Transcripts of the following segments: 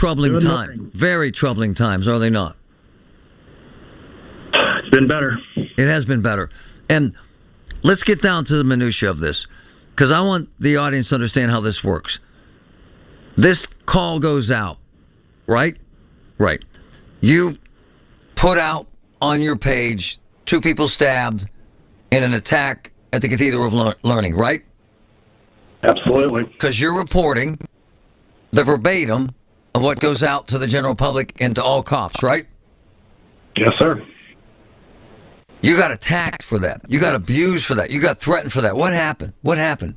troubling time. Very troubling times, are they not? It's been better. It has been better. And let's get down to the minutia of this, because I want the audience to understand how this works. This call goes out, right? Right. You put out on your page 2 people stabbed in an attack at the Cathedral of Learning, right? Absolutely. Because you're reporting the verbatim of what goes out to the general public and to all cops, right? Yes, sir. You got attacked for that. You got abused for that. You got threatened for that. What happened? What happened?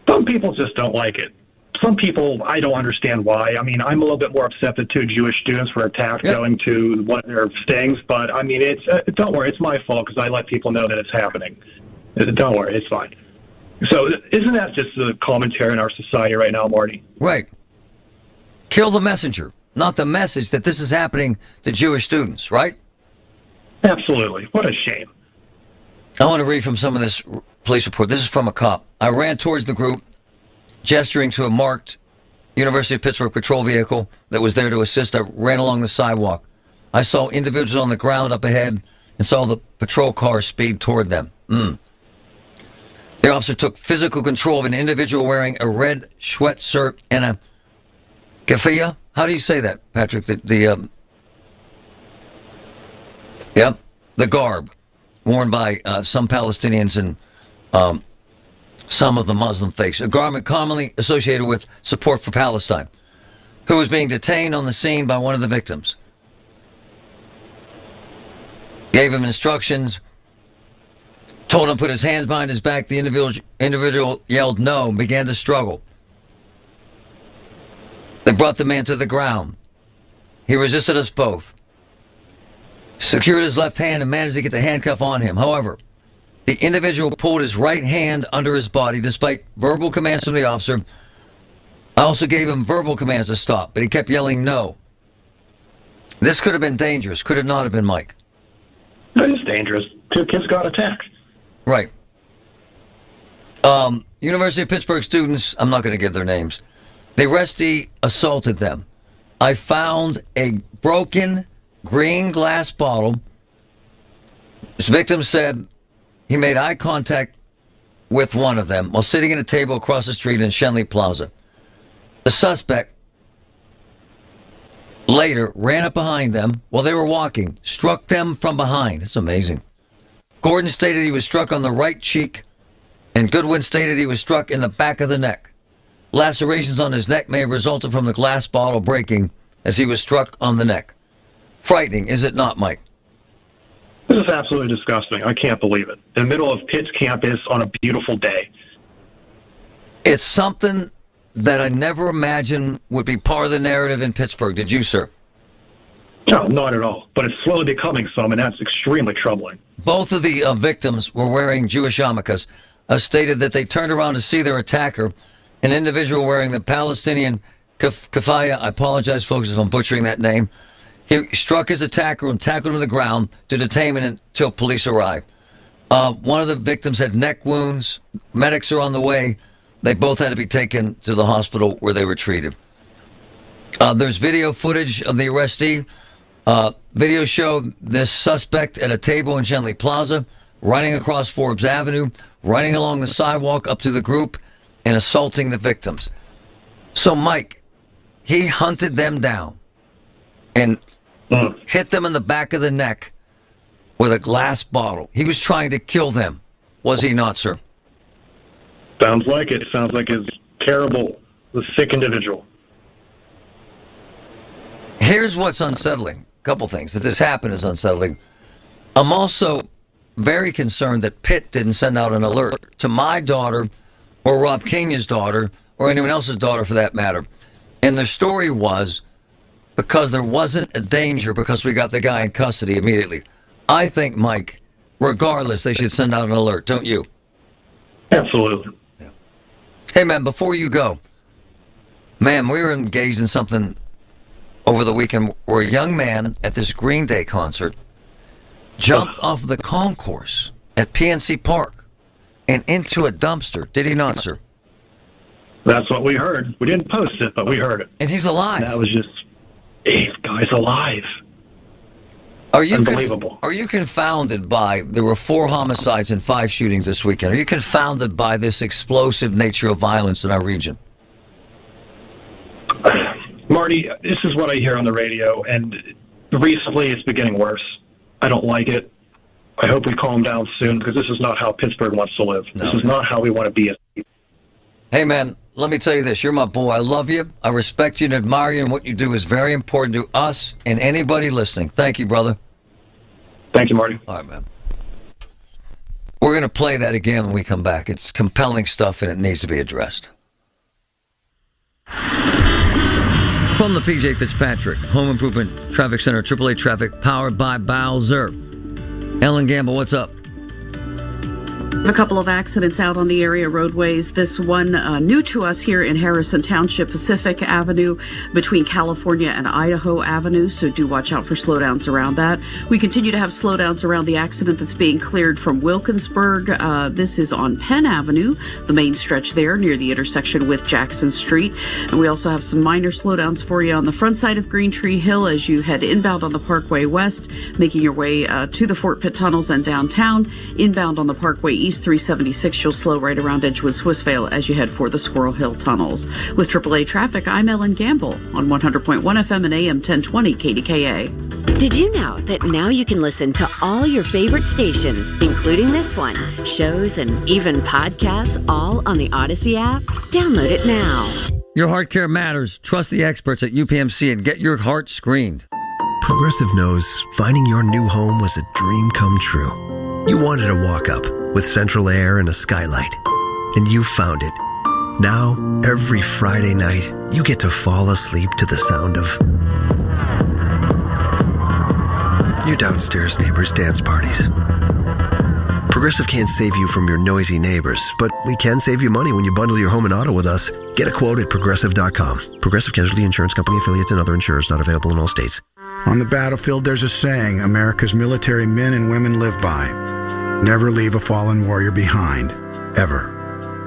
Some people just don't like it. Some people, I don't understand why. I mean, I'm a little bit more upset that 2 Jewish students were attacked going to one of their stings, but I mean, don't worry, it's my fault because I let people know that it's happening. Don't worry, it's fine. So isn't that just a commentary in our society right now, Marty? Right. Kill the messenger, not the message that this is happening to Jewish students, right? Absolutely. What a shame. I want to read from some of this police report. This is from a cop. I ran towards the group, gesturing to a marked University of Pittsburgh patrol vehicle that was there to assist. I ran along the sidewalk. I saw individuals on the ground up ahead and saw the patrol car speed toward them. The officer took physical control of an individual wearing a red sweatshirt and a keffiyeh. How do you say that, Patrick? The garb worn by some Palestinians and some of the Muslim faith, a garment commonly associated with support for Palestine, who was being detained on the scene by one of the victims. Gave him instructions, told him to put his hands behind his back. The individual yelled no and began to struggle. They brought the man to the ground. He resisted us both, secured his left hand and managed to get the handcuff on him. However, the individual pulled his right hand under his body despite verbal commands from the officer. I also gave him verbal commands to stop, but he kept yelling no. This could have been dangerous. Could it not have been, Mike? It is dangerous. 2 kids got attacked. Right. University of Pittsburgh students, I'm not going to give their names. The arrestee assaulted them. I found a broken green glass bottle. This victim said he made eye contact with one of them while sitting at a table across the street in Shenley Plaza. The suspect later ran up behind them while they were walking, struck them from behind. It's amazing. Gordon stated he was struck on the right cheek, and Goodwin stated he was struck in the back of the neck. Lacerations on his neck may have resulted from the glass bottle breaking as he was struck on the neck. Frightening, is it not, Mike? This is absolutely disgusting. I can't believe it. In the middle of Pitt's campus on a beautiful day. It's something that I never imagined would be part of the narrative in Pittsburgh. Did you, sir? No, not at all. But it's slowly becoming some, and that's extremely troubling. Both of the victims were wearing Jewish yarmulkes. Stated that they turned around to see their attacker, an individual wearing the Palestinian keffiyeh. I apologize, folks, if I'm butchering that name. He struck his attacker and tackled him to the ground to detain him until police arrived. One of the victims had neck wounds. Medics are on the way. They both had to be taken to the hospital where they were treated. There's video footage of the arrestee. Video showed this suspect at a table in Shenley Plaza, running across Forbes Avenue, running along the sidewalk up to the group, and assaulting the victims. So, Mike, he hunted them down and hit them in the back of the neck with a glass bottle. He was trying to kill them, was he not, sir? Sounds like it. Sounds like it's terrible. The sick individual. Here's what's unsettling. A couple things. That this happened is unsettling. I'm also very concerned that Pitt didn't send out an alert to my daughter or Rob Kenya's daughter or anyone else's daughter for that matter. And the story was because there wasn't a danger because we got the guy in custody immediately. I think, Mike, regardless, they should send out an alert, don't you? Absolutely. Yeah. Hey, man, before you go, man, we were engaged in something over the weekend where a young man at this Green Day concert jumped off the concourse at PNC Park and into a dumpster. Did he not, sir? That's what we heard. We didn't post it, but we heard it. And he's alive. That was just, this guy's alive. Are you Unbelievable. Are you confounded by, there were 4 homicides and 5 shootings this weekend. Are you confounded by this explosive nature of violence in our region? Marty, this is what I hear on the radio, and recently it's been getting worse. I don't like it. I hope we calm down soon, because this is not how Pittsburgh wants to live. No. This is not how we want to be. Hey, man, let me tell you this. You're my boy. I love you. I respect you and admire you, and what you do is very important to us and anybody listening. Thank you, brother. Thank you, Marty. All right, man. We're going to play that again when we come back. It's compelling stuff, and it needs to be addressed. From the PJ Fitzpatrick Home Improvement Traffic Center, AAA Traffic, powered by Bowser. Ellen Gamble, what's up? A couple of accidents out on the area roadways. This one new to us here in Harrison Township, Pacific Avenue between California and Idaho Avenue, so do watch out for slowdowns around that. We continue to have slowdowns around the accident that's being cleared from Wilkinsburg. This is on Penn Avenue, the main stretch there near the intersection with Jackson Street. And we also have some minor slowdowns for you on the front side of Green Tree Hill as you head inbound on the Parkway West, making your way to the Fort Pitt tunnels and downtown. Inbound on the Parkway East 376, you'll slow right around Edgewood Swissvale as you head for the Squirrel Hill tunnels. With AAA Traffic, I'm Ellen Gamble on 100.1 FM and AM 1020 KDKA. Did you know that now you can listen to all your favorite stations, including this one, shows, and even podcasts, all on the Odyssey app? Download it now. Your heart care matters. Trust the experts at UPMC and get your heart screened. Progressive knows finding your new home was a dream come true. You wanted a walk-up with central air and a skylight, and you found it. Now, every Friday night, you get to fall asleep to the sound of your downstairs neighbors' dance parties. Progressive can't save you from your noisy neighbors, but we can save you money when you bundle your home and auto with us. Get a quote at Progressive.com. Progressive Casualty Insurance Company, affiliates, and other insurers not available in all states. On the battlefield, there's a saying America's military men and women live by. Never leave a fallen warrior behind, ever.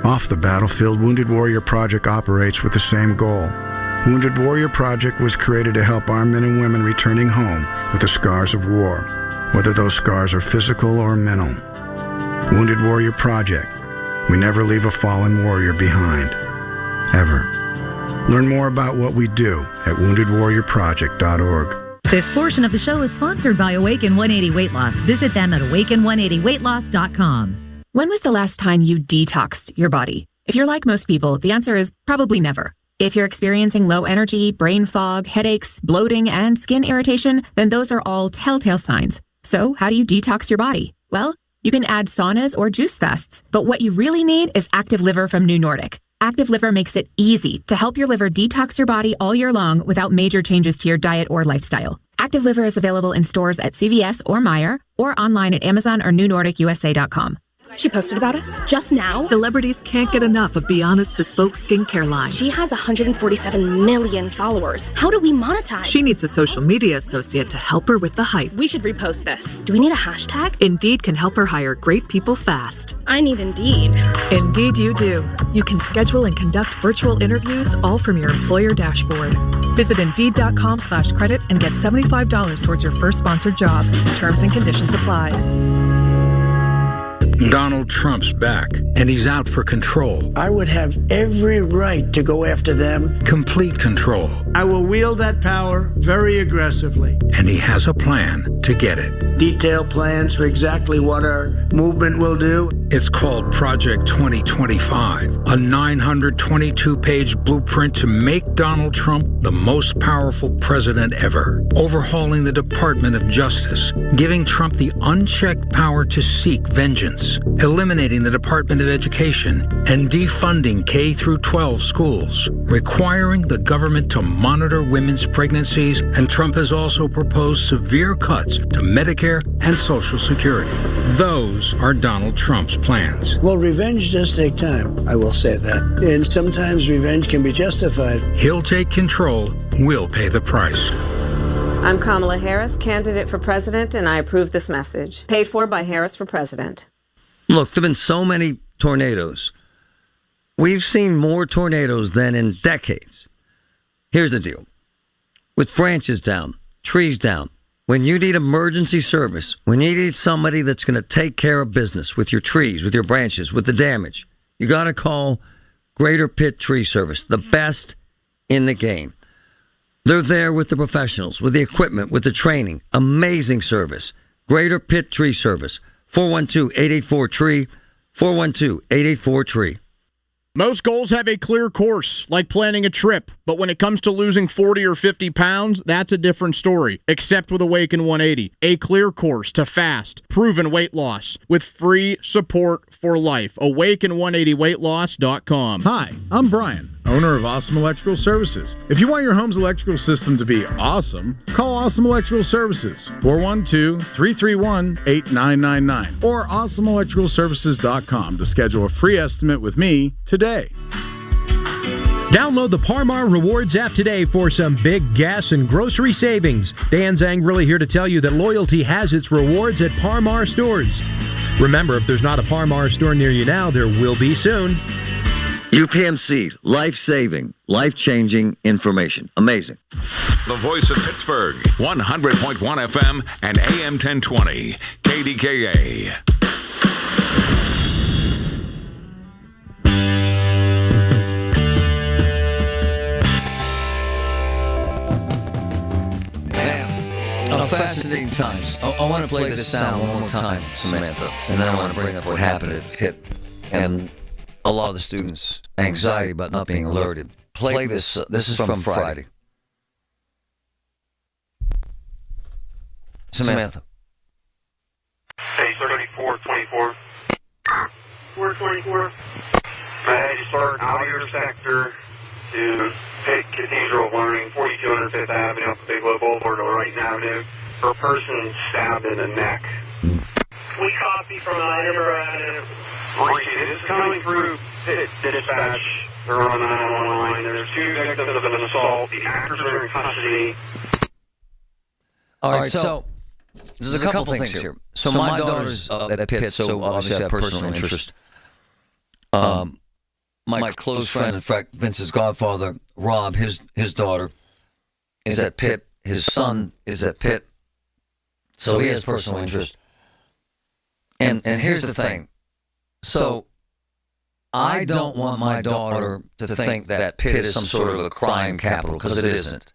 Off the battlefield, Wounded Warrior Project operates with the same goal. Wounded Warrior Project was created to help our men and women returning home with the scars of war, whether those scars are physical or mental. Wounded Warrior Project. We never leave a fallen warrior behind, ever. Learn more about what we do at woundedwarriorproject.org. This portion of the show is sponsored by Awaken 180 Weight Loss. Visit them at awaken180weightloss.com. When was the last time you detoxed your body? If you're like most people, the answer is probably never. If you're experiencing low energy, brain fog, headaches, bloating, and skin irritation, then those are all telltale signs. So how do you detox your body? Well, you can add saunas or juice fasts, but what you really need is Active Liver from New Nordic. Active Liver makes it easy to help your liver detox your body all year long without major changes to your diet or lifestyle. Active Liver is available in stores at CVS or Meijer or online at Amazon or NewNordicUSA.com. She posted about us just now. Celebrities can't get enough of Beyond's bespoke skincare line. She has 147 million followers. How do we monetize? She needs a social media associate to help her with the hype. We should repost this. Do we need a hashtag? Indeed can help her hire great people fast. I need Indeed. Indeed you do. You can schedule and conduct virtual interviews all from your employer dashboard. Visit Indeed.com/credit and get $75 towards your first sponsored job. Terms and conditions apply. Donald Trump's back, and he's out for control. I would have every right to go after them. Complete control. I will wield that power very aggressively. And he has a plan to get it. Detailed plans for exactly what our movement will do. It's called Project 2025, a 922-page blueprint to make Donald Trump the most powerful president ever. Overhauling the Department of Justice, giving Trump the unchecked power to seek vengeance, eliminating the Department of Education, and defunding K-12 schools, requiring the government to monitor women's pregnancies, and Trump has also proposed severe cuts to Medicare and Social Security. Those are Donald Trump's plans. Well, revenge does take time, I will say that. And sometimes revenge can be justified. He'll take control, we'll pay the price. I'm Kamala Harris, candidate for president, and I approve this message. Paid for by Harris for President. Look, there have been so many tornadoes. We've seen more tornadoes than in decades. Here's the deal. With branches down, trees down, when you need emergency service, when you need somebody that's going to take care of business with your trees, with your branches, with the damage, you got to call Greater Pitt Tree Service, the best in the game. They're there with the professionals, with the equipment, with the training. Amazing service. Greater Pitt Tree Service, 412-884-TREE, 412-884-TREE. Most goals have a clear course, like planning a trip. But when it comes to losing 40 or 50 pounds, that's a different story. Except with Awaken 180, a clear course to fast, proven weight loss with free support for life. Awaken180weightloss.com. Hi, I'm Brian, owner of Awesome Electrical Services. If you want your home's electrical system to be awesome, call Awesome Electrical Services, 412-331-8999, or awesomeelectricalservices.com to schedule a free estimate with me today. Download the Parmar Rewards app today for some big gas and grocery savings. Dan Zangrili here to tell you that loyalty has its rewards at Parmar stores. Remember, if there's not a Parmar store near you now, there will be soon. UPMC, life-saving, life-changing information. Amazing. The voice of Pittsburgh, 100.1 FM and AM 1020, KDKA. Fascinating times. I want to play this sound one more time, Samantha, and then I want to bring up what happened at Pitt and a lot of the students' anxiety about not being alerted. Play this. This is from Friday. Samantha. Page 3424. 424. As you start out of your sector to Pitt Cathedral of Learning, 4200 Fifth Avenue, up Big Low Boulevard or Wright Avenue, for a person stabbed in the neck. We copy from Edinburgh Avenue. It is coming through Pitt Dispatch. They're on the 911 line. There's 2 victims of an assault. The actors are in custody. All right, so there's a couple things here. So my daughter's at Pitt, so obviously I have personal interest. My close friend, in fact, Vince's godfather, Rob, his daughter, is at Pitt. His son is at Pitt. So he has personal interest. And here's the thing. So I don't want my daughter to think that Pitt is some sort of a crime capital, because it isn't.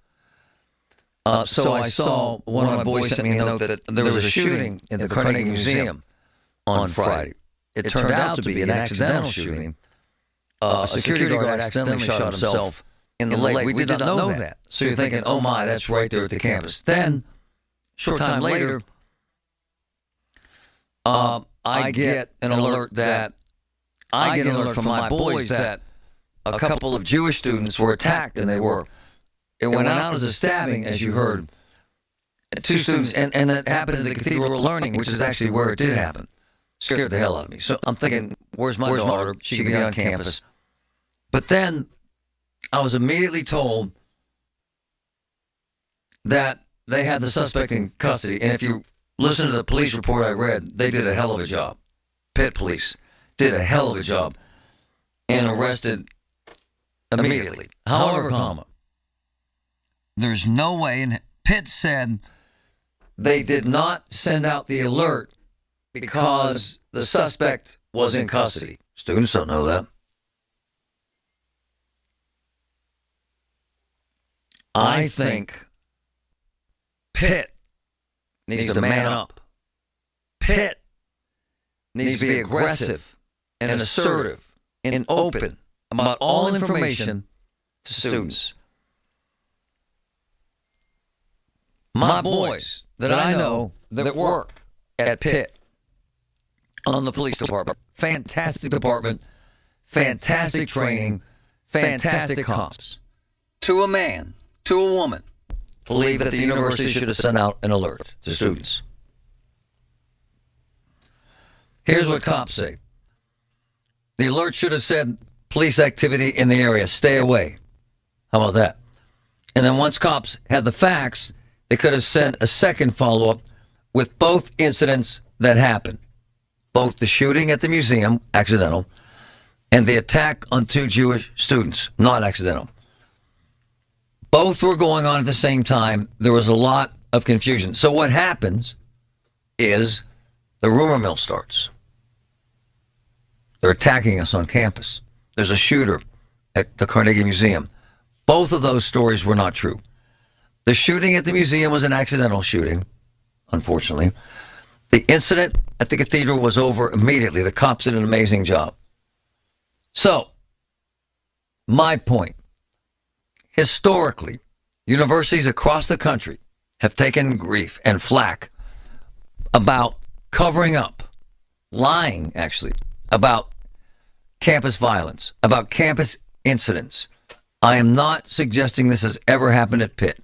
So I saw one of my boys sent me a note that there was a shooting at the Carnegie Museum on Friday. It turned out to be an accidental shooting. A security guard accidentally shot himself in the leg. We did not know that. So you're thinking, oh my, that's right there at the campus. Then, short time later, I get an alert from my boys that a couple of Jewish students were attacked, and it went out as a stabbing, as you heard. 2 students, and that happened at the Cathedral of Learning, which is actually where it did happen. Scared the hell out of me. So I'm thinking, where's my daughter? She could be on campus. But then I was immediately told that they had the suspect in custody. And if you listen to the police report I read, they did a hell of a job. Pitt police did a hell of a job and arrested immediately. However, there's no way, and Pitt said they did not send out the alert because the suspect was in custody. Students don't know that. I think Pitt needs to man up. Pitt needs to be aggressive and assertive and open about all information to students. My boys that I know that work at Pitt on the police department, fantastic department, fantastic training, fantastic cops. To a man, to a woman, believe that the university should have sent out an alert to students. Here's what cops say. The alert should have said, police activity in the area, stay away. How about that? And then once cops had the facts, they could have sent a second follow-up with both incidents that happened. Both the shooting at the museum, accidental, and the attack on 2 Jewish students, not accidental. Both were going on at the same time. There was a lot of confusion. So what happens is the rumor mill starts. They're attacking us on campus. There's a shooter at the Carnegie Museum. Both of those stories were not true. The shooting at the museum was an accidental shooting, unfortunately. The incident at the cathedral was over immediately. The cops did an amazing job. So, my point. Historically, universities across the country have taken grief and flack about covering up, lying, actually, about campus violence, about campus incidents. I am not suggesting this has ever happened at Pitt.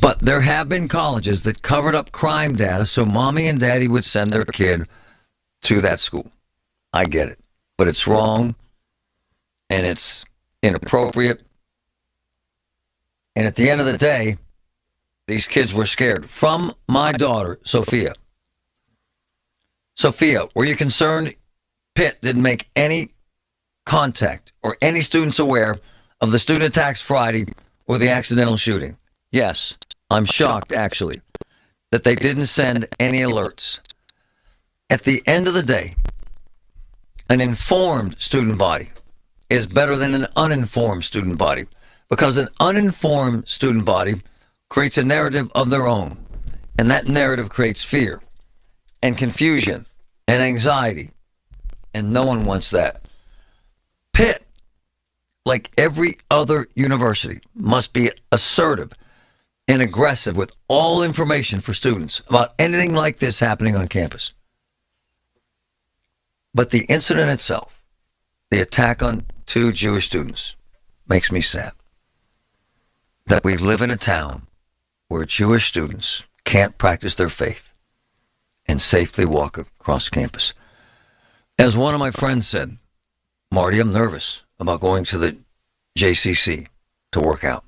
But there have been colleges that covered up crime data so mommy and daddy would send their kid to that school. I get it. But it's wrong, and it's inappropriate. And at the end of the day, these kids were scared. From my daughter, Sophia. Sophia, were you concerned Pitt didn't make any contact or any students aware of the student attacks Friday or the accidental shooting? Yes, I'm shocked, actually, that they didn't send any alerts. At the end of the day, an informed student body is better than an uninformed student body, because an uninformed student body creates a narrative of their own, and that narrative creates fear and confusion and anxiety, and no one wants that. Pitt, like every other university, must be assertive and aggressive with all information for students about anything like this happening on campus. But the incident itself, the attack on 2 Jewish students, makes me sad. That we live in a town where Jewish students can't practice their faith and safely walk across campus. As one of my friends said, Marty, I'm nervous about going to the JCC to work out.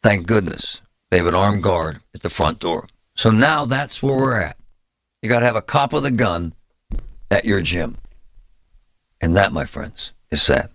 Thank goodness they have an armed guard at the front door. So now that's where we're at. You got to have a cop with a gun at your gym. And that, my friends, is sad.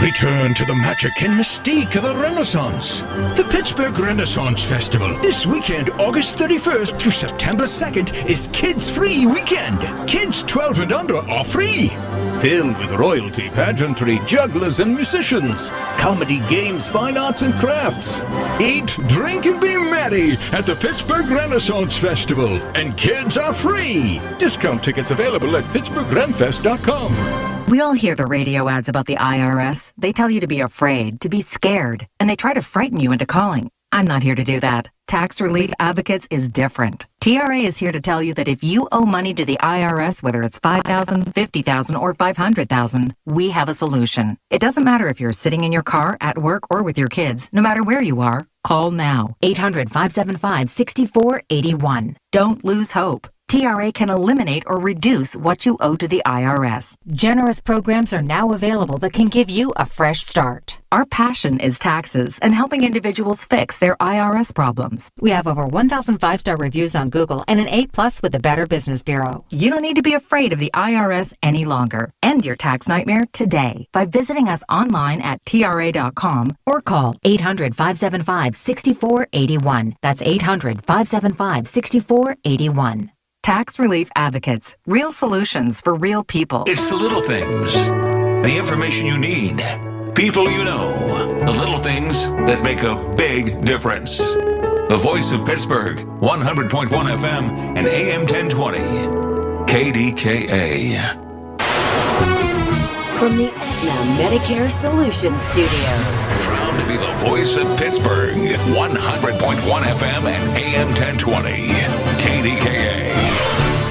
Return to the magic and mystique of the Renaissance. The Pittsburgh Renaissance Festival. This weekend, August 31st through September 2nd, is Kids Free Weekend. Kids 12 and under are free. Filled with royalty, pageantry, jugglers, and musicians. Comedy, games, fine arts, and crafts. Eat, drink, and be merry at the Pittsburgh Renaissance Festival. And kids are free. Discount tickets available at pittsburghrenfest.com. We all hear the radio ads about the IRS. They tell you to be afraid, to be scared, and they try to frighten you into calling. I'm not here to do that. Tax Relief Advocates is different. TRA is here to tell you that if you owe money to the IRS, whether it's $5,000, $50,000, or $500,000, we have a solution. It doesn't matter if you're sitting in your car, at work, or with your kids. No matter where you are, call now. 800-575-6481. Don't lose hope. TRA can eliminate or reduce what you owe to the IRS. Generous programs are now available that can give you a fresh start. Our passion is taxes and helping individuals fix their IRS problems. We have over 1,000 5-star reviews on Google and an A+ with the Better Business Bureau. You don't need to be afraid of the IRS any longer. End your tax nightmare today by visiting us online at TRA.com or call 800-575-6481. That's 800-575-6481. Tax Relief Advocates. Real solutions for real people. It's the little things. The information you need. People you know. The little things that make a big difference. The voice of Pittsburgh, 100.1 FM and AM 1020. KDKA. From the Aetna Medicare Solutions Studios. Proud to be the voice of Pittsburgh, 100.1 FM and AM 1020. KDKA.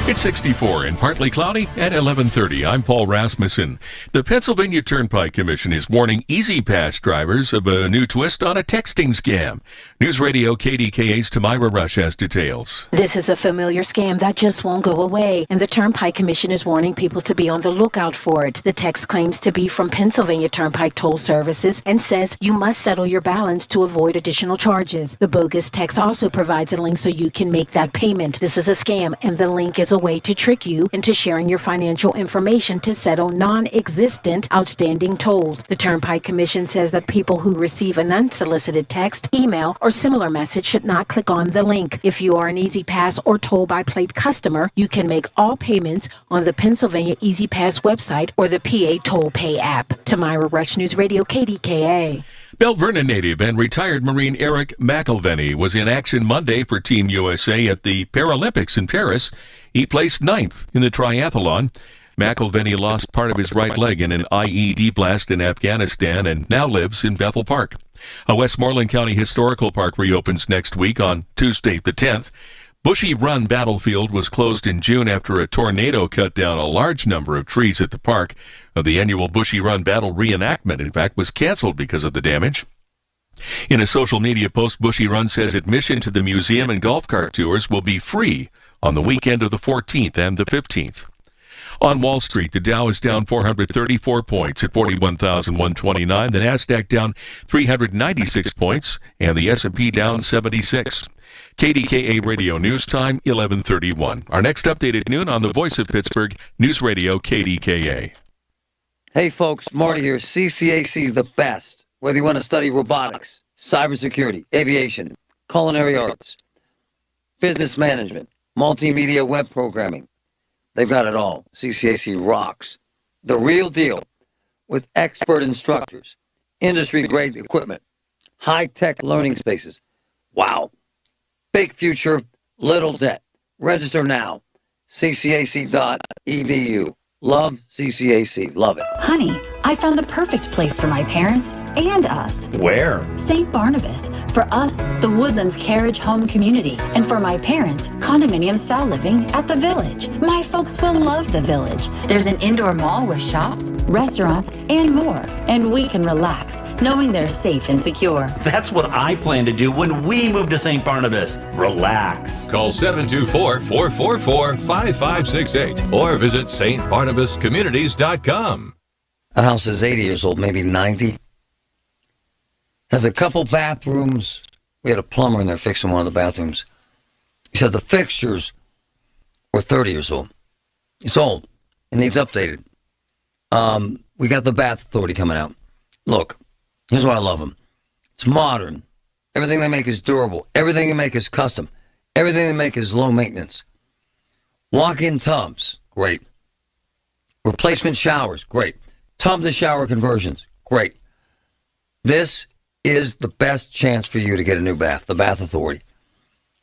It's 64 and partly cloudy at 11:30. I'm Paul Rasmussen. The Pennsylvania Turnpike Commission is warning Easy Pass drivers of a new twist on a texting scam. News Radio KDKA's Tamira Rush has details. This is a familiar scam that just won't go away, and the Turnpike Commission is warning people to be on the lookout for it. The text claims to be from Pennsylvania Turnpike Toll Services and says you must settle your balance to avoid additional charges. The bogus text also provides a link so you can make that payment. This is a scam, and the link is a a way to trick you into sharing your financial information to settle non-existent outstanding tolls. The Turnpike Commission says that people who receive an unsolicited text, email, or similar message should not click on the link. If you are an Easy Pass or Toll by Plate customer, you can make all payments on the Pennsylvania Easy Pass website or the PA Toll Pay app. Tamira Rush News Radio, KDKA. Mount Vernon native and retired Marine Eric McElveny was in action Monday for Team USA at the Paralympics in Paris. He placed 9th in the triathlon. McElveny lost part of his right leg in an IED blast in Afghanistan and now lives in Bethel Park. A Westmoreland County Historical Park reopens next week on Tuesday the 10th. Bushy Run Battlefield was closed in June after a tornado cut down a large number of trees at the park. The annual Bushy Run Battle reenactment, in fact, was canceled because of the damage. In a social media post, Bushy Run says admission to the museum and golf cart tours will be free on the weekend of the 14th and the 15th. On Wall Street, the Dow is down 434 points at 41,129. The Nasdaq down 396 points, and the S&P down 76. KDKA Radio News Time, 11:31. Our next update at noon on the Voice of Pittsburgh, News Radio KDKA. Hey folks, Marty here. CCAC is the best. Whether you want to study robotics, cybersecurity, aviation, culinary arts, business management, multimedia web programming, they've got it all. CCAC rocks. The real deal with expert instructors, industry-grade equipment, high-tech learning spaces. Wow. Big future, little debt. Register now. ccac.edu. Love CCAC. Love it. Honey, I found the perfect place for my parents and us. Where? St. Barnabas. For us, the Woodlands Carriage Home Community. And for my parents, condominium-style living at the Village. My folks will love the Village. There's an indoor mall with shops, restaurants, and more. And we can relax, knowing they're safe and secure. That's what I plan to do when we move to St. Barnabas. Relax. Call 724-444-5568 or visit stbarnabascommunities.com. A house is 80 years old, maybe 90. Has a couple bathrooms. We had a plumber in there fixing one of the bathrooms. He said the fixtures were 30 years old. It's old. It needs updated. We got the Bath Authority coming out. Look, here's why I love them. It's modern. Everything they make is durable. Everything they make is custom. Everything they make is low maintenance. Walk-in tubs, great. Replacement showers, great. Tub to shower conversions, great. This is the best chance for you to get a new bath, the Bath Authority.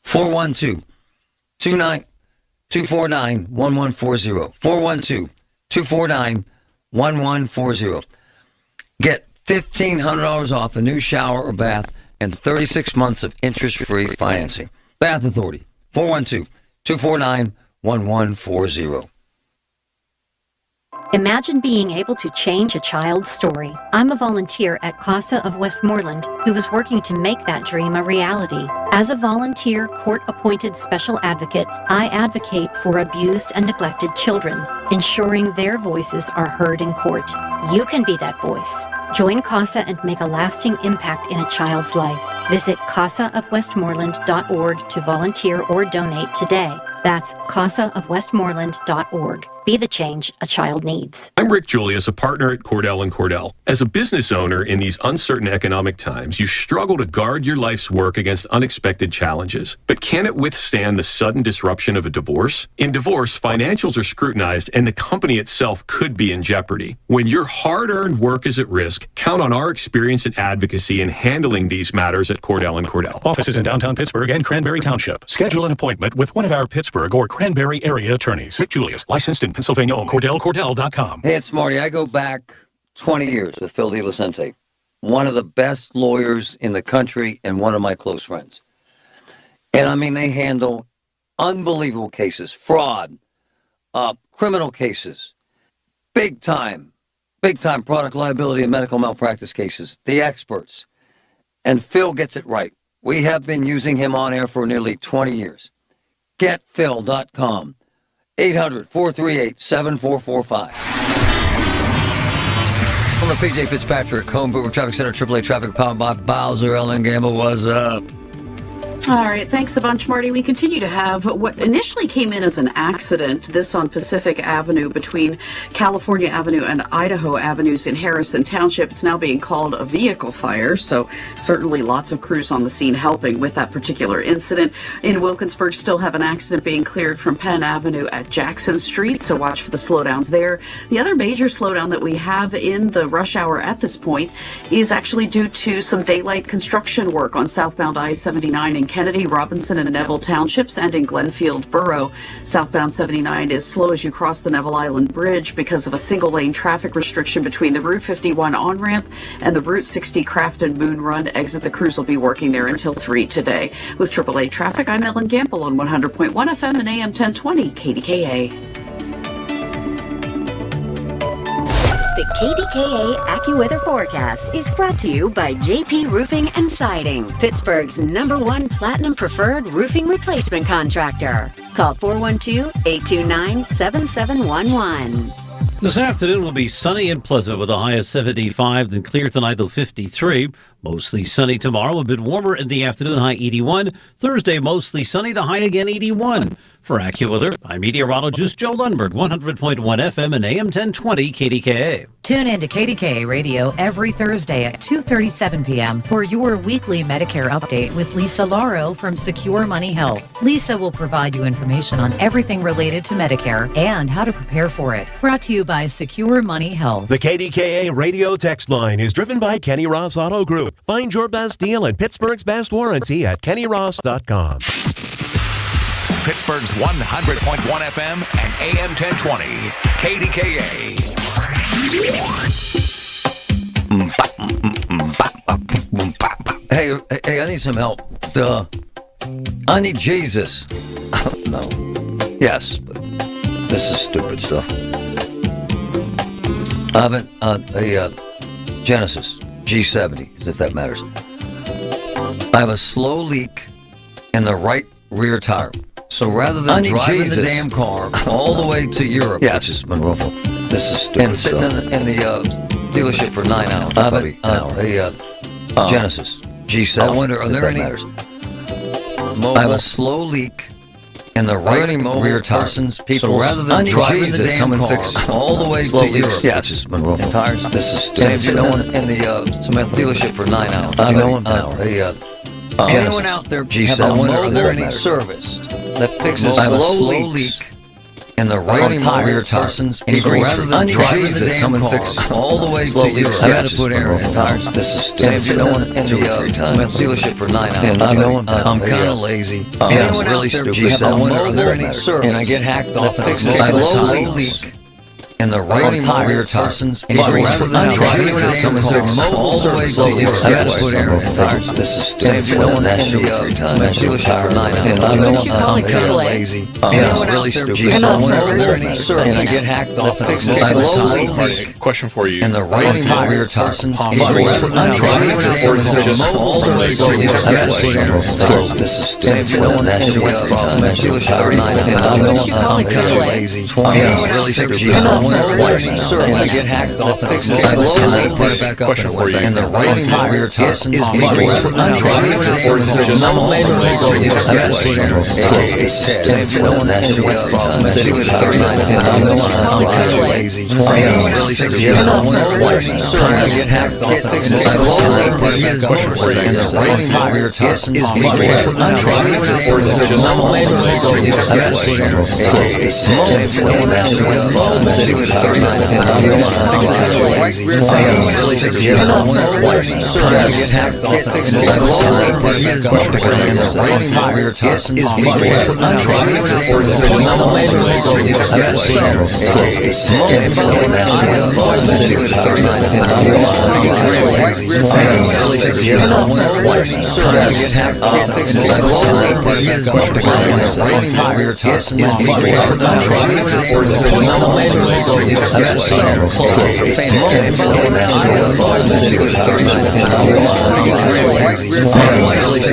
412-249-1140. 412-249-1140. Get $1,500 off a new shower or bath and 36 months of interest-free financing. Bath Authority, 412-249-1140. Imagine being able to change a child's story. I'm a volunteer at CASA of Westmoreland who is working to make that dream a reality. As a volunteer court-appointed special advocate, I advocate for abused and neglected children, ensuring their voices are heard in court. You can be that voice. Join CASA and make a lasting impact in a child's life. Visit casaofwestmoreland.org to volunteer or donate today. That's casaofwestmoreland.org. Be the change a child needs. I'm Rick Julius, a partner at Cordell & Cordell. As a business owner in these uncertain economic times, you struggle to guard your life's work against unexpected challenges. But can it withstand the sudden disruption of a divorce? In divorce, financials are scrutinized and the company itself could be in jeopardy. When your hard-earned work is at risk, count on our experience and advocacy in handling these matters at Cordell & Cordell. Offices in downtown Pittsburgh and Cranberry Township. Schedule an appointment with one of our Pittsburgh or Cranberry area attorneys. Rick Julius, licensed in Pennsylvania only. CordellCordell.com. Hey, it's Marty. I go back 20 years with Phil DiVicente, one of the best lawyers in the country and one of my close friends. And I mean, they handle unbelievable cases, fraud, criminal cases, big time product liability and medical malpractice cases, the experts. And Phil gets it right. We have been using him on air for nearly 20 years. GetPhil.com. 800-438-7445. From the PJ Fitzpatrick Home Brewer Traffic Center, AAA Traffic powered by Bowser Ellen Gamble was up. All right, thanks a bunch, Marty. We continue to have what initially came in as an accident, this on Pacific Avenue between California Avenue and Idaho Avenues in Harrison Township. It's now being called a vehicle fire, so certainly lots of crews on the scene helping with that particular incident. In Wilkinsburg, still have an accident being cleared from Penn Avenue at Jackson Street, so watch for the slowdowns there. The other major slowdown that we have in the rush hour at this point is actually due to some daylight construction work on southbound I-79 in Kennedy, Robinson, and Neville Townships, and in Glenfield Borough. Southbound 79 is slow as you cross the Neville Island Bridge because of a single-lane traffic restriction between the Route 51 on-ramp and the Route 60 Crafton Moon Run exit. The crews will be working there until 3 today. With AAA Traffic, I'm Ellen Gamble on 100.1 FM and AM 1020 KDKA. The KDKA AccuWeather forecast is brought to you by JP Roofing and Siding, Pittsburgh's #1 Platinum Preferred Roofing Replacement Contractor. Call 412-829-7711. This afternoon will be sunny and pleasant with a high of 75, then clear tonight till 53. Mostly sunny tomorrow, a bit warmer in the afternoon, high 81. Thursday, mostly sunny, the high again 81. For AccuWeather, I'm meteorologist Joe Lundberg, 100.1 FM and AM 1020 KDKA. Tune in to KDKA Radio every Thursday at 2:37 p.m. for your weekly Medicare update with Lisa Lauro from Secure Money Health. Lisa will provide you information on everything related to Medicare and how to prepare for it. Brought to you by Secure Money Health. The KDKA radio text line is driven by Kenny Ross Auto Group. Find your best deal and Pittsburgh's best warranty at KennyRoss.com. Pittsburgh's 100.1 FM and AM 1020 KDKA. Hey, I need some help. Duh. I need Jesus. No. Yes, but this is stupid stuff. I have a Genesis G70, as if that matters. I have a slow leak in the right rear tire. So rather than driving the damn car all the way to Europe, which is Monroe, this is stupid and sitting in the dealership for 9 hours, I have a Genesis G7. I wonder, are there any? I have a slow leak in the right rear tire. So rather than driving the damn car all the way to Europe, which is Monroe, tires, this is stupid. And sitting in the dealership for 9 hours. I know anyone out there have a mobile there service that fixes a slow leak in the right rear tire? So rather than driving the damn car all the way to Europe, I had to put air in tires. This is stupid. In the dealership for 9 hours. I'm kind of lazy. Anyone really stupid. Have a mobile service, and I get hacked off and fixes a slow leak in the right rear tire. So rather than driving the damn car all the way to Europe, I had to put air in tires. This is stupid. In the dealership for 9 hours. I'm kind of lazy. I'm really stupid. And I get hacked off and fixes a slow leak. Question for you. In the right rear tire. So rather than driving the damn car all the way to Europe, I had to put air in tires. This is stupid. In the dealership for 9 hours. I'm kind of lazy. I'm really stupid. And I get hacked off and fixes it. I put it back up and went back. And the right rear tire is rather than driving the damn car all the way to Europe, I had to put air in tires. I'm kind of lazy. I'm really stupid. And I get hacked off and fixes it. I put it back up and the right rear tire is rather than driving the damn car all the way to Europe, I had to put air in tires. I'm kind I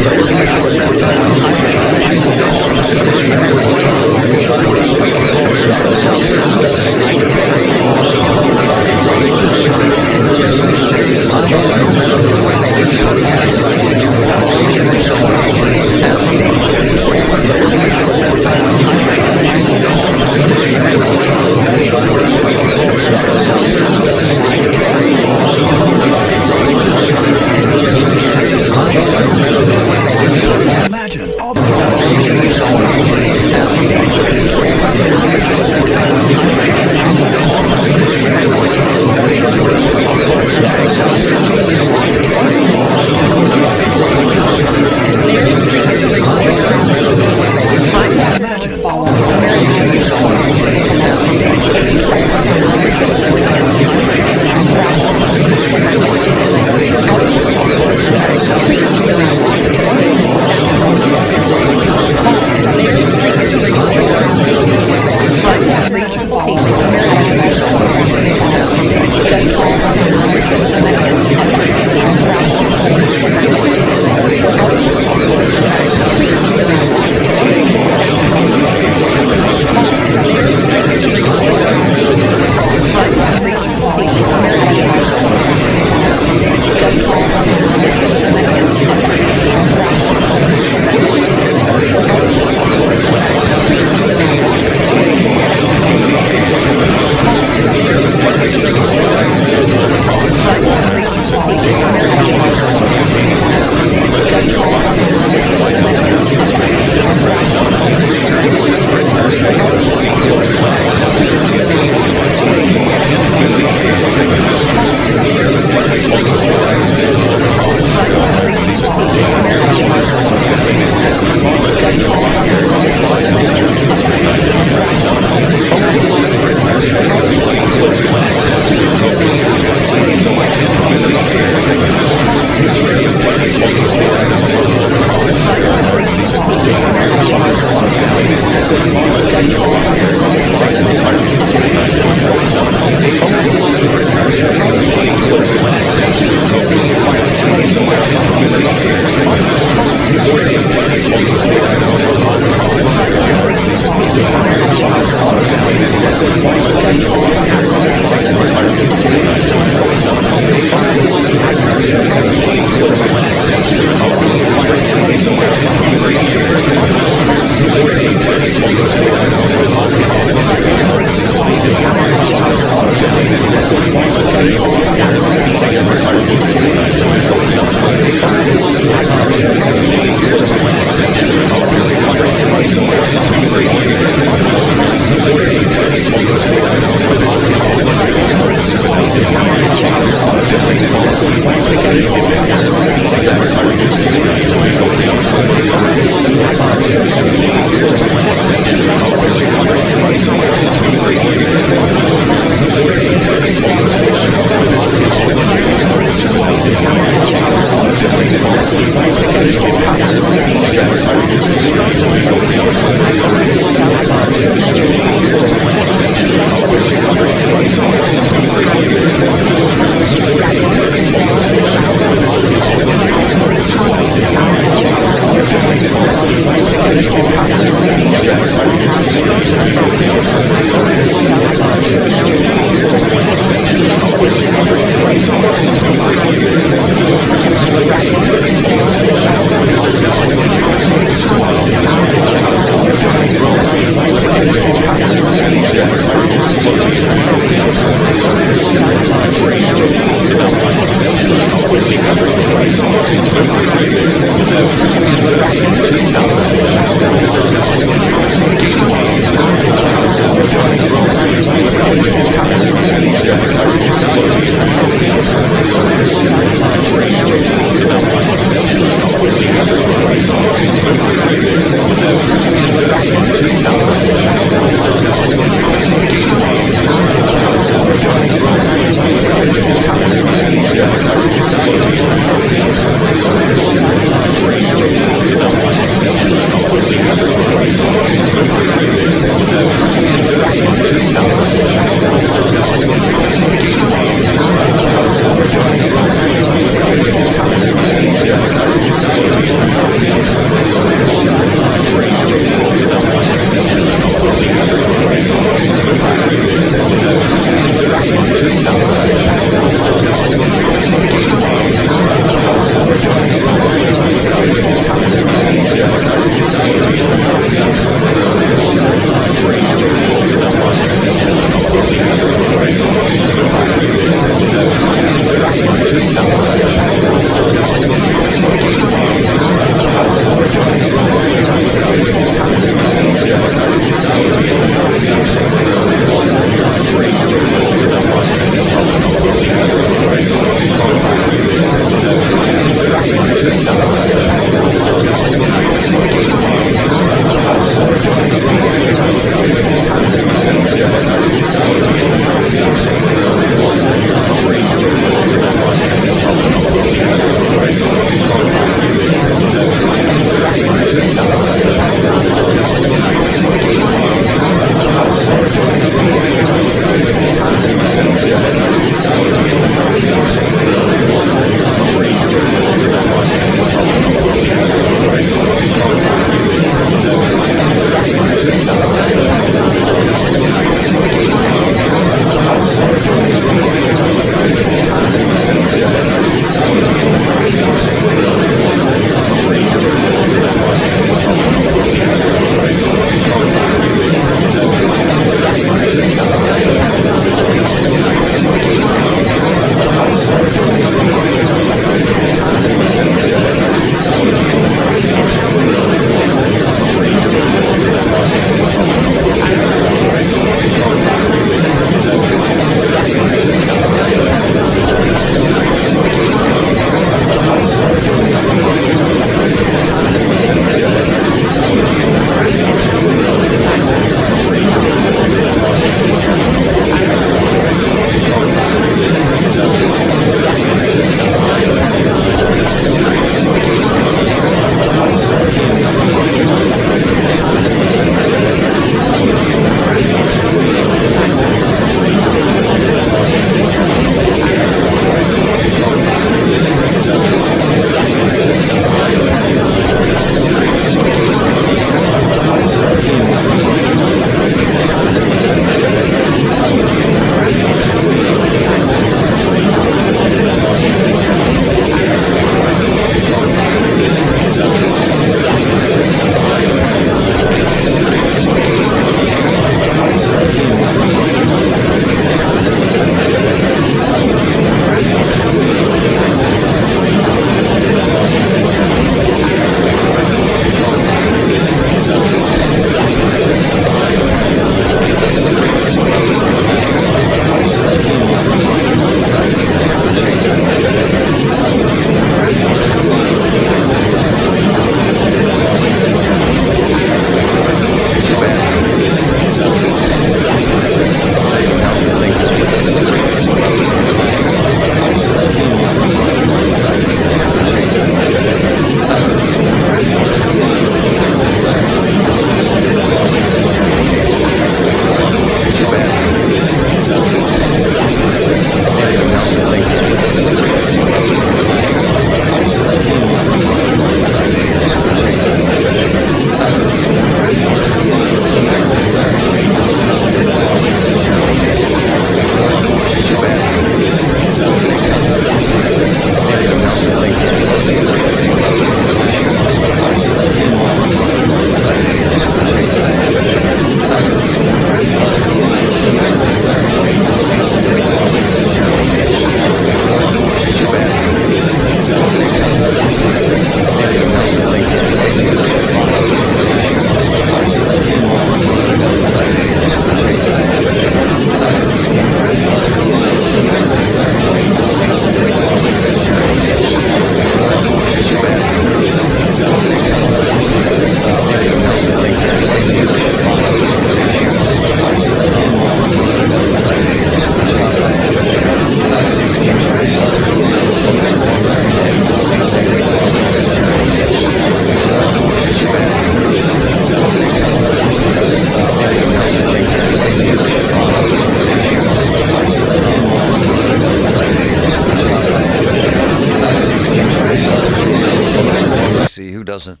doesn't?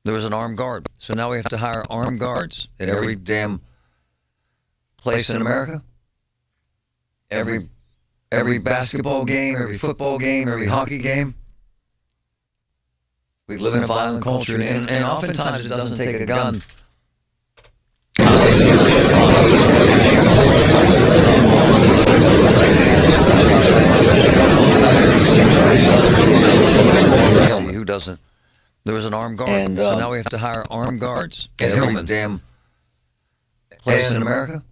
There was an armed guard. So now we have to hire armed guards at every damn place in America. Every basketball game, every football game, every hockey game. We live in a violent culture, and oftentimes it doesn't take a gun. Who doesn't? There was an armed guard, and so now we have to hire armed guards at every damn place in America.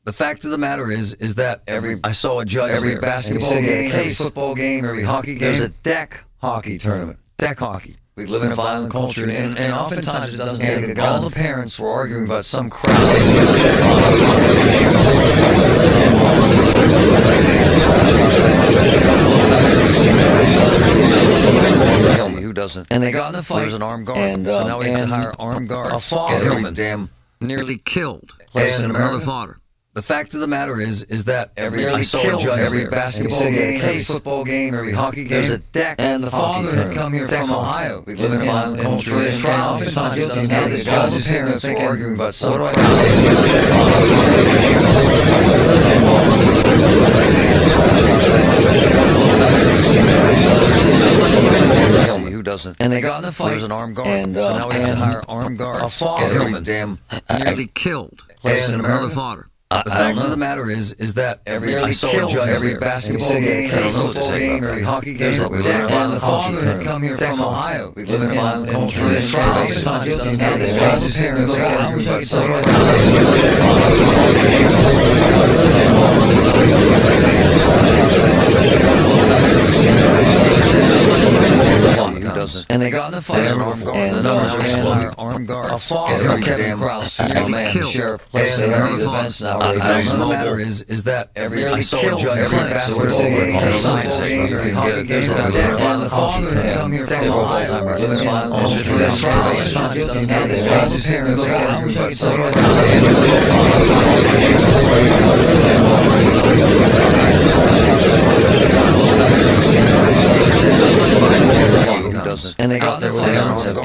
The fact of the matter is that I saw a judge every basketball game, every football game, every hockey game. There's a deck hockey tournament. Deck hockey. We live in a violent culture, and oftentimes it doesn't take a gun. All the parents were arguing about some crap. Who doesn't? And they got in a fight. There's an armed guard, and so now we have to hire armed guards. A father damn nearly killed. Place in America. Father. The fact of the matter is that I saw a judge every basketball game, every football game, every hockey game. There's a deck, and the father had come here from Ohio. We live in a violent culture, and oftentimes it doesn't have the judge's parents arguing about something. Who doesn't? And they got in a fight. There's an armed guard, and so now we have to hire armed guards. A father damn nearly killed. Place in America. Father. The fact of the matter is that I saw a judge every basketball game, every football game, every hockey game. We live in a violent culture. The father had come here from Ohio. We live in a violent culture, and oftentimes it doesn't have the judge's parents arguing about something. And they got in a fight. There's an armed guard. And the numbers are armed guards. A father, Kevin Krause, man, the sheriff, plays in every events now. The fact of the matter is that I saw a judge every basketball game, every hockey game. The father had come here from Ohio. We live in a violent culture. And oftentimes it doesn't have the judge's parents arguing about something. And they got their weapons and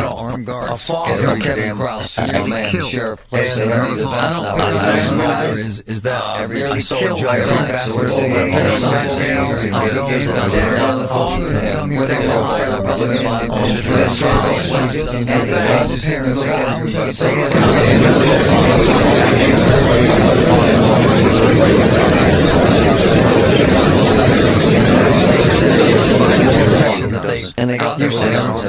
armed guards. A father, Kevin Krause, man, the sheriff, plays in every events now. The fact of the matter is that I saw a judge every basketball game, every hockey game. The father had come here from Ohio. We live in a violent culture. And oftentimes it doesn't have the judge's parents arguing about something. And they got their weapons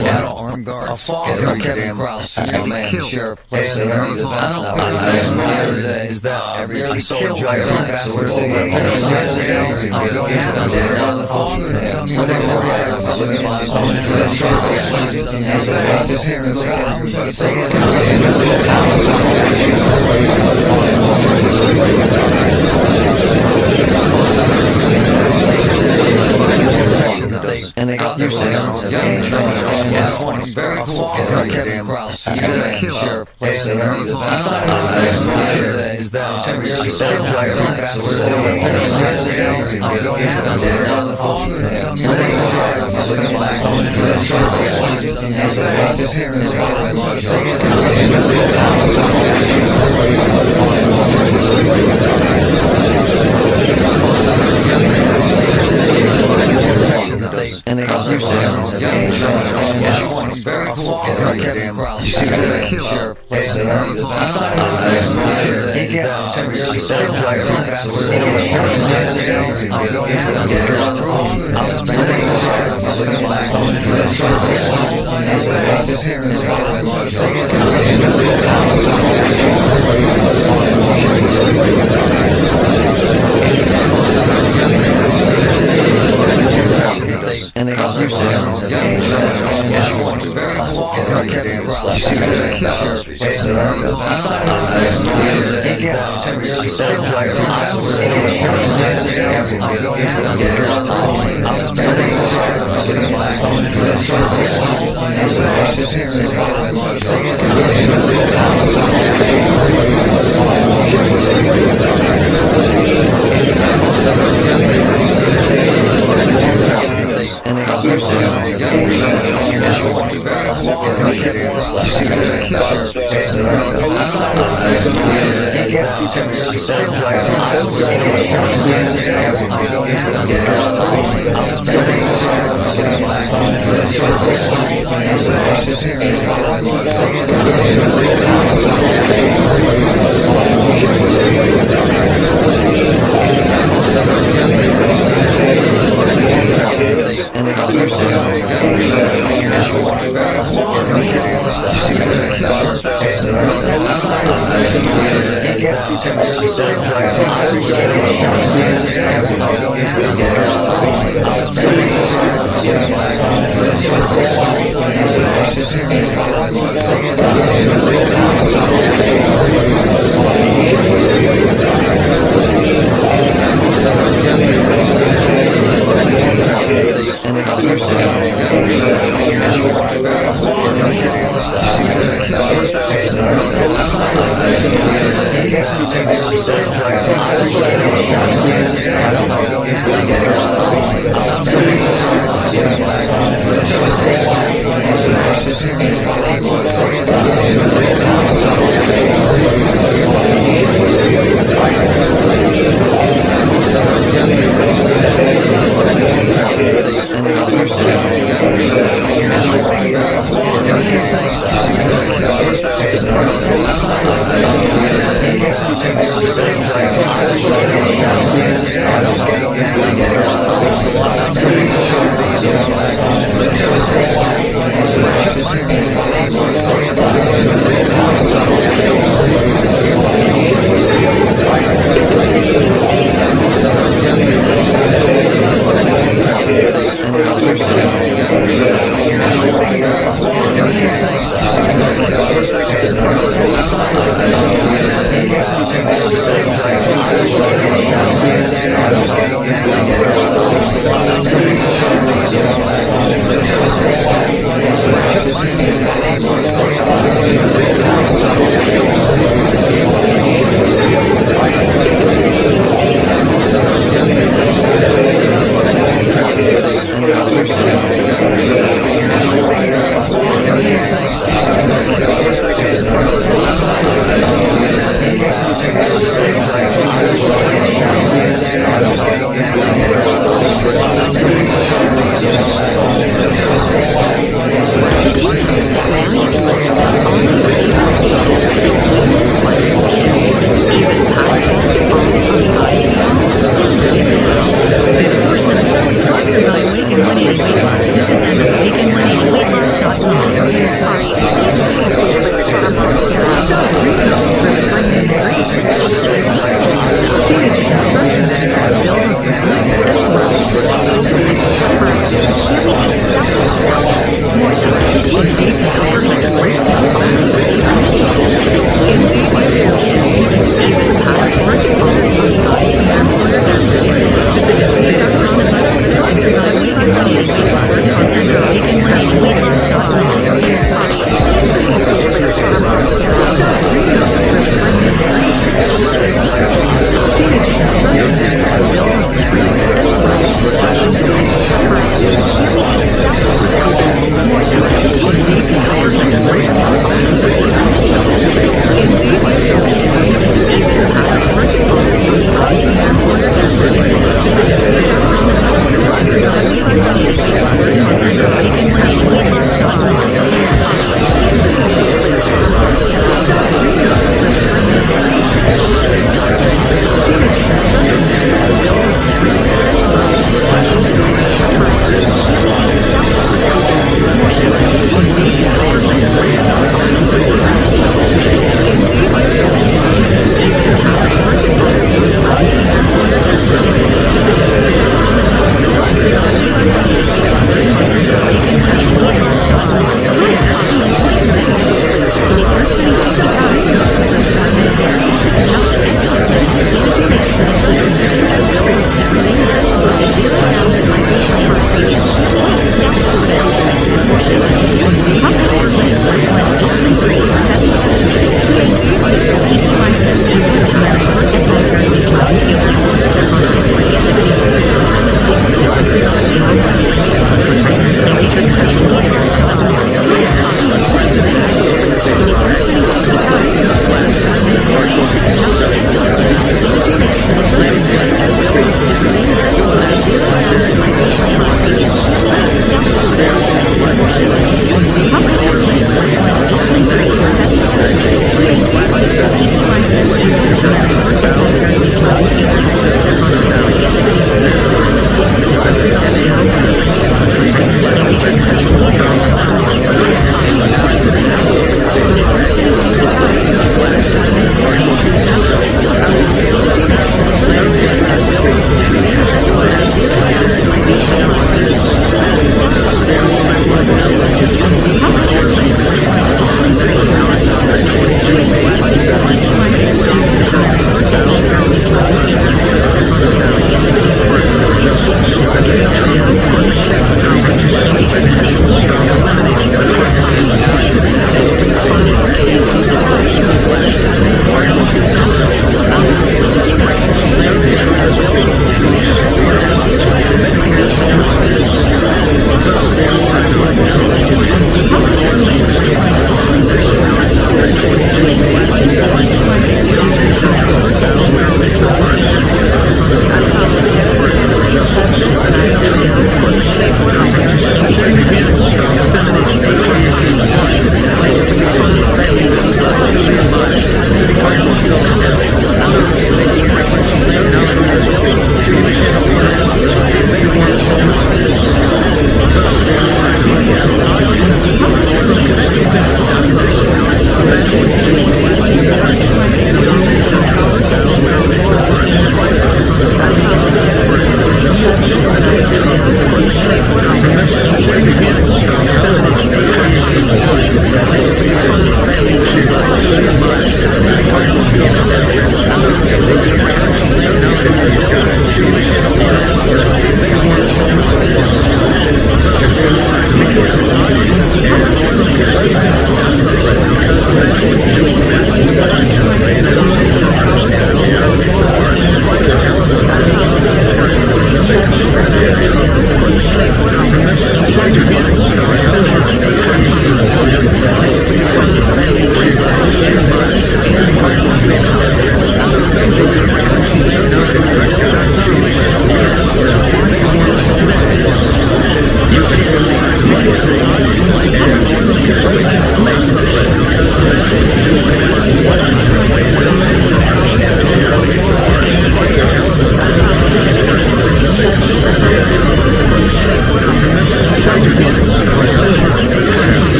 and armed guards. A father, Kevin Krause, man, the sheriff, plays in every events now. The fact of the matter is that I saw a judge every basketball game, every hockey game. The father had come here from Ohio. We live in a violent culture. And oftentimes it doesn't have the parents arguing about something. And they got their weapons and very cool. Kevin Krause, man, the sheriff, plays in every events now. Is that I saw a judge every basketball game, every hockey game. The father had come here from Ohio. We live in a violent culture. And oftentimes the parents arguing about something. And they got their weapons and very cool. Kevin Krause, man, the sheriff, plays in every events now. And they got their weapons and very cool. Kevin Krause, man, the sheriff, plays in every events now. And they got their weapons There's a lot of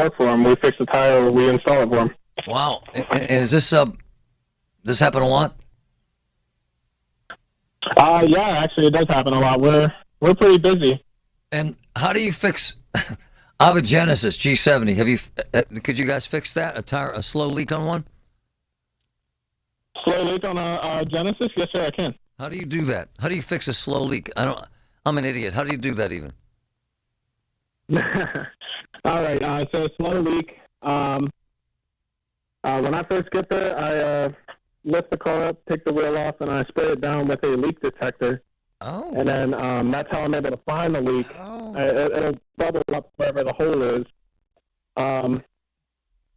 work for them. We fix the tire or we install it for them. Wow. And is this this happen a lot? Yeah, actually, it does happen a lot. We're pretty busy. And how do you fix? I have a Genesis G70. Have you? Could you guys fix that? A slow leak on one? Slow leak on a Genesis? Yes, sir, I can. How do you do that? How do you fix a slow leak? I'm an idiot. How do you do that even? All right. So slow leak. When I first get there, I lift the car up, take the wheel off, and I spray it down with a leak detector. Oh. And then that's how I'm able to find the leak. Oh. It'll bubble up wherever the hole is. And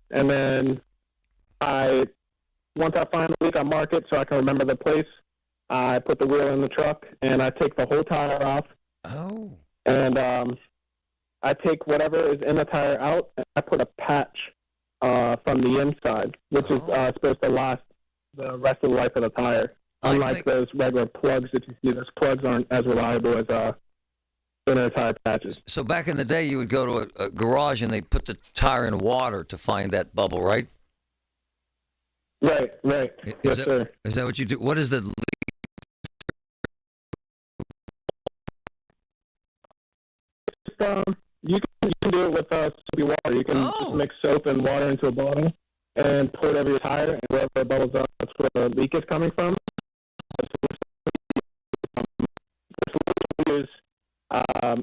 then once I find the leak, I mark it so I can remember the place. I put the wheel in the truck, and I take the whole tire off. Oh. And I take whatever is in the tire out, and I put a patch from the inside, which is supposed to last the rest of the life of the tire. Unlike those regular plugs that you see, those plugs aren't as reliable as inner tire patches. So back in the day, you would go to a garage and they put the tire in water to find that bubble, right? Right. Yes, sir. Is that what you do? What is the leak? You can do it with soapy water. You can just mix soap and water into a bottle and pour it over your tire, and wherever it bubbles up, that's where the leak is coming from.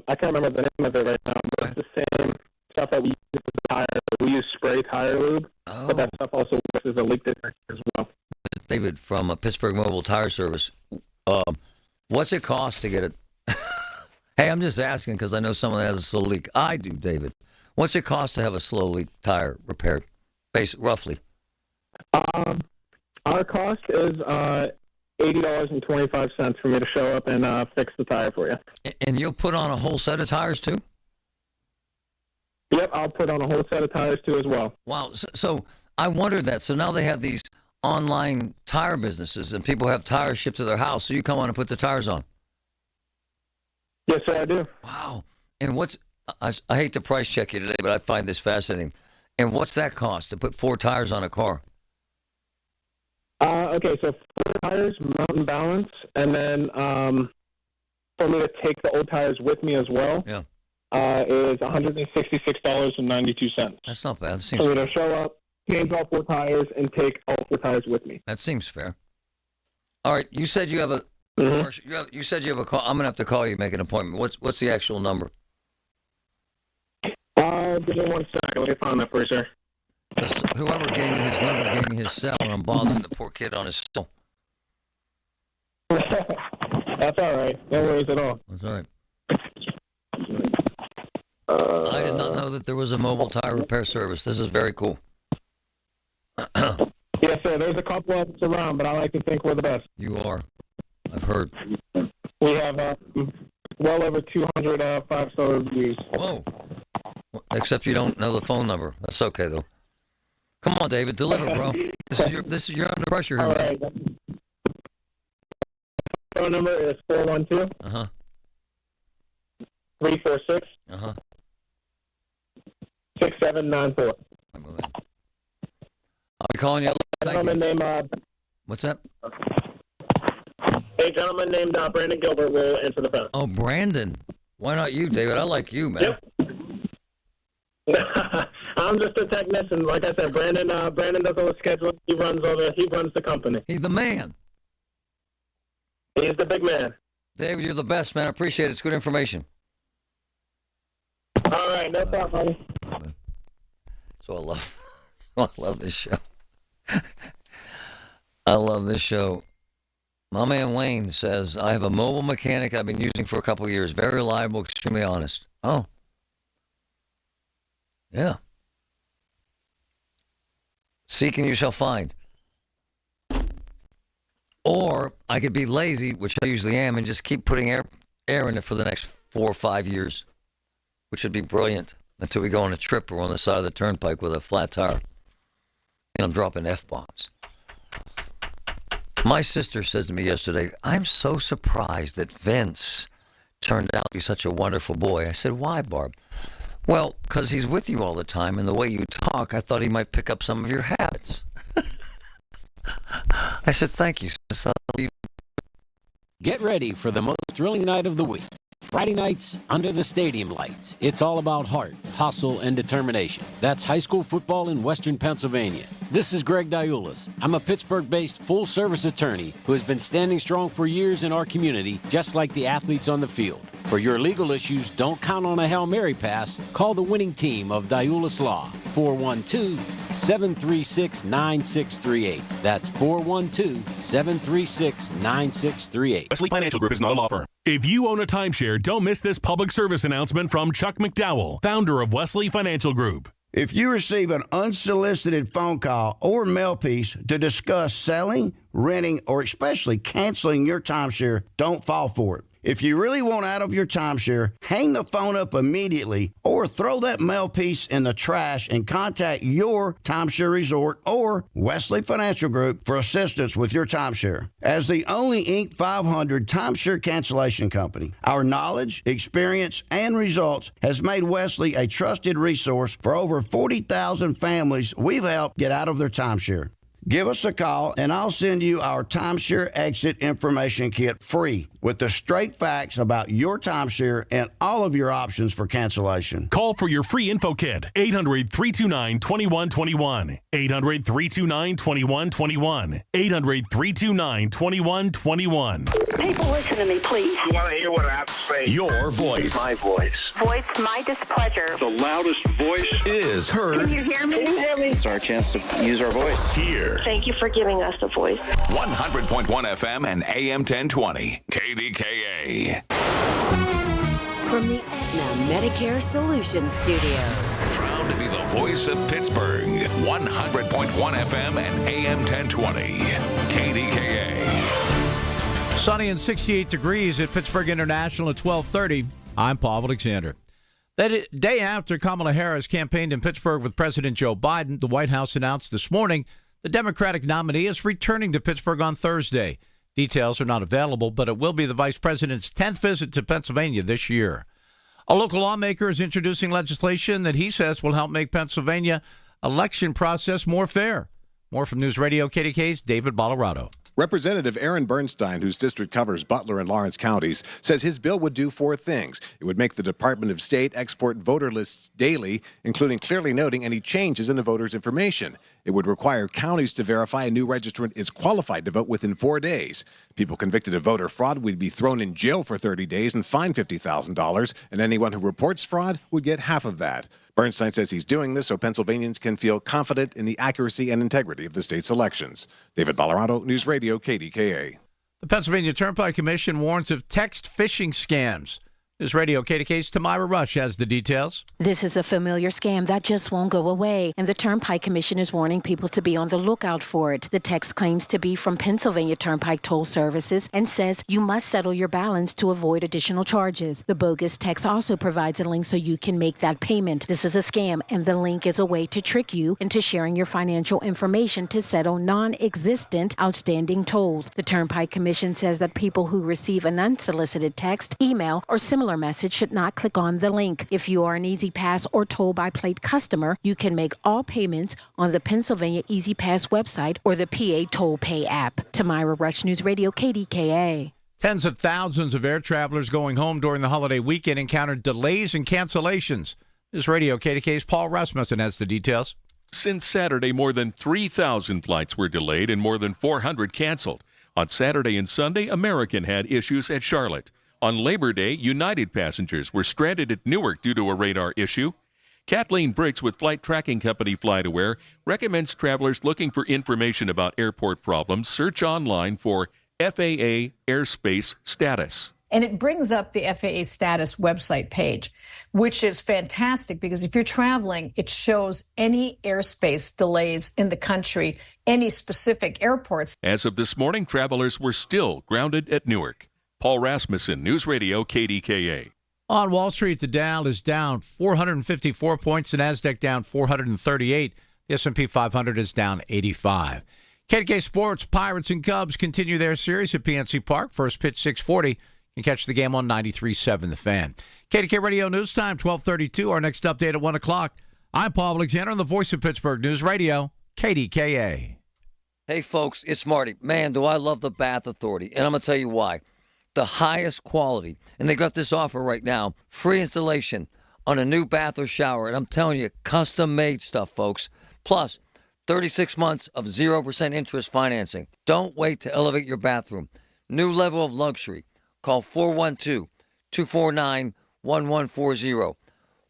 I can't remember the name of it right now, but it's the same stuff that we use as a tire. We use spray tire lube, but that stuff also works as a leak detector as well. David from Pittsburgh Mobile Tire Service. What's it cost to get it? Hey, I'm just asking because I know someone that has a slow leak. I do, David. What's it cost to have a slow leak tire repaired, roughly? Our cost is $80.25 for me to show up and fix the tire for you. And you'll put on a whole set of tires too? Yep, I'll put on a whole set of tires too as well. Wow. So I wondered that. So now they have these online tire businesses and people have tires shipped to their house. So you come on and put the tires on. Yes, sir, I do. Wow. And I hate to price check you today, but I find this fascinating. And what's that cost to put 4 tires on a car? Okay, so 4 tires, mountain balance, and then for me to take the old tires with me as well is $166.92. That's not bad. For me to show up, change all 4 tires, and take all 4 tires with me. That seems fair. All right, you said you have a you said you have a call. I'm gonna have to call you, make an appointment. What's the actual number? Give me 1 second. Let me find that for you, sir. Whoever gave me his number gave me his cell, and I'm bothering the poor kid on his cell. That's all right. No worries at all. That's all right. I did not know that there was a mobile tire repair service. This is very cool. Yes, sir. There's a couple of us around, but I like to think we're the best. You are. I've heard. We have well over 200 5-star reviews. Whoa. Except you don't know the phone number. That's okay, though. Come on, David. Deliver, bro. This is your under pressure here. All right. Phone number is 412. 346. 6794. I'll be calling you. Gentleman named What's that? A gentleman named Brandon Gilbert will answer the phone. Oh, Brandon. Why not you, David? I like you, man. Yep. I'm just a technician. Like I said, Brandon does all the scheduling. He runs the company. He's the man. He's the big man. David, you're the best, man. I appreciate it. It's good information. All right, no problem, buddy. So I love this show. I love this show. My man Wayne says, I have a mobile mechanic I've been using for a couple of years. Very reliable, extremely honest. Oh. Yeah. Seek and you shall find. Or I could be lazy, which I usually am, and just keep putting air in it for the next 4 or 5 years, which would be brilliant until we go on a trip or on the side of the turnpike with a flat tire. And I'm dropping F-bombs. My sister says to me yesterday, I'm so surprised that Vince turned out to be such a wonderful boy. I said, why, Barb? Well, because he's with you all the time, and the way you talk, I thought he might pick up some of your habits. I said, thank you, sis. I'll leave. Get ready for the most thrilling night of the week. Friday nights under the stadium lights. It's all about heart, hustle, and determination. That's high school football in Western Pennsylvania. This is Greg Diulis. I'm a Pittsburgh-based full-service attorney who has been standing strong for years in our community, just like the athletes on the field. For your legal issues, don't count on a Hail Mary pass. Call the winning team of Diulis Law, 412-736-9638. That's 412-736-9638. Wesley Financial Group is not a law firm. If you own a timeshare, don't miss this public service announcement from Chuck McDowell, founder of Wesley Financial Group. If you receive an unsolicited phone call or mail piece to discuss selling, renting, or especially canceling your timeshare, don't fall for it. If you really want out of your timeshare, hang the phone up immediately or throw that mail piece in the trash and contact your timeshare resort or Wesley Financial Group for assistance with your timeshare. As the only Inc. 500 timeshare cancellation company, our knowledge, experience, and results has made Wesley a trusted resource for over 40,000 families we've helped get out of their timeshare. Give us a call, and I'll send you our timeshare exit information kit free with the straight facts about your timeshare and all of your options for cancellation. Call for your free info kit, 800-329-2121. 800-329-2121. 800-329-2121. People, listen to me, please. You want to hear what I have to say? Your voice. My voice. Voice my displeasure. The loudest voice is heard. Can you hear me? Can you hear me? It's our chance to use our voice. Here. Thank you for giving us a voice. 100.1 FM and AM 1020. KDKA. From the Aetna Medicare Solutions Studios. Proud to be the voice of Pittsburgh. 100.1 FM and AM 1020. KDKA. Sunny and 68 degrees at Pittsburgh International at 12:30. I'm Paul Alexander. The day after Kamala Harris campaigned in Pittsburgh with President Joe Biden, the White House announced this morning the Democratic nominee is returning to Pittsburgh on Thursday. Details are not available, but it will be the vice president's 10th visit to Pennsylvania this year. A local lawmaker is introducing legislation that he says will help make Pennsylvania election process more fair. More from News Radio KDK's David Bolorado. Representative Aaron Bernstein, whose district covers Butler and Lawrence counties, says his bill would do four things. It would make the Department of State export voter lists daily, including clearly noting any changes in the voters' information. It would require counties to verify a new registrant is qualified to vote within 4 days. People convicted of voter fraud would be thrown in jail for 30 days and fined $50,000, and anyone who reports fraud would get half of that. Bernstein says he's doing this so Pennsylvanians can feel confident in the accuracy and integrity of the state's elections. David Bolorado, News Radio, KDKA. The Pennsylvania Turnpike Commission warns of text phishing scams. News Radio KDK's Tamira Rush has the details. This is a familiar scam that just won't go away, and the Turnpike Commission is warning people to be on the lookout for it. The text claims to be from Pennsylvania Turnpike Toll Services and says you must settle your balance to avoid additional charges. The bogus text also provides a link so you can make that payment. This is a scam, and the link is a way to trick you into sharing your financial information to settle non-existent outstanding tolls. The Turnpike Commission says that people who receive an unsolicited text, email, or similar message should not click on the link. If you are an Easy Pass or Toll by Plate customer, you can make all payments on the Pennsylvania Easy Pass website or the PA Toll Pay app. Tamira Rush, News Radio, KDKA. Tens of thousands of air travelers going home during the holiday weekend encountered delays and cancellations. News Radio, KDK's Paul Rasmussen has the details. Since Saturday, more than 3,000 flights were delayed and more than 400 canceled. On Saturday and Sunday, American had issues at Charlotte. On Labor Day, United passengers were stranded at Newark due to a radar issue. Kathleen Briggs with flight tracking company FlightAware recommends travelers looking for information about airport problems search online for FAA airspace status. And it brings up the FAA status website page, which is fantastic because if you're traveling, it shows any airspace delays in the country, any specific airports. As of this morning, travelers were still grounded at Newark. Paul Rasmussen, News Radio, KDKA. On Wall Street, the Dow is down 454 points, the NASDAQ down 438. The S&P 500 is down 85. KDK Sports, Pirates and Cubs continue their series at PNC Park. First pitch 6:40. and catch the game on 93.7 The Fan. KDKA Radio News Time, 12:32. Our next update at 1 o'clock. I'm Paul Alexander on the voice of Pittsburgh News Radio, KDKA. Hey, folks, it's Marty. Man, do I love the Bath Authority, and I'm going to tell you why. The highest quality, and they got this offer right now, free installation on a new bath or shower, and I'm telling you, custom-made stuff, folks. Plus, 36 months of 0% interest financing. Don't wait to elevate your bathroom. New level of luxury. Call 412-249-1140.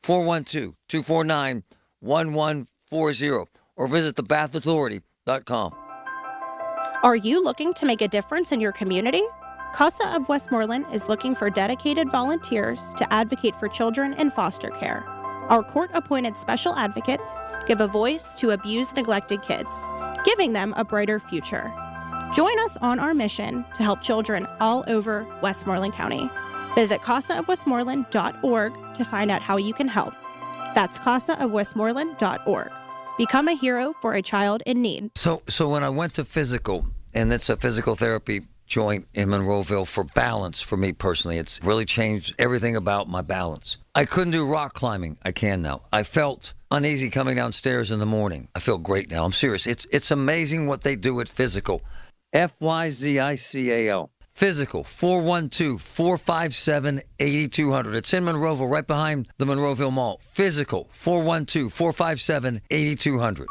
412-249-1140. Or visit thebathauthority.com. Are you looking to make a difference in your community? CASA of Westmoreland is looking for dedicated volunteers to advocate for children in foster care. Our court-appointed special advocates give a voice to abused, neglected kids, giving them a brighter future. Join us on our mission to help children all over Westmoreland County. Visit casaofwestmoreland.org to find out how you can help. That's casaofwestmoreland.org. Become a hero for a child in need. So when I went to physical, and it's a physical therapy joint in Monroeville for balance for me personally, it's really changed everything about my balance. I couldn't do rock climbing. I can now. I felt uneasy coming downstairs in the morning. I feel great now. I'm serious. It's amazing what they do at physical. Physical. Physical, 412-457-8200. It's in Monroeville, right behind the Monroeville Mall. Physical, 412-457-8200.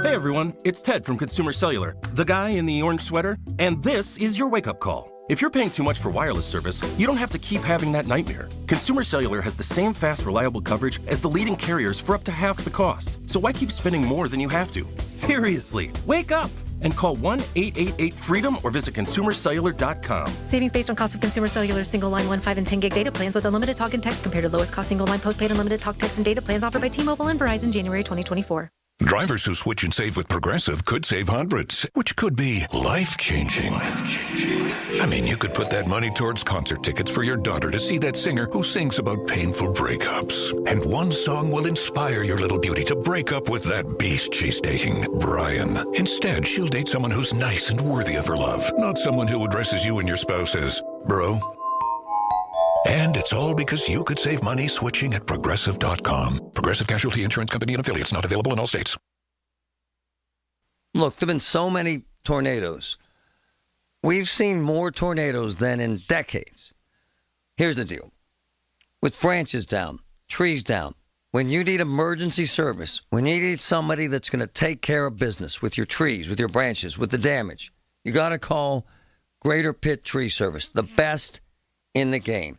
Hey everyone, it's Ted from Consumer Cellular, the guy in the orange sweater, and this is your wake-up call. If you're paying too much for wireless service, you don't have to keep having that nightmare. Consumer Cellular has the same fast, reliable coverage as the leading carriers for up to half the cost. So why keep spending more than you have to? Seriously, wake up! And call 1-888-FREEDOM or visit consumercellular.com. Savings based on cost of Consumer Cellular single line 1, 5, and 10 gig data plans with unlimited talk and text compared to lowest cost single line postpaid unlimited talk, text, and data plans offered by T-Mobile and Verizon January 2024. Drivers who switch and save with Progressive could save hundreds, which could be life-changing. I mean, you could put that money towards concert tickets for your daughter to see that singer who sings about painful breakups. And one song will inspire your little beauty to break up with that beast she's dating, Brian. Instead, she'll date someone who's nice and worthy of her love, not someone who addresses you and your spouse as bro. And it's all because you could save money switching at Progressive.com. Progressive Casualty Insurance Company and affiliates, not available in all states. Look, there have been so many tornadoes. We've seen more tornadoes than in decades. Here's the deal. With branches down, trees down, when you need emergency service, when you need somebody that's going to take care of business with your trees, with your branches, with the damage, you got to call Greater Pitt Tree Service, the best in the game.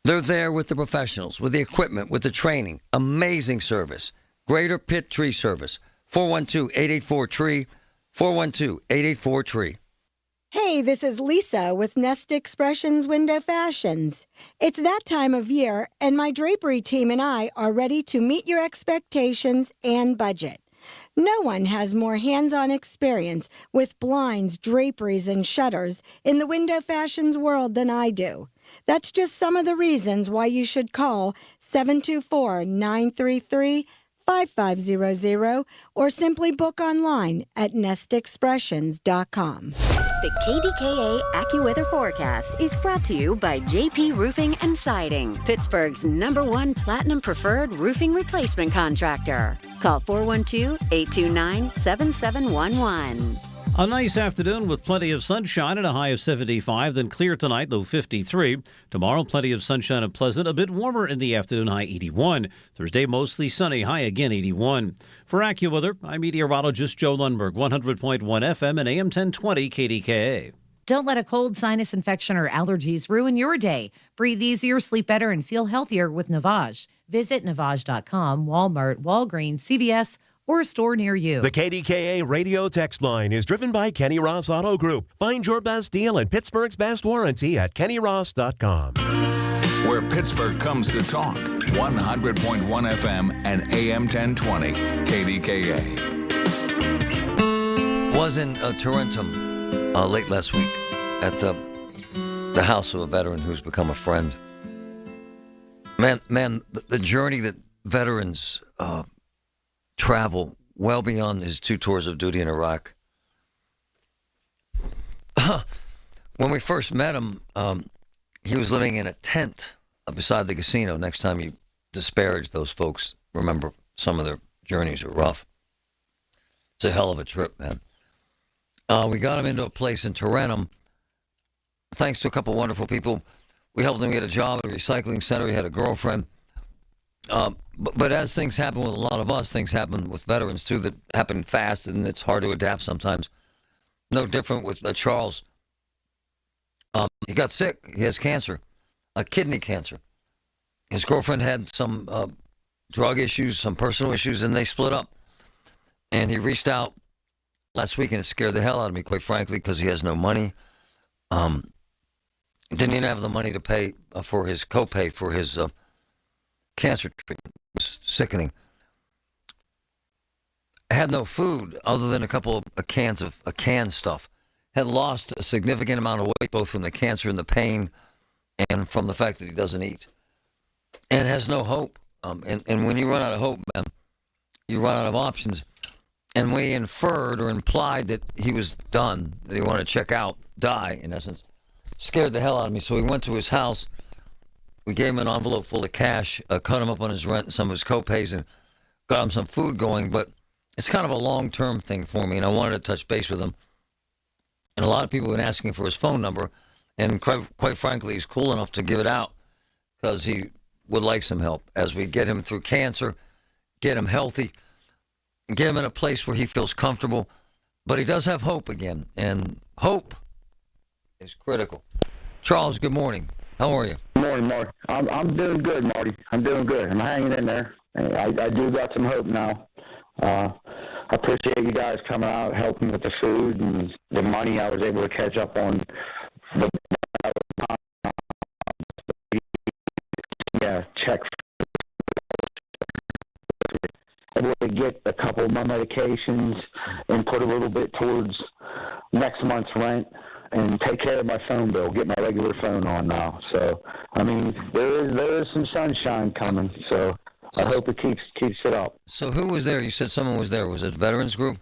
They're there with the professionals, with the equipment, with the training. Amazing service. Greater Pitt Tree Service. 412-884-TREE. 412-884-TREE. Hey, this is Lisa with Nest Expressions Window Fashions. It's that time of year, and my drapery team and I are ready to meet your expectations and budget. No one has more hands-on experience with blinds, draperies, and shutters in the window fashions world than I do. That's just some of the reasons why you should call 724-933-5500 or simply book online at nestexpressions.com. The KDKA AccuWeather forecast is brought to you by JP Roofing and Siding, Pittsburgh's #1 Platinum Preferred Roofing Replacement Contractor. Call 412-829-7711. A nice afternoon with plenty of sunshine and a high of 75, then clear tonight, low 53. Tomorrow, plenty of sunshine and pleasant, a bit warmer in the afternoon, high 81. Thursday, mostly sunny, high again 81. For AccuWeather, I'm meteorologist Joe Lundberg, 100.1 FM and AM 1020 KDKA. Don't let a cold, sinus infection, or allergies ruin your day. Breathe easier, sleep better, and feel healthier with Navage. Visit Navage.com, Walmart, Walgreens, CVS, or a store near you. The KDKA radio text line is driven by Kenny Ross Auto Group. Find your best deal and Pittsburgh's best warranty at KennyRoss.com. Where Pittsburgh comes to talk. 100.1 FM and AM 1020 KDKA. Was in Tarentum late last week at the house of a veteran who's become a friend. Man, the journey that veterans travel well beyond his 2 tours of duty in Iraq. When we first met him, he was living in a tent beside the casino. Next time you disparage those folks, remember some of their journeys are rough. It's a hell of a trip, man. We got him into a place in Tarentum. Thanks to a couple wonderful people. We helped him get a job at a recycling center. He had a girlfriend. But as things happen with a lot of us, things happen with veterans too that happen fast, and it's hard to adapt sometimes. No different with Charles. He got sick. He has cancer, kidney cancer. His girlfriend had some drug issues, some personal issues, and they split up. And he reached out last week, and it scared the hell out of me, quite frankly, because he has no money. Didn't even have the money to pay for his copay for his cancer treatment. It was sickening. Had no food other than a couple of cans of canned stuff. Had lost a significant amount of weight, both from the cancer and the pain, and from the fact that he doesn't eat, and has no hope. And when you run out of hope, man, you run out of options. And when he inferred or implied that he was done, that he wanted to check out, die, in essence, scared the hell out of me. So we went to his house. We gave him an envelope full of cash, cut him up on his rent and some of his copays, and got him some food going. But it's kind of a long-term thing for me, and I wanted to touch base with him. And a lot of people have been asking for his phone number, and quite frankly, he's cool enough to give it out because he would like some help as we get him through cancer, get him healthy, get him in a place where he feels comfortable. But he does have hope again, and hope is critical. Charles, good morning. How are you? Good morning, Marty. I'm doing good, Marty. I'm doing good. I'm hanging in there. I do got some hope now. I appreciate you guys coming out, helping with the food and the money. I was able to catch up on the check. Able to get a couple of my medications and put a little bit towards next month's rent and take care of my phone bill, get my regular phone on now. So, I mean, there is some sunshine coming, so I hope it keeps it up. So who was there? You said someone was there. Was it Veterans Group?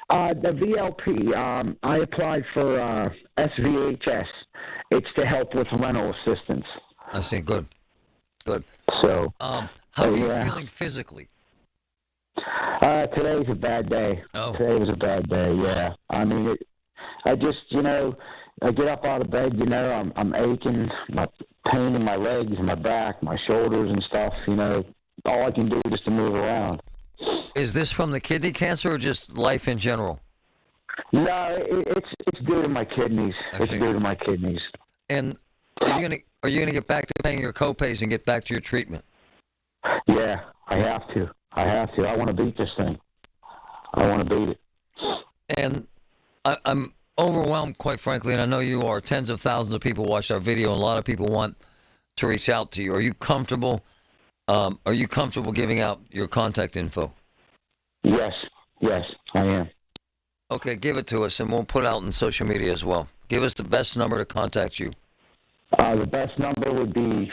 The VLP. I applied for SVHS. It's to help with rental assistance. I see. Good. So, how are you feeling physically? Today's a bad day. Oh. Today was a bad day, yeah. I mean, I just, I get up out of bed, I'm aching, my pain in my legs, my back, my shoulders and stuff, all I can do is just to move around. Is this from the kidney cancer or just life in general? No, it's due to my kidneys. It's due to my kidneys. And are you gonna get back to paying your copays and get back to your treatment? Yeah, I have to. I want to beat this thing. I want to beat it. And I'm overwhelmed, quite frankly, and I know you are. Tens of thousands of people watch our video, and a lot of people want to reach out to you. Are you comfortable? Are you comfortable giving out your contact info? Yes, I am. Okay, give it to us, and we'll put it out in social media as well. Give us the best number to contact you. The best number would be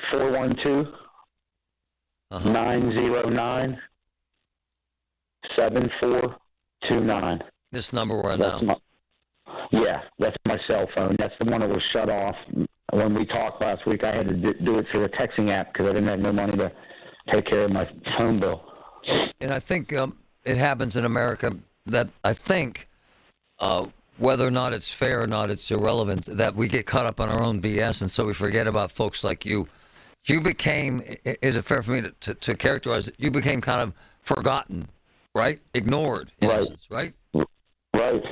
412-909-7429. This number we're on now. That's my cell phone. That's the one that was shut off. When we talked last week, I had to do it through a texting app because I didn't have no money to take care of my phone bill. And I think it happens in America that I think whether or not it's fair or not, it's irrelevant, that we get caught up on our own BS, and so we forget about folks like you. You became, is it fair for me to characterize it, you became kind of forgotten, right? Ignored, in essence, right? Right.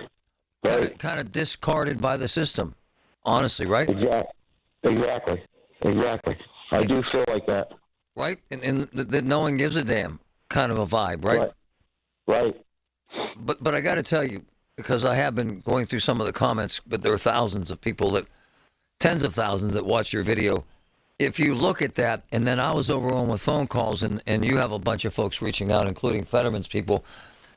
Kind of discarded by the system, honestly, right? Exactly. I do feel like that. Right? And that no one gives a damn kind of a vibe, right? Right. But I got to tell you, because I have been going through some of the comments, but there are thousands of people tens of thousands that watch your video. If you look at that, and then I was overwhelmed with phone calls, and you have a bunch of folks reaching out, including veterans people,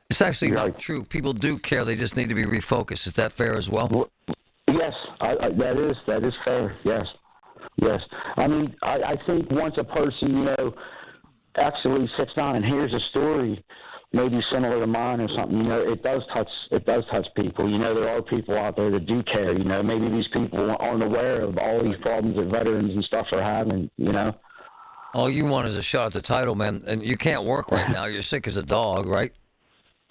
it's actually not true. People do care. They just need to be refocused. Is that fair as well? Yes, that is fair. Yes. I mean, I think once a person, actually sits down and hears a story, maybe similar to mine or something, you know, it does touch people. You know, there are people out there that do care. You know, maybe these people aren't aware of all these problems that veterans and stuff are having, you know. All you want is a shot at the title, man. And you can't work right now. You're sick as a dog, right?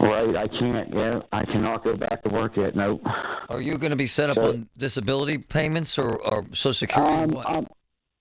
Right, I can't. Yeah, I cannot go back to work yet. Nope. Are you going to be set up on disability payments or Social Security? Or what?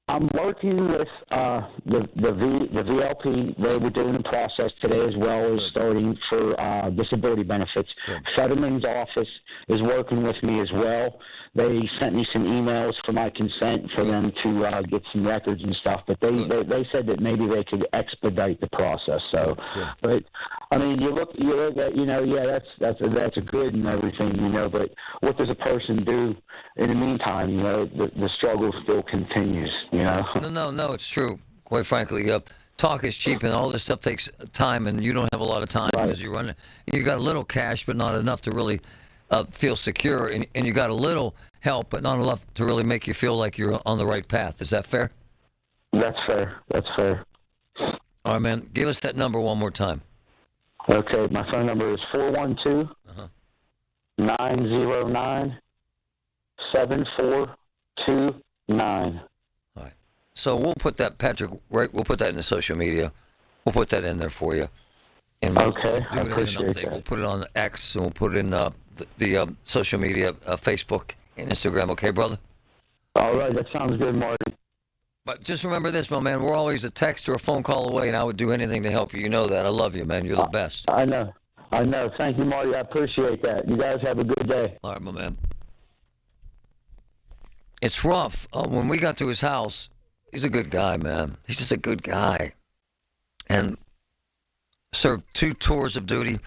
I'm working with the VLP. They were doing the process today as well as starting for disability benefits. Fetterman's office is working with me as well. They sent me some emails for my consent for them to get some records and stuff. But they said that maybe they could expedite the process. So, but I mean, you look at, you know, yeah, that's a good and everything, you know. But what does a person do in the meantime? You know, the struggle still continues. You know? No, it's true. Quite frankly, talk is cheap, and all this stuff takes time, and you don't have a lot of time because you got a little cash, but not enough to really feel secure, and you got a little help, but not enough to really make you feel like you're on the right path. Is that fair? That's fair. That's fair. All right, man. Give us that number one more time. Okay, my phone number is 412-909-7429. So we'll put that, Patrick, right? We'll put that in the social media. We'll put that in there for you. And we'll do it as an update. We'll put it on X, and we'll put it in the social media, Facebook and Instagram. Okay, brother? All right, that sounds good, Marty. But just remember this, my man. We're always a text or a phone call away, and I would do anything to help you. You know that. I love you, man. You're the best. I know. Thank you, Marty. I appreciate that. You guys have a good day. All right, my man. It's rough. When we got to his house, he's a good guy, man. He's just a good guy. And served 2 tours of duty.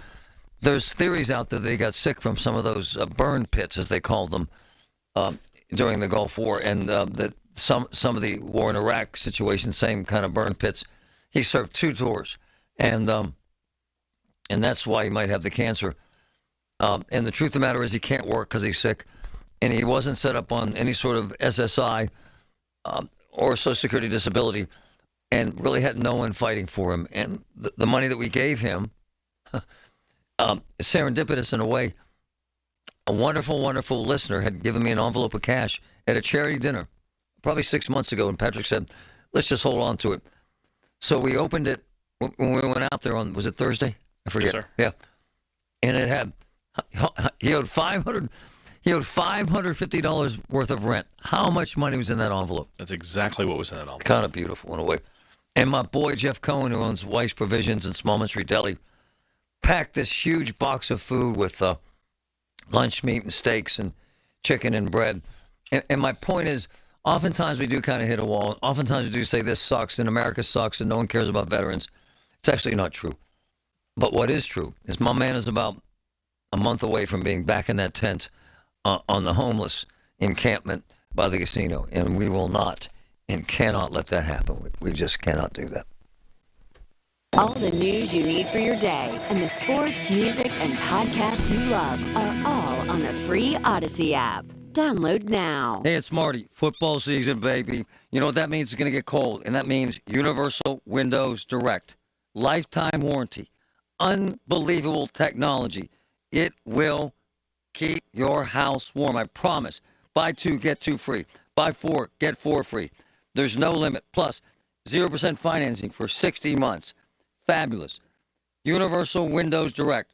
There's theories out there that he got sick from some of those burn pits, as they called them, during the Gulf War, and that some of the war in Iraq situation, same kind of burn pits. He served 2 tours, and that's why he might have the cancer. And the truth of the matter is he can't work because he's sick, and he wasn't set up on any sort of SSI or Social Security disability, and really had no one fighting for him. And the money that we gave him is serendipitous in a way. A wonderful, wonderful listener had given me an envelope of cash at a charity dinner probably 6 months ago, and Patrick said, let's just hold on to it. So we opened it when we went out there on, was it Thursday? I forget. Yes, sir. Yeah. And it had, he owed $550 worth of rent. How much money was in that envelope? That's exactly what was in that envelope. Kind of beautiful in a way. And my boy, Jeff Cohen, who owns Weiss Provisions and Smallman Street Deli, packed this huge box of food with lunch meat and steaks and chicken and bread. And my point is, oftentimes we do kind of hit a wall. Oftentimes we do say this sucks and America sucks and no one cares about veterans. It's actually not true. But what is true is my man is about a month away from being back in that tent on the homeless encampment by the casino. And we will not and cannot let that happen. We just cannot do that. All the news you need for your day and the sports, music, and podcasts you love are all on the free Odyssey app. Download now. Hey, it's Marty. Football season, baby. You know what that means? It's going to get cold. And that means Universal Windows Direct. Lifetime warranty. Unbelievable technology. It will keep your house warm. I promise. Buy 2, get 2 free. Buy 4, get 4 free. There's no limit. Plus, 0% financing for 60 months. Fabulous. Universal Windows Direct.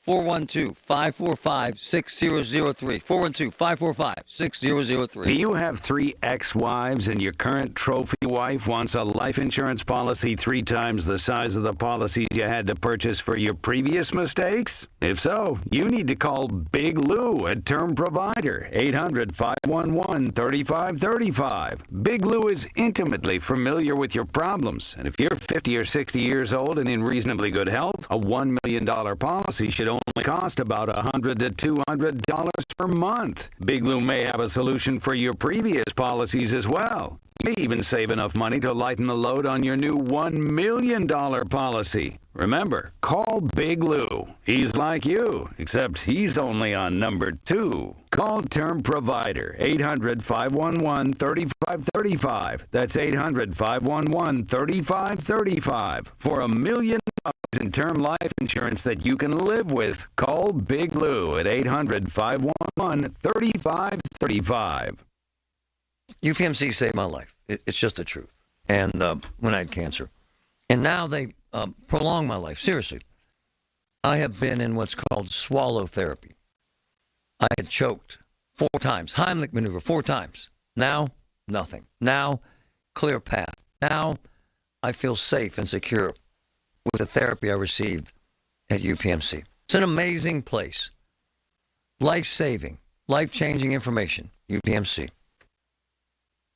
412-545-6003. 412-545-6003. Do you have 3 ex-wives and your current trophy wife wants a life insurance policy 3 times the size of the policies you had to purchase for your previous mistakes? If so, you need to call Big Lou at Term Provider, 800-511-3535. Big Lou is intimately familiar with your problems, and if you're 50 or 60 years old and in reasonably good health, a $1 million policy should only cost about $100 to $200 per month. Big Lou may have a solution for your previous policies as well. You may even save enough money to lighten the load on your new $1 million policy. Remember, call Big Lou. He's like you, except he's only on number 2. Call Term Provider, 800-511-3535. That's 800-511-3535 for $1 million and term life insurance that you can live with. Call Big Lou at 800-511-3535. UPMC saved my life. It's just the truth. And when I had cancer. And now they prolong my life. Seriously. I have been in what's called swallow therapy. I had choked 4 times. Heimlich maneuver 4 times. Now, nothing. Now, clear path. Now, I feel safe and secure with the therapy I received at UPMC. It's an amazing place. Life-saving, life-changing information. UPMC.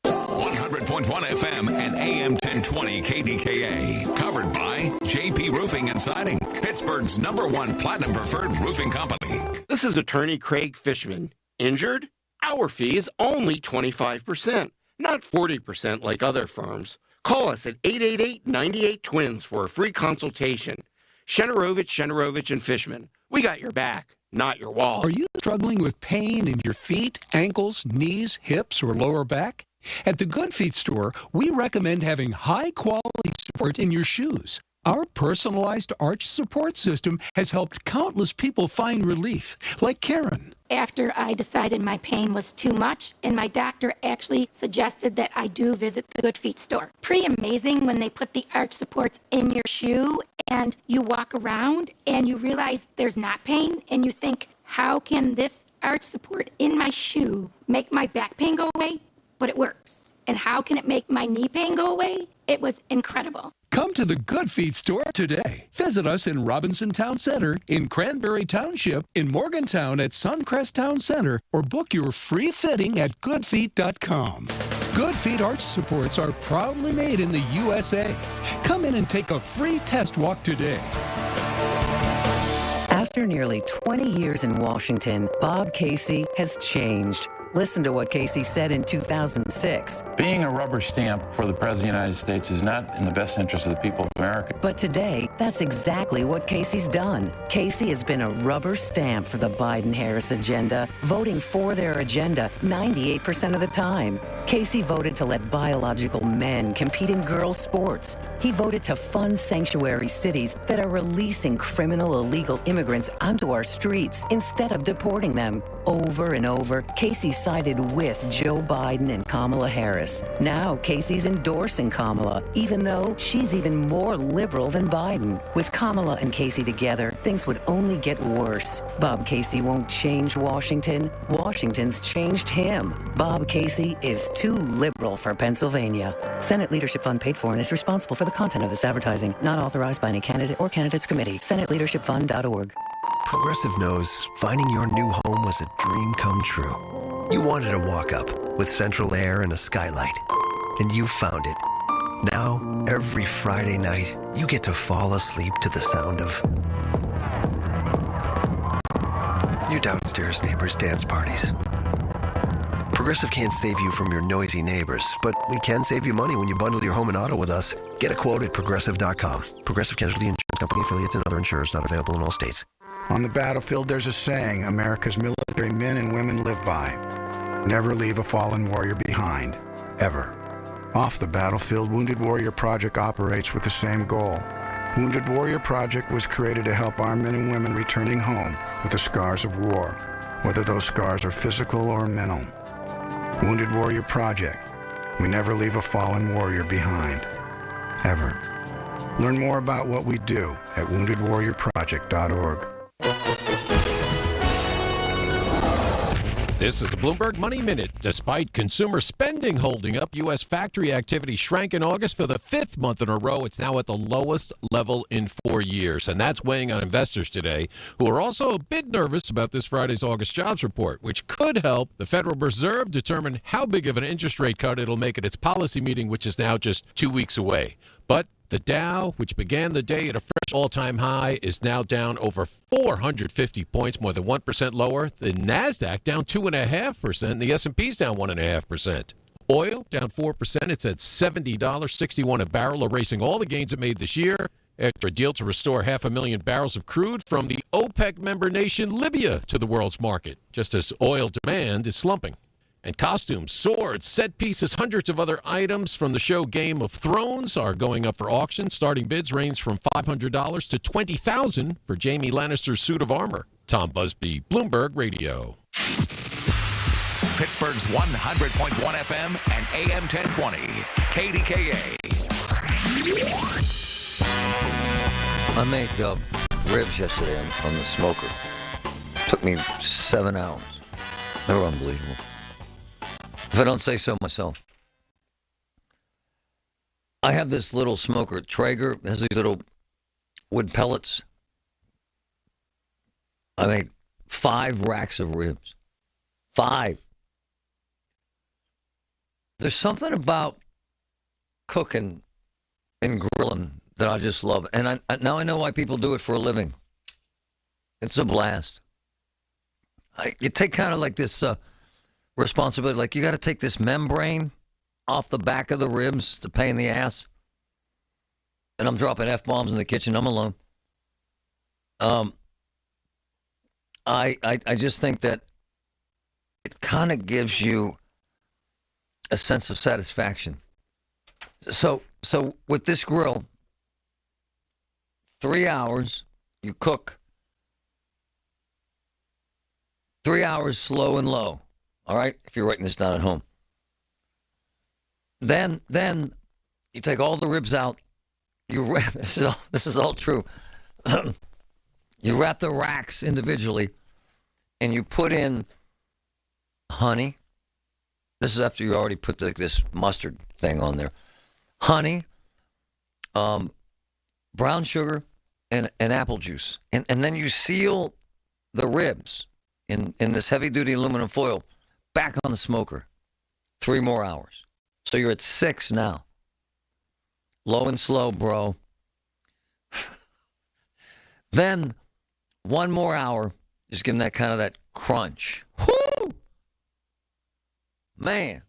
100.1 FM and AM 1020 KDKA. Covered by JP Roofing and Siding, Pittsburgh's #1 Platinum Preferred Roofing Company. This is attorney Craig Fishman. Injured? Our fee is only 25%, not 40% like other firms. Call us at 888-98-TWINS for a free consultation. Shenarovich, and Fishman. We got your back, not your wall. Are you struggling with pain in your feet, ankles, knees, hips, or lower back? At the Good Feet store, we recommend having high-quality support in your shoes. Our personalized arch support system has helped countless people find relief, like Karen. After I decided my pain was too much, and my doctor actually suggested that I do visit the Good Feet store. Pretty amazing when they put the arch supports in your shoe and you walk around and you realize there's not pain and you think, how can this arch support in my shoe make my back pain go away? But it works. And how can it make my knee pain go away? It was incredible. Come to the Good Feet store today. Visit us in Robinson Town Center, in Cranberry Township, in Morgantown at Suncrest Town Center, or book your free fitting at goodfeet.com. Good Feet arch supports are proudly made in the USA. Come in and take a free test walk today. After nearly 20 years in Washington, Bob Casey has changed. Listen to what Casey said in 2006. Being a rubber stamp for the President of the United States is not in the best interest of the people of America. But today, that's exactly what Casey's done. Casey has been a rubber stamp for the Biden-Harris agenda, voting for their agenda 98% of the time. Casey voted to let biological men compete in girls' sports. He voted to fund sanctuary cities that are releasing criminal illegal immigrants onto our streets instead of deporting them. Over and over, Casey sided with Joe Biden and Kamala Harris. Now Casey's endorsing Kamala, even though she's even more liberal than Biden. With Kamala and Casey together, things would only get worse. Bob Casey won't change Washington. Washington's changed him. Bob Casey is too liberal for Pennsylvania. Senate Leadership Fund paid for and is responsible for the content of this advertising. Not authorized by any candidate or candidates committee. SenateLeadershipFund.org. Progressive knows finding your new home was a dream come true. You wanted a walk-up with central air and a skylight, and you found it. Now, every Friday night, you get to fall asleep to the sound of your downstairs neighbors' dance parties. Progressive can't save you from your noisy neighbors, but we can save you money when you bundle your home and auto with us. Get a quote at Progressive.com. Progressive Casualty Insurance Company affiliates and other insurers not available in all states. On the battlefield, there's a saying America's military men and women live by. Never leave a fallen warrior behind, ever. Off the battlefield, Wounded Warrior Project operates with the same goal. Wounded Warrior Project was created to help our men and women returning home with the scars of war, whether those scars are physical or mental. Wounded Warrior Project. We never leave a fallen warrior behind, ever. Learn more about what we do at woundedwarriorproject.org. This is the Bloomberg Money Minute. Despite consumer spending holding up, U.S. factory activity shrank in August for the 5th month in a row. It's now at the lowest level in 4 years, and that's weighing on investors today, who are also a bit nervous about this Friday's August jobs report, which could help the Federal Reserve determine how big of an interest rate cut it'll make at its policy meeting, which is now just 2 weeks away. But the Dow, which began the day at a fresh all-time high, is now down over 450 points, more than 1% lower. The NASDAQ down 2.5%, and the S&P's down 1.5%. Oil down 4%. It's at $70.61 a barrel, erasing all the gains it made this year after a deal to restore 500,000 barrels of crude from the OPEC member nation Libya to the world's market, just as oil demand is slumping. And costumes, swords, set pieces, hundreds of other items from the show Game of Thrones are going up for auction. Starting bids range from $500 to $20,000 for Jaime Lannister's suit of armor. Tom Busby, Bloomberg Radio. Pittsburgh's 100.1 FM and AM 1020. KDKA. I made ribs yesterday on the smoker. Took me 7 hours. They were unbelievable. If I don't say so myself. I have this little smoker, Traeger. It has these little wood pellets. I made 5 racks of ribs. 5. There's something about cooking and grilling that I just love. And now I know why people do it for a living. It's a blast. You take kind of like this responsibility. Like, you got to take this membrane off the back of the ribs, the pain in the ass. And I'm dropping F-bombs in the kitchen. I'm alone. I just think that it kind of gives you a sense of satisfaction. So with this grill, 3 hours, you cook. 3 hours slow and low. All right? If you're writing this down at home. Then you take all the ribs out. You wrap, this is all true. You wrap the racks individually, and you put in honey. This is after you already put this mustard thing on there. Honey, brown sugar, and apple juice. And then you seal the ribs in this heavy-duty aluminum foil back on the smoker. 3 more hours. So you're at 6 now. Low and slow, bro. Then 1 more hour. Just give them that kind of that crunch. Woo! Man.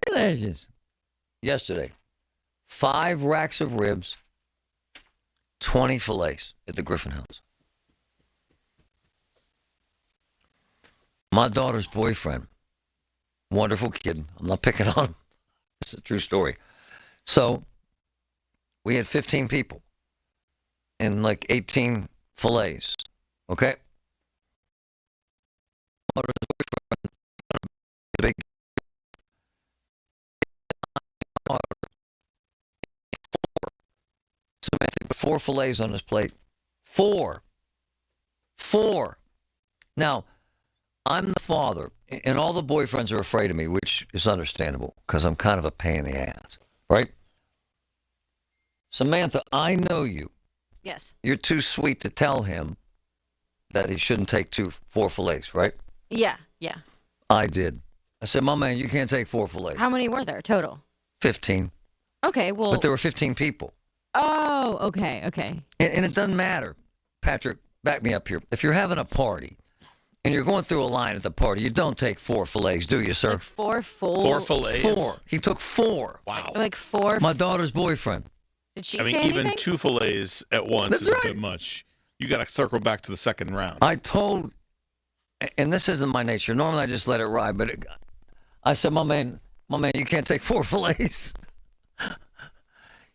Delicious. Yesterday, 5 racks of ribs, 20 fillets at the Griffin House. My daughter's boyfriend, wonderful kid. I'm not picking on him. It's a true story. So we had 15 people and like 18 fillets. Okay? Big 4 fillets on his plate. 4. Now, I'm the father, and all the boyfriends are afraid of me, which is understandable, because I'm kind of a pain in the ass, right? Samantha, I know you. Yes. You're too sweet to tell him that he shouldn't take 4 fillets, right? Yeah. I did. I said, my man, you can't take 4 fillets. How many were there total? 15. Okay, well. But there were 15 people. Oh, okay. And it doesn't matter. Patrick, back me up here. If you're having a party and you're going through a line at the party, you don't take 4 fillets, do you, sir? Like 4 full? 4 fillets? 4. He took 4. Wow. Like 4? My daughter's boyfriend. Did she I mean, say anything? even 2 fillets at once That's is right. a bit much. You got to circle back to the second round. I told, and this isn't my nature. Normally I just let it ride, but I said, my man, you can't take 4 fillets.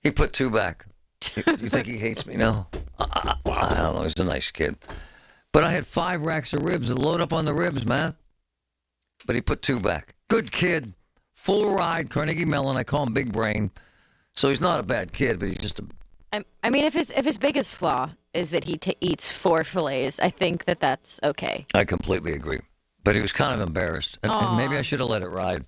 He put 2 back. You think he hates me? No. I don't know. He's a nice kid. But I had 5 racks of ribs to load up on the ribs, man. But he put 2 back. Good kid. Full ride, Carnegie Mellon. I call him Big Brain. So he's not a bad kid, but he's just a... I mean, if his biggest flaw is that he eats 4 fillets, I think that's okay. I completely agree. But he was kind of embarrassed. And maybe I should have let it ride.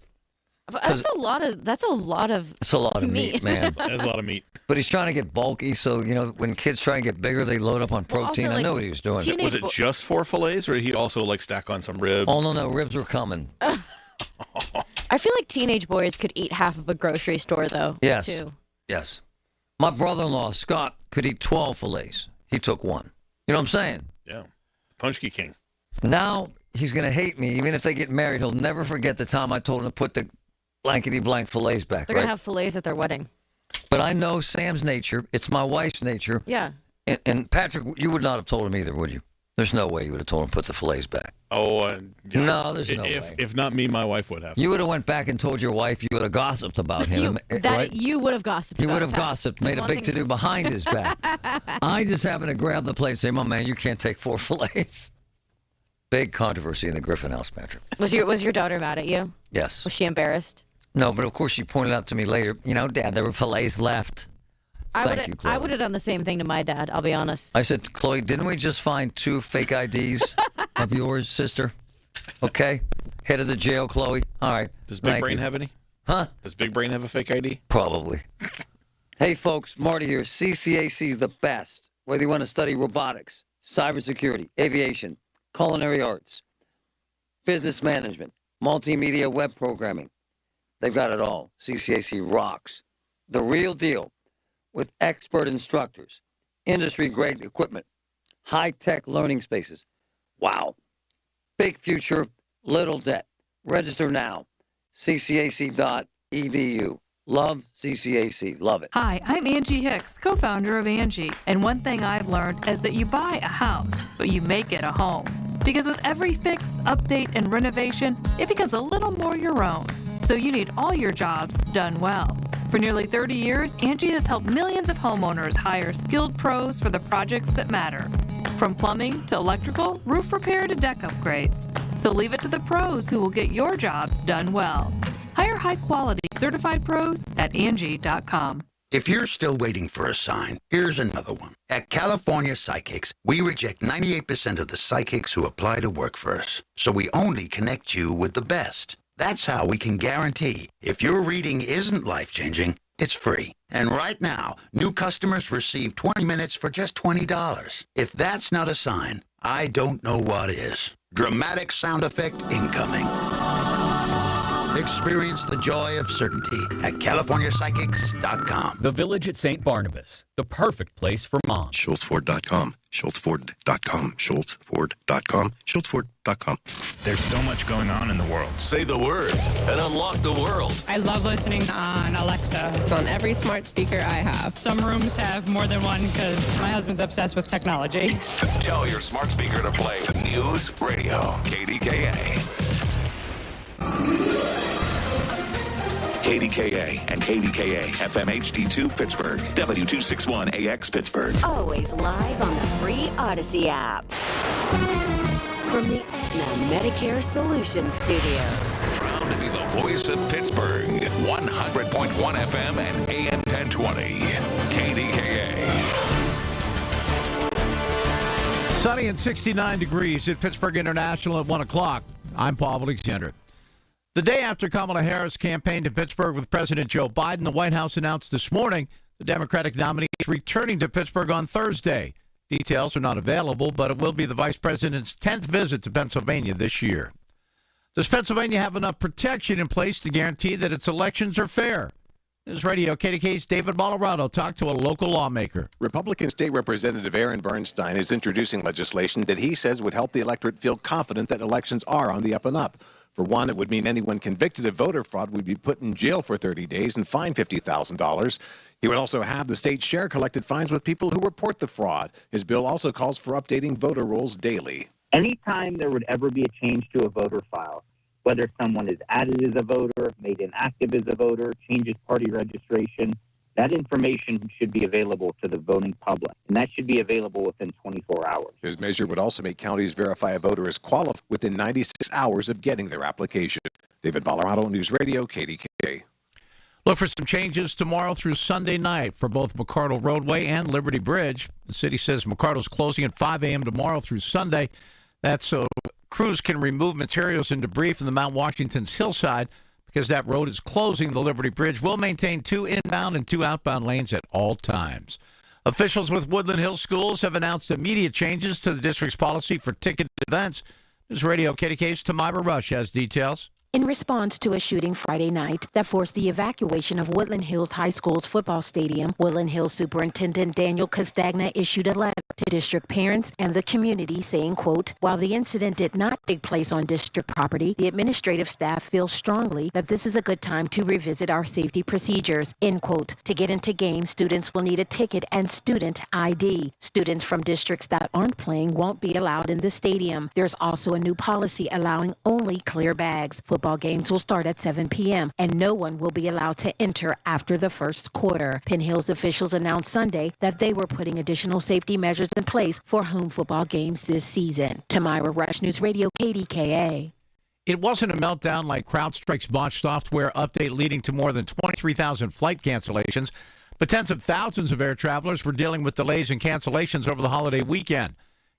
That's a lot of It's a lot of meat, man. That's a lot of meat. But he's trying to get bulky, so, when kids try to get bigger, they load up on protein. also, I know what he was doing. Was it just 4 fillets, or did he also stack on some ribs? Oh, no, ribs were coming. I feel like teenage boys could eat half of a grocery store, though. Yes. Too. Yes. My brother-in-law, Scott, could eat 12 fillets. He took 1. You know what I'm saying? Yeah. Punchki King. Now he's going to hate me. Even if they get married, he'll never forget the time I told him to put the blankety-blank fillets back. They're going to have fillets at their wedding. But I know Sam's nature. It's my wife's nature. Yeah. And Patrick, you would not have told him either, would you? There's no way you would have told him to put the fillets back. Oh, yeah. No, there's no if, way. If not me, my wife would have. You would have went back and told your wife. You would have gossiped about him, right? You would have gossiped. You about would have that. gossiped, made a big to-do behind his back. I just happened to grab the plate and say, "My man, you can't take 4 fillets." Big controversy in the Griffin house, Patrick. Was your daughter mad at you? Yes. Was she embarrassed? No, but of course she pointed out to me later, Dad, there were fillets left. Thank you, Chloe. I would have done the same thing to my dad, I'll be honest. I said, Chloe, didn't we just find 2 fake IDs of yours, sister? Okay. Headed to jail, Chloe. All right. Does Big Brain have any? Huh? Does Big Brain have a fake ID? Probably. Hey, folks, Marty here. CCAC is the best. Whether you want to study robotics, cybersecurity, aviation, culinary arts, business management, multimedia web programming, they've got it all. CCAC rocks. The real deal. With expert instructors, industry-grade equipment, high-tech learning spaces. Wow. Big future, little debt. Register now. ccac.edu. Love CCAC. Love it. Hi, I'm Angie Hicks, co-founder of Angie. And one thing I've learned is that you buy a house, but you make it a home. Because with every fix, update, and renovation, it becomes a little more your own. So you need all your jobs done well. For nearly 30 years, Angie has helped millions of homeowners hire skilled pros for the projects that matter. From plumbing to electrical, roof repair to deck upgrades. So leave it to the pros who will get your jobs done well. Hire high-quality certified pros at Angie.com. If you're still waiting for a sign, here's another one. At California Psychics, we reject 98% of the psychics who apply to work for us. So we only connect you with the best. That's how we can guarantee if your reading isn't life-changing, it's free. And right now, new customers receive 20 minutes for just $20. If that's not a sign, I don't know what is. Dramatic sound effect incoming. Experience the joy of certainty at CaliforniaPsychics.com. The Village at St. Barnabas, the perfect place for moms. SchultzFord.com. SchultzFord.com. SchultzFord.com. SchultzFord.com. There's so much going on in the world. Say the word and unlock the world. I love listening on Alexa. It's on every smart speaker I have. Some rooms have more than one because my husband's obsessed with technology. Tell your smart speaker to play News Radio, KDKA. KDKA and KDKA FM HD2 Pittsburgh, W261AX Pittsburgh. Always live on the free Odyssey app. From the Aetna Medicare Solutions Studios. Proud to be the voice of Pittsburgh, 100.1 FM and AM 1020, KDKA. Sunny and 69 degrees at Pittsburgh International at 1 o'clock. I'm Paul Alexander. The day after Kamala Harris campaigned in Pittsburgh with President Joe Biden, the White House announced this morning the Democratic nominee is returning to Pittsburgh on Thursday. Details are not available, but it will be the vice president's 10th visit to Pennsylvania this year. Does Pennsylvania have enough protection in place to guarantee that its elections are fair? News Radio KDK's David Colorado talked to a local lawmaker. Republican State Representative Aaron Bernstein is introducing legislation that he says would help the electorate feel confident that elections are on the up and up. For one, it would mean anyone convicted of voter fraud would be put in jail for 30 days and fined $50,000. He would also have the state share collected fines with people who report the fraud. His bill also calls for updating voter rolls daily. Anytime there would ever be a change to a voter file, whether someone is added as a voter, made inactive as a voter, changes party registration, that information should be available to the voting public, and that should be available within 24 hours. His measure would also make counties verify a voter is qualified within 96 hours of getting their application. David Colorado, News Radio, KDKA. Look for some changes tomorrow through Sunday night for both McCardle Roadway and Liberty Bridge. The city says McCardle's closing at 5 a.m. tomorrow through Sunday. That's so crews can remove materials and debris from the Mount Washington's hillside. Because that road is closing, the Liberty Bridge will maintain 2 inbound and 2 outbound lanes at all times. Officials with Woodland Hills Schools have announced immediate changes to the district's policy for ticketed events. News Radio KDK's Tamira Rush has details. In response to a shooting Friday night that forced the evacuation of Woodland Hills High School's football stadium, Woodland Hills Superintendent Daniel Castagna issued a letter to district parents and the community, saying, quote, while the incident did not take place on district property, the administrative staff feels strongly that this is a good time to revisit our safety procedures, end quote. To get into games, students will need a ticket and student ID. Students from districts that aren't playing won't be allowed in the stadium. There's also a new policy allowing only clear bags. Football games will start at 7 p.m. and no one will be allowed to enter after the first quarter. Penn Hills officials announced Sunday that they were putting additional safety measures in place for home football games this season. Tamira Rush, News Radio, KDKA. It wasn't a meltdown like CrowdStrike's botched software update leading to more than 23,000 flight cancellations, but tens of thousands of air travelers were dealing with delays and cancellations over the holiday weekend.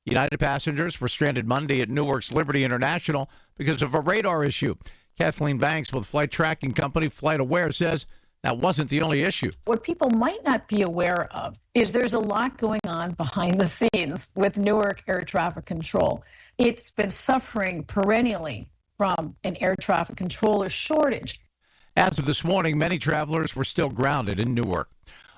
United passengers were stranded Monday at Newark's Liberty International because of a radar issue. Kathleen Banks with flight tracking company FlightAware says that wasn't the only issue. What people might not be aware of is there's a lot going on behind the scenes with Newark Air Traffic Control. It's been suffering perennially from an air traffic controller shortage. As of this morning, many travelers were still grounded in Newark.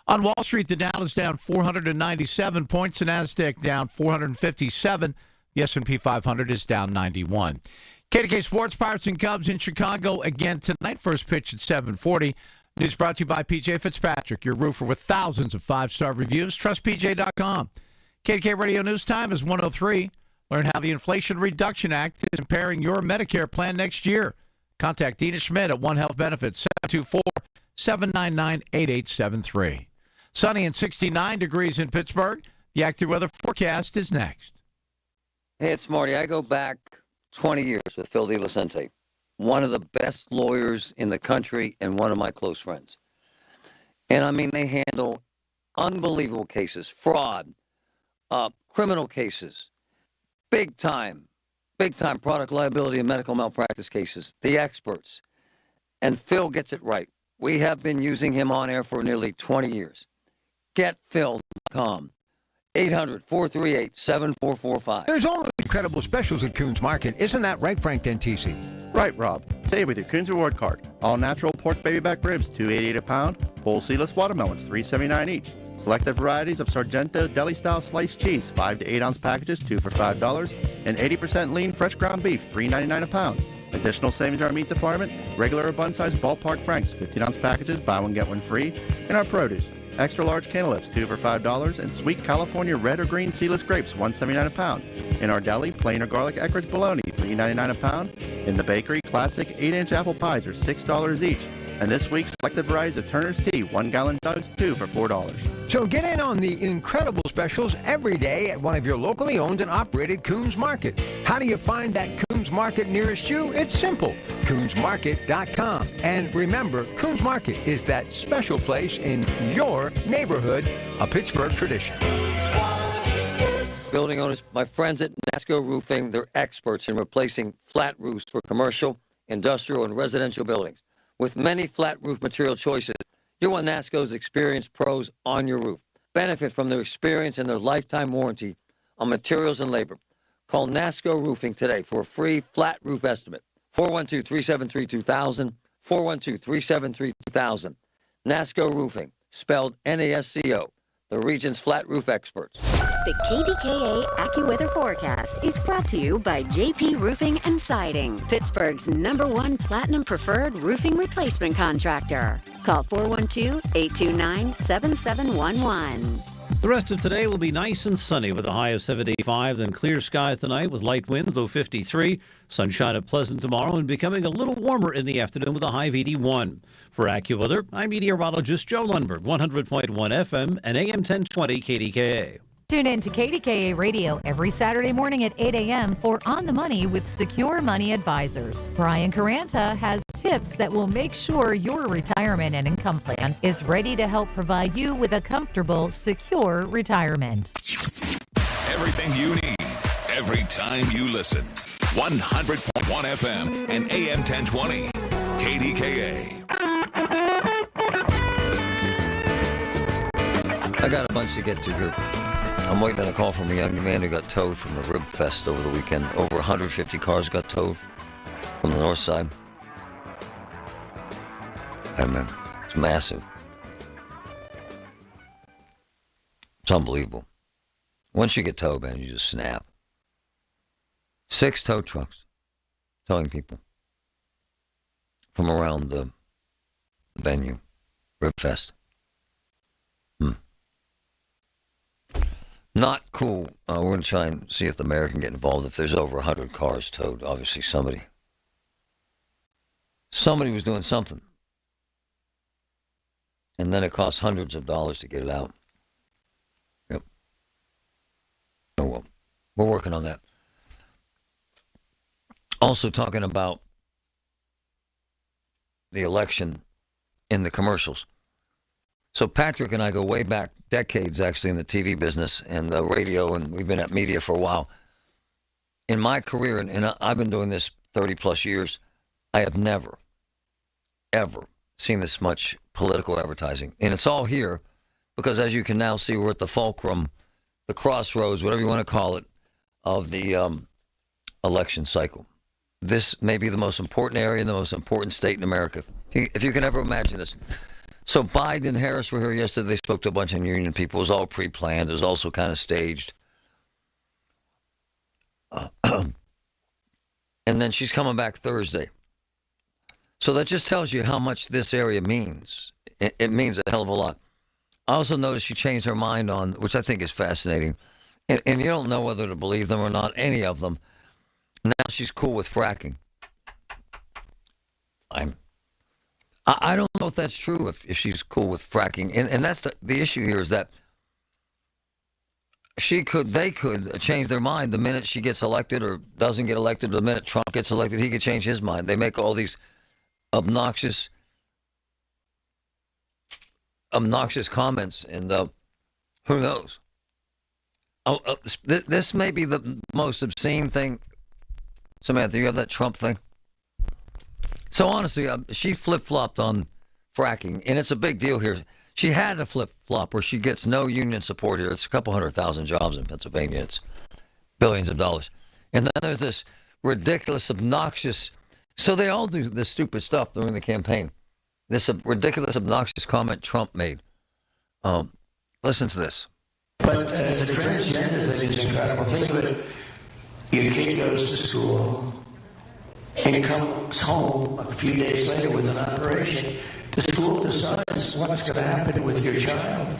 On Wall Street, the Dow is down 497 points, the Nasdaq down 457. The S&P 500 is down 91. KDK Sports, Pirates and Cubs in Chicago again tonight. First pitch at 7:40. News brought to you by PJ Fitzpatrick, your roofer with thousands of five-star reviews. TrustPJ.com. KDK Radio News Time is 1:03. Learn how the Inflation Reduction Act is impairing your Medicare plan next year. Contact Dina Schmidt at One Health Benefits, 724-799-8873. Sunny and 69 degrees in Pittsburgh. The active weather forecast is next. Hey, it's Marty. I go back 20 years with Phil DeLucente, one of the best lawyers in the country and one of my close friends. And, I mean, they handle unbelievable cases, fraud, criminal cases, big time product liability and medical malpractice cases, the experts. And Phil gets it right. We have been using him on air for nearly 20 years. GetPhil.com. 800-438-7445. There's always incredible specials at Coons Market. Isn't that right, Frank Dentisi? Right, Rob. Save with your Coons Reward Card. All natural pork baby back ribs, $2.88 a pound. Full seedless watermelons, $3.79 each. Selected varieties of Sargento deli-style sliced cheese, 5 to 8 ounce packages, 2 for $5. And 80% lean fresh ground beef, $3.99 a pound. Additional savings in our meat department, regular or bun-sized ballpark franks, 15 ounce packages, buy one get one free. And our produce, extra large cantaloupes, 2 for $5. And sweet California red or green seedless grapes, $1.79 a pound. In our deli, plain or garlic Eckrich bologna, $3.99 a pound. In the bakery, classic 8-inch apple pies are $6 each. And this week's selected varieties of Turner's Tea, 1 gallon jugs, 2 for $4. So get in on the incredible specials every day at one of your locally owned and operated Coons Market. How do you find that Coons Market nearest you? It's simple. CoonsMarket.com. And remember, Coons Market is that special place in your neighborhood, a Pittsburgh tradition. Building owners, my friends at NASCO Roofing, they're experts in replacing flat roofs for commercial, industrial, and residential buildings. With many flat roof material choices, you want NASCO's experienced pros on your roof. Benefit from their experience and their lifetime warranty on materials and labor. Call NASCO Roofing today for a free flat roof estimate. 412-373-2000, 412-373-2000. NASCO Roofing, spelled NASCO, the region's flat roof experts. The KDKA AccuWeather forecast is brought to you by JP Roofing and Siding, Pittsburgh's #1 Platinum Preferred Roofing Replacement Contractor. Call 412-829-7711. The rest of today will be nice and sunny with a high of 75, then clear skies tonight with light winds, low 53. Sunshine at Pleasant tomorrow and becoming a little warmer in the afternoon with a high of 81. For AccuWeather, I'm meteorologist Joe Lundberg, 100.1 FM and AM 1020 KDKA. Tune in to KDKA Radio every Saturday morning at 8 a.m. for On the Money with Secure Money Advisors. Brian Caranta has tips that will make sure your retirement and income plan is ready to help provide you with a comfortable, secure retirement. Everything you need, every time you listen. 100.1 FM and AM 1020 KDKA. I got a bunch to get to here. I'm waiting on a call from a young man who got towed from the Rib Fest over the weekend. Over 150 cars got towed from the north side. I mean, it's massive. It's unbelievable. Once you get towed, man, you just snap. 6 tow trucks towing people from around the venue, Ribfest. Not cool. We're going to try and see if the mayor can get involved. If there's over 100 cars towed, obviously somebody was doing something. And then it costs hundreds of dollars to get it out. Yep. Oh, well, we're working on that. Also talking about the election in the commercials. So Patrick and I go way back, decades actually, in the TV business and the radio, and we've been at media for a while. In my career, and I've been doing this 30 plus years, I have never, ever seen this much political advertising. And it's all here because, as you can now see, we're at the fulcrum, the crossroads, whatever you want to call it, of the election cycle. This may be the most important area in the most important state in America, if you can ever imagine this. So Biden and Harris were here yesterday. They spoke to a bunch of union people. It was all pre-planned. It was also kind of staged. And then she's coming back Thursday. So that just tells you how much this area means. It means a hell of a lot. I also noticed she changed her mind on, which I think is fascinating, and you don't know whether to believe them or not, any of them. Now she's cool with fracking. I don't know if that's true, if she's cool with fracking. And that's the issue here, is that they could change their mind the minute she gets elected or doesn't get elected. The minute Trump gets elected, he could change his mind. They make all these obnoxious comments, and who knows? This may be the most obscene thing. Samantha, you have that Trump thing? So honestly, she flip-flopped on fracking, and it's a big deal here. She had a flip-flop where she gets no union support here. It's a couple 100,000 jobs in Pennsylvania. It's billions of dollars. And then there's this ridiculous, obnoxious... So they all do this stupid stuff during the campaign. This ridiculous, obnoxious comment Trump made. Listen to this. But the transgender thing is incredible. Think of it. Your kid goes to school and comes home a few days later with an operation. The school decides what's going to happen with your child.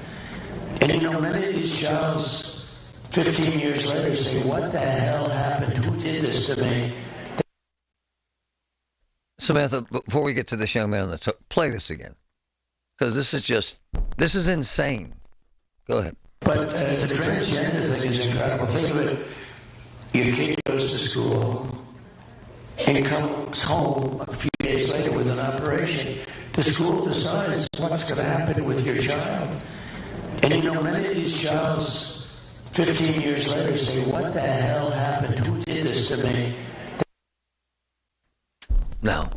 And you know, many of these childs, 15 years later, say, what the hell happened? Who did this to me? Samantha, before we get to this young man on the play this again. Because this is insane. Go ahead. But the transgender thing is incredible. Think of it. Your kid goes to school and comes home a few days later with an operation. The school decides what's going to happen with your child. And you know, many of these childs, 15 years later, say, what the hell happened? Who did this to me? Now,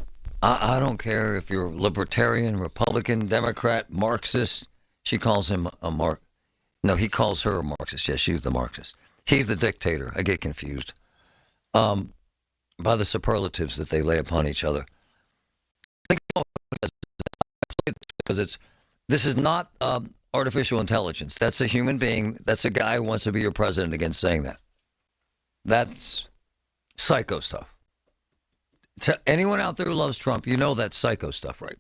I don't care if you're libertarian, Republican, Democrat, Marxist. She calls him a No, he calls her a Marxist. Yes, she's the Marxist. He's the dictator. I get confused by the superlatives that they lay upon each other. Because this is not artificial intelligence. That's a human being. That's a guy who wants to be your president against saying that. That's psycho stuff. To anyone out there who loves Trump, you know that's psycho stuff, right?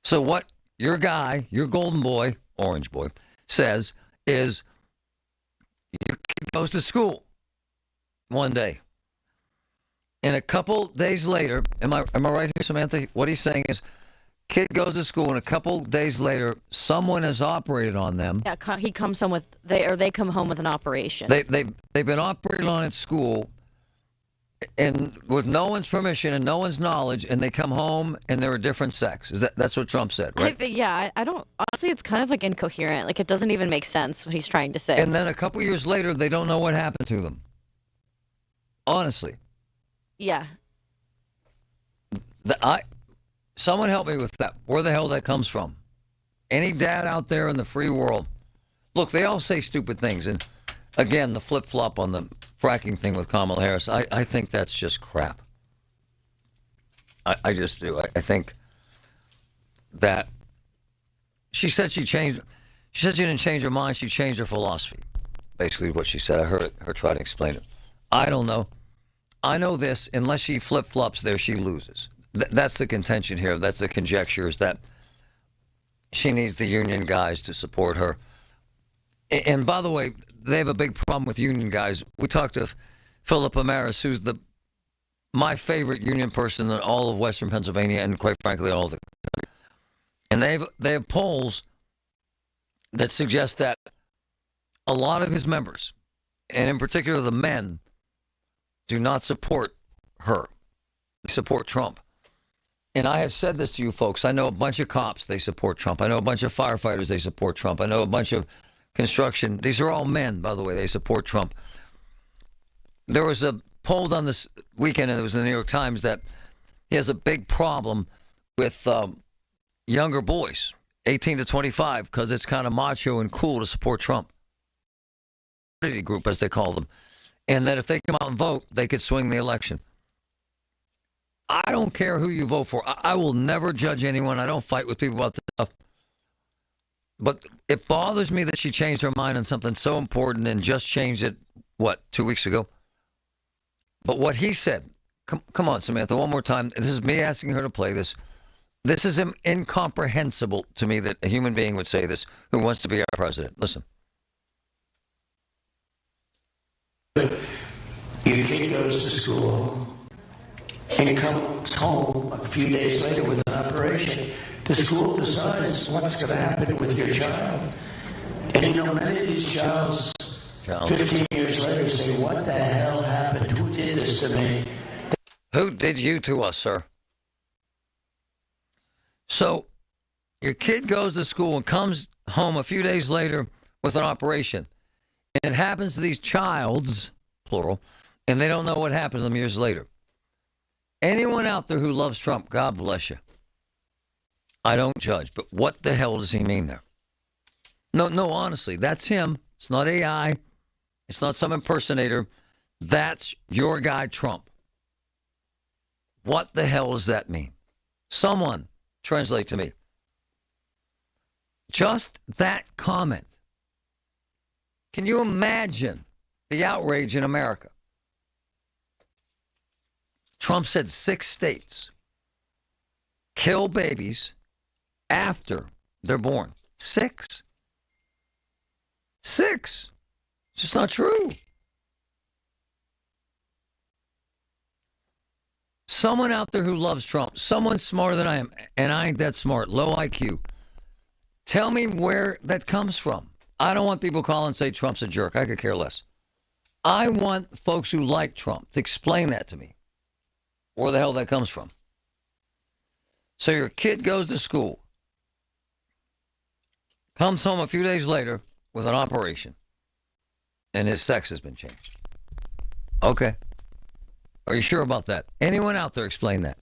So what your guy, your golden boy, orange boy, says is your kid goes to school one day. And a couple days later, am I right here, Samantha? What he's saying is, kid goes to school, and a couple days later, someone has operated on them. Yeah, he comes home with they come home with an operation. They've been operated on at school, and with no one's permission and no one's knowledge, and they come home and they're a different sex. That's what Trump said, right? I don't honestly. It's kind of like incoherent. Like it doesn't even make sense what he's trying to say. And then a couple years later, they don't know what happened to them. Honestly. Yeah. Someone help me with that. Where the hell that comes from? Any dad out there in the free world? Look, they all say stupid things. And again, the flip-flop on the fracking thing with Kamala Harris, I think that's just crap. I just do. I think that she said she didn't change her mind. She changed her philosophy. basically what she said. I heard her try to explain it. I don't know. I know this, unless she flip-flops there, she loses. That's the contention here. That's the conjecture, is that she needs the union guys to support her. And by the way, they have a big problem with union guys. We talked to Philip Amaris, who's my favorite union person in all of Western Pennsylvania, and quite frankly, all of the country. And they have polls that suggest that a lot of his members, and in particular the men, do not support her. They support Trump. And I have said this to you folks. I know a bunch of cops, they support Trump. I know a bunch of firefighters, they support Trump. I know a bunch of construction. These are all men, by the way. They support Trump. There was a poll done this weekend, and it was in the New York Times, that he has a big problem with younger boys, 18 to 25, because it's kind of macho and cool to support Trump. Group, as they call them. And that if they come out and vote, they could swing the election. I don't care who you vote for. I will never judge anyone. I don't fight with people about this stuff. But it bothers me that she changed her mind on something so important and just changed it, 2 weeks ago? But what he said, come on, Samantha, one more time. This is me asking her to play this. This is incomprehensible to me that a human being would say this who wants to be our president. Listen. Your kid goes to school and comes home a few days later with an operation. The school decides what's going to happen with your child. And many of these childs, 15 years later, say, what the hell happened? Who did this to me? Who did you to us, sir? So, your kid goes to school and comes home a few days later with an operation. And it happens to these childs, plural, and they don't know what happened to them years later. Anyone out there who loves Trump, God bless you. I don't judge, but what the hell does he mean there? No, honestly, that's him. It's not AI. It's not some impersonator. That's your guy, Trump. What the hell does that mean? Someone translate to me. Just that comment. Can you imagine the outrage in America? Trump said 6 states kill babies after they're born. 6. It's just not true. Someone out there who loves Trump, someone smarter than I am, and I ain't that smart, low IQ, tell me where that comes from. I don't want people call and say Trump's a jerk. I could care less. I want folks who like Trump to explain that to me, where the hell that comes from. So your kid goes to school, comes home a few days later with an operation, and his sex has been changed. Okay. Are you sure about that? Anyone out there explain that?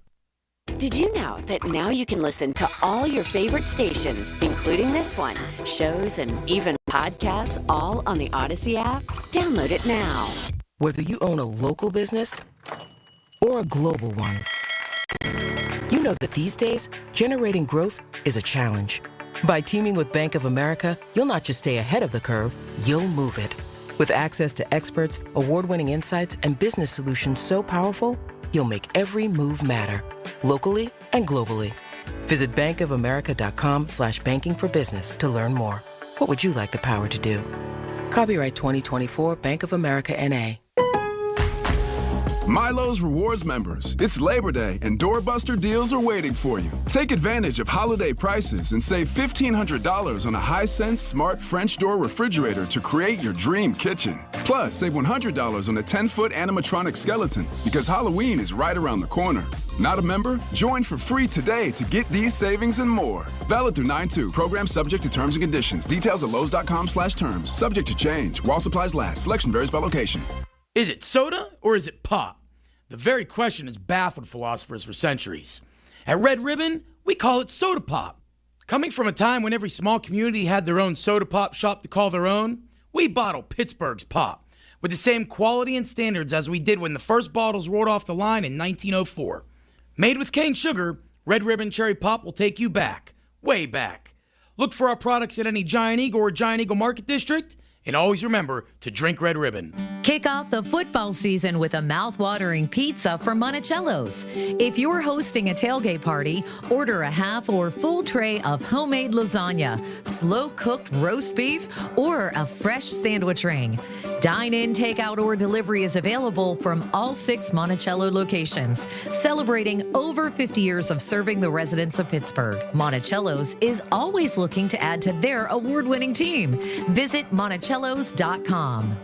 Did you know that now you can listen to all your favorite stations, including this one, shows, and even podcasts, all on the Odyssey app? Download it now. Whether you own a local business or a global one, you know that these days, generating growth is a challenge. By teaming with Bank of America, you'll not just stay ahead of the curve, you'll move it. With access to experts, award-winning insights, and business solutions so powerful, you'll make every move matter, locally and globally. Visit bankofamerica.com/banking for business to learn more. What would you like the power to do? Copyright 2024 Bank of America N.A. Milo's Rewards members, it's Labor Day and doorbuster deals are waiting for you. Take advantage of holiday prices and save $1,500 on a Hisense smart French door refrigerator to create your dream kitchen. Plus, save $100 on a 10-foot animatronic skeleton because Halloween is right around the corner. Not a member? Join for free today to get these savings and more. Valid through 9/2. Program subject to terms and conditions. Details at Lowe's.com/terms. Subject to change. While supplies last. Selection varies by location. Is it soda or is it pop? The very question has baffled philosophers for centuries. At Red Ribbon, we call it soda pop. Coming from a time when every small community had their own soda pop shop to call their own, we bottle Pittsburgh's pop with the same quality and standards as we did when the first bottles rolled off the line in 1904. Made with cane sugar, Red Ribbon Cherry Pop will take you back, way back. Look for our products at any Giant Eagle or Giant Eagle Market District And always remember to drink Red Ribbon. Kick off the football season with a mouth-watering pizza from Monticello's. If you're hosting a tailgate party, order a half or full tray of homemade lasagna, slow-cooked roast beef, or a fresh sandwich ring. Dine-in, takeout, or delivery is available from all 6 Monticello locations, celebrating over 50 years of serving the residents of Pittsburgh. Monticello's is always looking to add to their award-winning team. Visit Monticello's.com.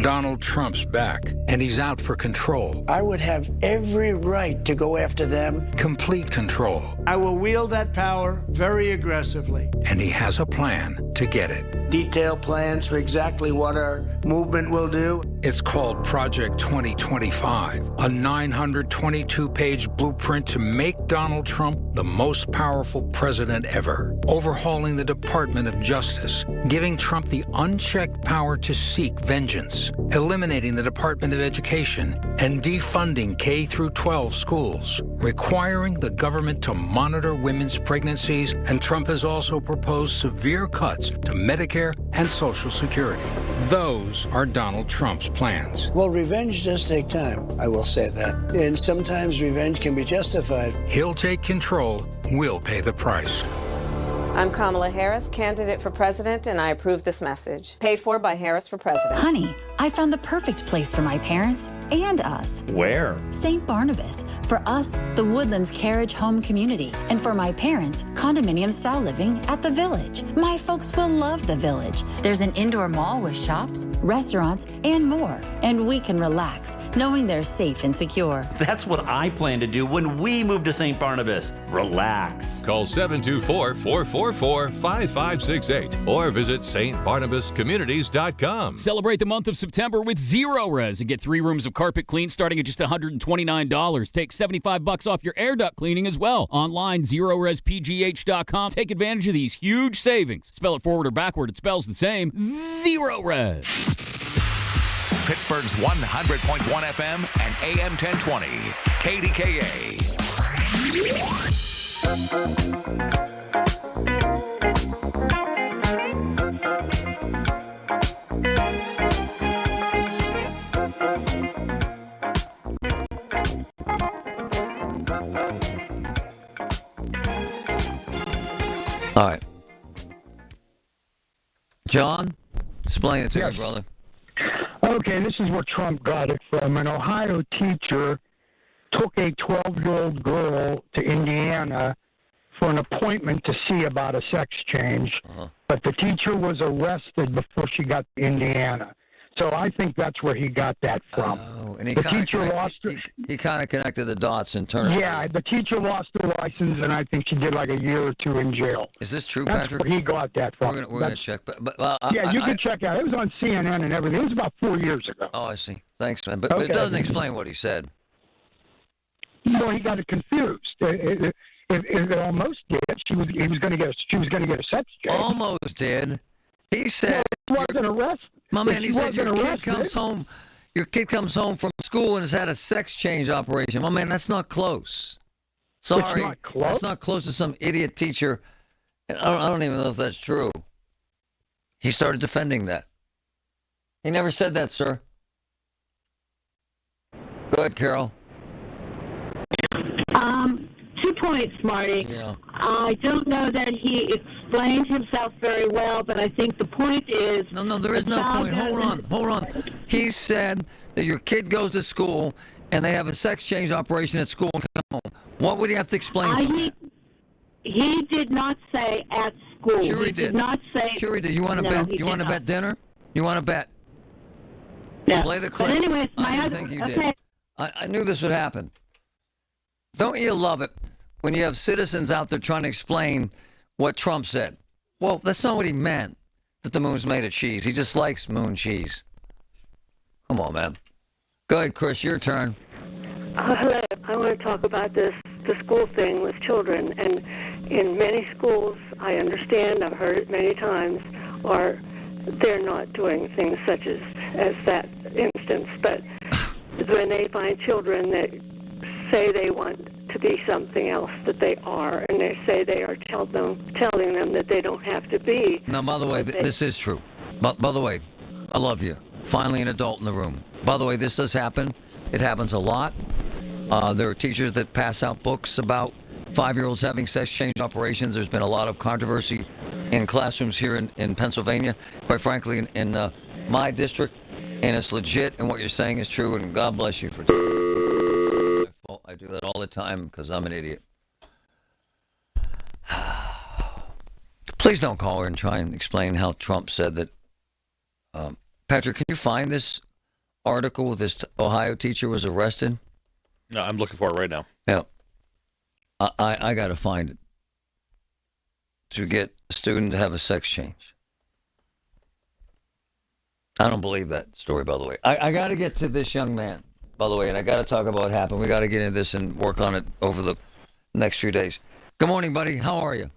Donald Trump's back, and he's out for control. I would have every right to go after them. Complete control. I will wield that power very aggressively. And he has a plan to get it. Detailed plans for exactly what our movement will do. It's called Project 2025, a 922-page blueprint to make Donald Trump the most powerful president ever. Overhauling the Department of Justice, giving Trump the unchecked power to seek vengeance, eliminating the Department of Education, and defunding K-12 schools, requiring the government to monitor women's pregnancies, and Trump has also proposed severe cuts to Medicare and Social Security. Those are Donald Trump's plans. Well, revenge does take time, I will say that. And sometimes revenge can be justified. He'll take control, we'll pay the price. I'm Kamala Harris, candidate for president, and I approve this message. Paid for by Harris for President. Honey, I found the perfect place for my parents and us. Where? St. Barnabas. For us, the Woodlands Carriage Home Community. And for my parents, condominium-style living at the Village. My folks will love the Village. There's an indoor mall with shops, restaurants, and more. And we can relax, knowing they're safe and secure. That's what I plan to do when we move to St. Barnabas. Relax. Call 724-444-5568 or visit stbarnabascommunities.com. Celebrate the month of September with Zero Res and get 3 rooms of carpet clean starting at just $129. Take $75 off your air duct cleaning as well. Online, ZeroResPGH.com. Take advantage of these huge savings. Spell it forward or backward, it spells the same. Zero Res. Pittsburgh's 100.1 FM and AM 1020. KDKA. All right. John, explain it to me, brother. Okay, this is where Trump got it from. An Ohio teacher took a 12-year-old girl to Indiana for an appointment to see about a sex change, but the teacher was arrested before she got to Indiana. So I think that's where he got that from. Oh, and he the teacher lost her. He kind of connected the dots and turned. Yeah, the teacher lost her license, and I think she did like a year or 2 in jail. Is this true, That's Patrick? where he got that from. We're gonna check, but yeah, you can check out. It was on CNN and everything. It was about 4 years ago. Oh, I see. Thanks, man. But it doesn't explain what he said. Well, he got it confused. It almost did. She was going to get a sex change. Almost did. He said he wasn't arrested. My man, he said your arrested. kid comes home from school and has had a sex change operation. My man, that's not close. Sorry, It's not close? That's not close to some idiot teacher. And I don't even know if that's true. He started defending that. He never said that, sir. Go ahead, Carol. 2 points, Marty. Yeah. I don't know that he explained himself very well, but I think the point is... No, there is no point. Hold on. He said that your kid goes to school and they have a sex change operation at school and come home. What would he have to explain? He did not say at school. Sure he did. Not say... Sure he did. You want to bet? You want to bet dinner? You want to bet? No. Play the clip. But anyways, I didn't think you did. I knew this would happen. Don't you love it when you have citizens out there trying to explain what Trump said? Well, that's not what he meant, that the moon's made of cheese. He just likes moon cheese. Come on, man. Go ahead, Chris, your turn. Hello. I want to talk about the school thing with children. And in many schools, I understand, I've heard it many times, they're not doing things such as that instance. But when they find children that say they want to be something else that they are, and they say they are telling them that they don't have to be. Now, by the way, this is true. By the way, I love you. Finally an adult in the room. By the way, this does happen. It happens a lot. There are teachers that pass out books about 5-year-olds having sex change operations. There's been a lot of controversy in classrooms here in Pennsylvania, quite frankly, in my district, and it's legit, and what you're saying is true, and God bless you for I do that all the time because I'm an idiot. Please don't call her and try and explain how Trump said that. Patrick, can you find this article where this Ohio teacher was arrested? No, I'm looking for it right now. Yeah. I got to find it to get a student to have a sex change. I don't believe that story, by the way. I got to get to this young man, by the way, and I got to talk about what happened. We got to get into this and work on it over the next few days. Good morning, buddy. How are you?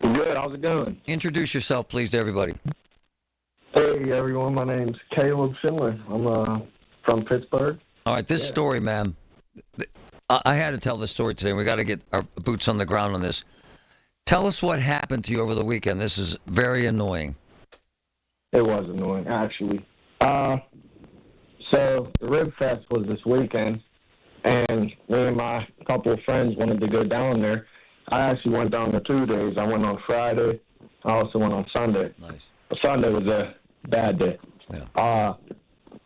Good. How's it going? Introduce yourself, please, to everybody. Hey, everyone. My name's Caleb Schindler. I'm from Pittsburgh. All right, this story, man. I had to tell this story today. We got to get our boots on the ground on this. Tell us what happened to you over the weekend. This is very annoying. It was annoying, actually. So the Rib Fest was this weekend, and me and my couple of friends wanted to go down there. I actually went down there 2 days. I went on Friday. I also went on Sunday. Nice. Sunday was a bad day. Yeah.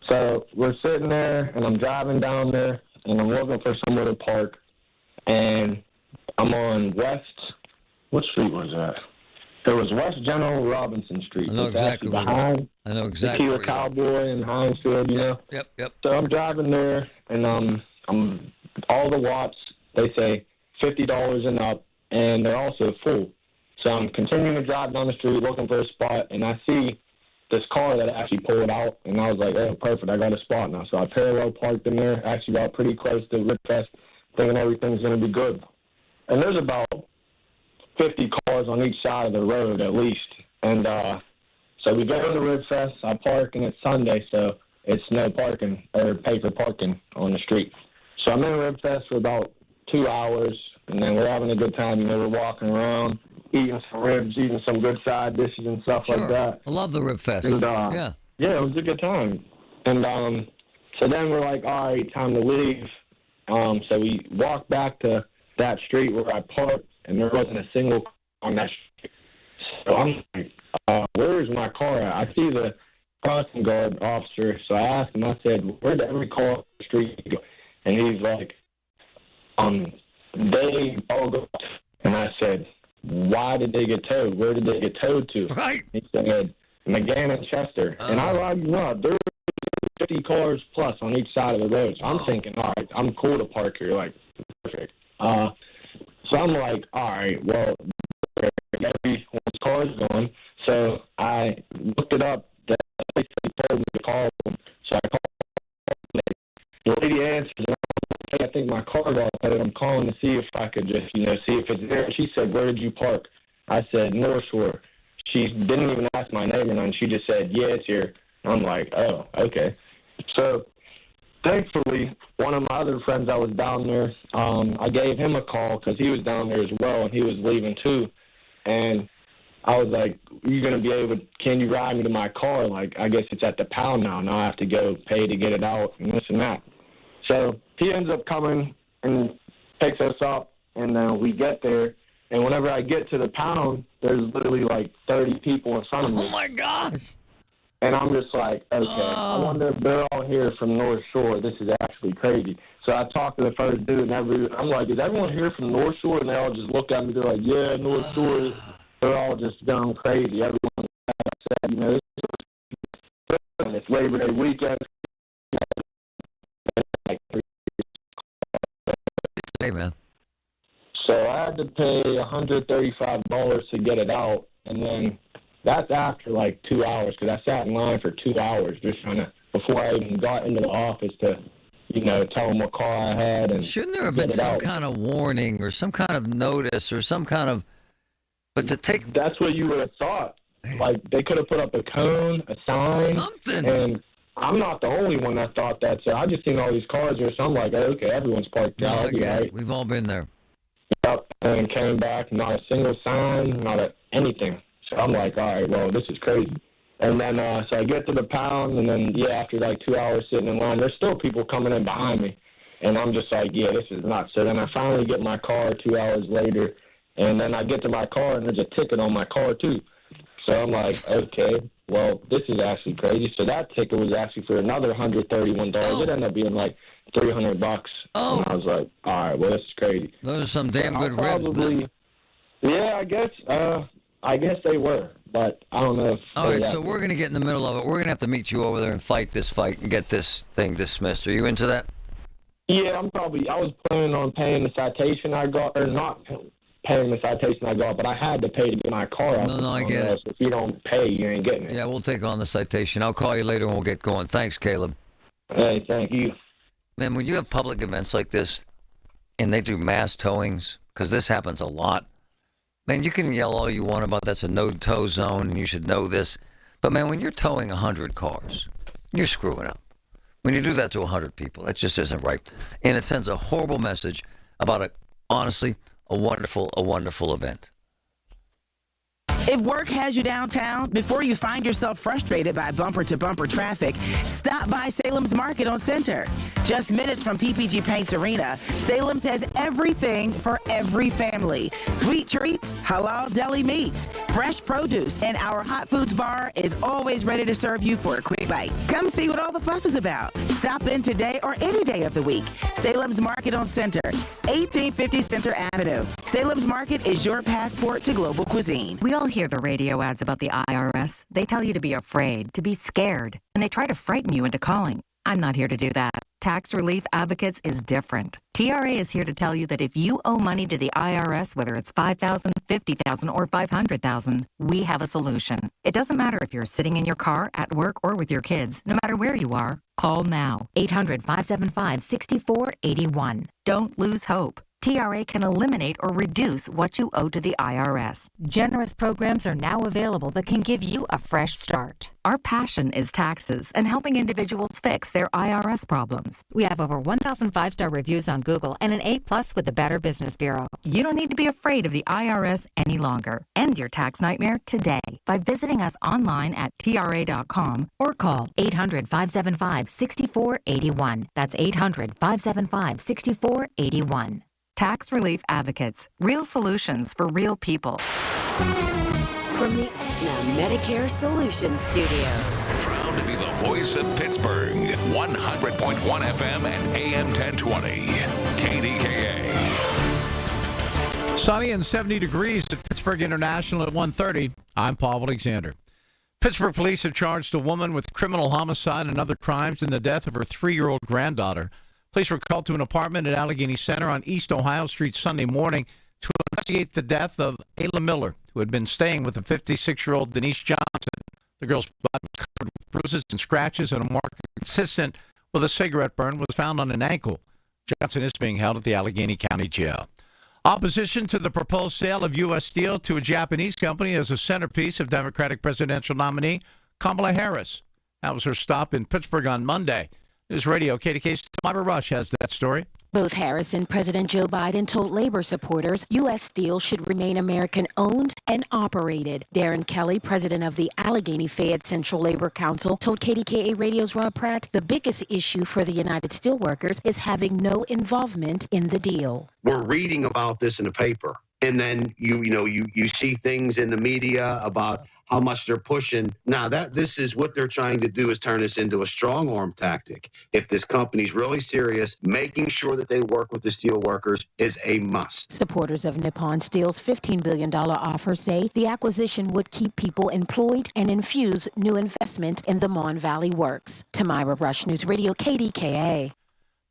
So we're sitting there, and I'm driving down there, and I'm looking for somewhere to park, and I'm on what street was that? It was West General Robinson Street. I know exactly behind Tequila Cowboy and Heinz Field, you know? Yep. So I'm driving there, and I'm all the watts, they say $50 and up, and they're also full. So I'm continuing to drive down the street looking for a spot, and I see this car that actually pulled out, and I was like, oh, perfect, I got a spot now. So I parallel parked in there, actually got pretty close to Rib Fest, thinking everything's going to be good. And there's about 50 cars on each side of the road at least. And so we go to Rib Fest, I park, and it's Sunday, so it's no parking, or pay for parking on the street. So I'm in Rib Fest for about 2 hours, and then we're having a good time. You know, we're walking around, eating some ribs, eating some good side dishes and stuff like that. I love the Rib Fest. And, yeah, it was a good time. And so then we're like, all right, time to leave. So we walked back to that street where I parked, and there wasn't a single car on that street. So I'm like, where is my car at? I see the crossing guard officer, so I asked him, I said, where'd every car on the street go? And he's like, they all go. And I said, why did they get towed? Where did they get towed to? Right. He said, McGann and Chester. And I lied you not. There were 50 cars plus on each side of the road. So I'm thinking, all right, I'm cool to park here. Like, perfect. So I'm like, all right, well, everyone's car is gone. So I looked it up. The place told me to call them. So I called. The lady answers, and I think my car got towed. I'm calling to see if I could just, see if it's there. She said, where did you park? I said, North Shore. She didn't even ask my name or nothing. She just said, yeah, it's here. I'm like, oh, okay. So thankfully, one of my other friends that was down there, I gave him a call because he was down there as well, and he was leaving too. And I was like, can you ride me to my car? Like, I guess it's at the pound now. Now I have to go pay to get it out and this and that. So he ends up coming and picks us up, and then we get there. And whenever I get to the pound, there's literally like 30 people in front of me. Oh, my gosh. And I'm just like, okay, I wonder if they're all here from North Shore. This is actually crazy. So I talked to the first dude, and I'm like, is everyone here from North Shore? And they all just look at me. They're like, yeah, North Shore. They're all just going crazy. Everyone said, it's Labor Day weekend. Hey, man. So I had to pay $135 to get it out, and then that's after like 2 hours, because I sat in line for 2 hours just before I even got into the office to, tell them what car I had. And shouldn't there have been some kind of warning or some kind of notice or some kind of, That's what you would have thought. Like, they could have put up a cone, a sign. Something. And I'm not the only one that thought that, so I just seen all these cars there, so I'm like, okay, everyone's parked out. Right? We've all been there. Yep, and came back, not a single sign, not anything. So I'm like, all right, well, this is crazy. And then, so I get to the pound, and then, after like 2 hours sitting in line, there's still people coming in behind me. And I'm just like, this is nuts. So then I finally get my car 2 hours later, and then I get to my car, and there's a ticket on my car, too. So I'm like, okay, well, this is actually crazy. So that ticket was actually for another $131. It ended up being like $300. Oh. And I was like, all right, well, this is crazy. Those are some damn good ribs. Yeah, I guess they were, but I don't know if... All right, so we're going to get in the middle of it. We're going to have to meet you over there and fight this fight and get this thing dismissed. Are you into that? Yeah, I was planning on paying the citation I got, or not paying the citation I got, but I had to pay to get my car out. No, I get it. So if you don't pay, you ain't getting it. Yeah, we'll take on the citation. I'll call you later and we'll get going. Thanks, Caleb. Hey, thank you. Man, when you have public events like this and they do mass towings, because this happens a lot, man, you can yell all you want about that's a no-tow zone and you should know this. But, man, when you're towing 100 cars, you're screwing up. When you do that to 100 people, that just isn't right. And it sends a horrible message about, honestly, a wonderful event. If work has you downtown, before you find yourself frustrated by bumper-to-bumper traffic, stop by Salem's Market on Center. Just minutes from PPG Paints Arena, Salem's has everything for every family. Sweet treats, halal deli meats, fresh produce, and our hot foods bar is always ready to serve you for a quick bite. Come see what all the fuss is about. Stop in today or any day of the week. Salem's Market on Center, 1850 Center Avenue. Salem's Market is your passport to global cuisine. We all hear the radio ads about the IRS. They tell you to be afraid, to be scared, and they try to frighten you into calling. I'm not here to do that. Tax Relief Advocates is different. TRA is here to tell you that if you owe money to the IRS, whether it's $5,000, $50,000, or $500,000, we have a solution. It doesn't matter if you're sitting in your car, at work, or with your kids. No matter where you are, call now. 800-575-6481. Don't lose hope. TRA can eliminate or reduce what you owe to the IRS. Generous programs are now available that can give you a fresh start. Our passion is taxes and helping individuals fix their IRS problems. We have over 1,000 5-star reviews on Google and an A+ with the Better Business Bureau. You don't need to be afraid of the IRS any longer. End your tax nightmare today by visiting us online at TRA.com or call 800-575-6481. That's 800-575-6481. Tax Relief Advocates. Real solutions for real people. From the Aetna Medicare Solutions Studios. Proud to be the voice of Pittsburgh. 100.1 FM and AM 1020. KDKA. Sunny and 70 degrees at Pittsburgh International at 1:30. I'm Paul Alexander. Pittsburgh police have charged a woman with criminal homicide and other crimes in the death of her 3-year-old granddaughter. Police were called to an apartment at Allegheny Center on East Ohio Street Sunday morning to investigate the death of Ayla Miller, who had been staying with the 56-year-old Denise Johnson. The girl's body was covered with bruises and scratches, and a mark consistent with a cigarette burn was found on an ankle. Johnson is being held at the Allegheny County Jail. Opposition to the proposed sale of U.S. Steel to a Japanese company is a centerpiece of Democratic presidential nominee Kamala Harris. That was her stop in Pittsburgh on Monday. News Radio KDK's Tamara Rush has that story. Both Harris and President Joe Biden told labor supporters U.S. Steel should remain American-owned and operated. Darren Kelly, president of the Allegheny Fayette Central Labor Council, told KDKA Radio's Rob Pratt the biggest issue for the United Steelworkers is having no involvement in the deal. We're reading about this in the paper, and then you see things in the media about how much they're pushing. Now, this is what they're trying to do, is turn this into a strong arm tactic. If this company's really serious, making sure that they work with the steel workers is a must. Supporters of Nippon Steel's $15 billion offer say the acquisition would keep people employed and infuse new investment in the Mon Valley works. Tamara Rush, News Radio KDKA.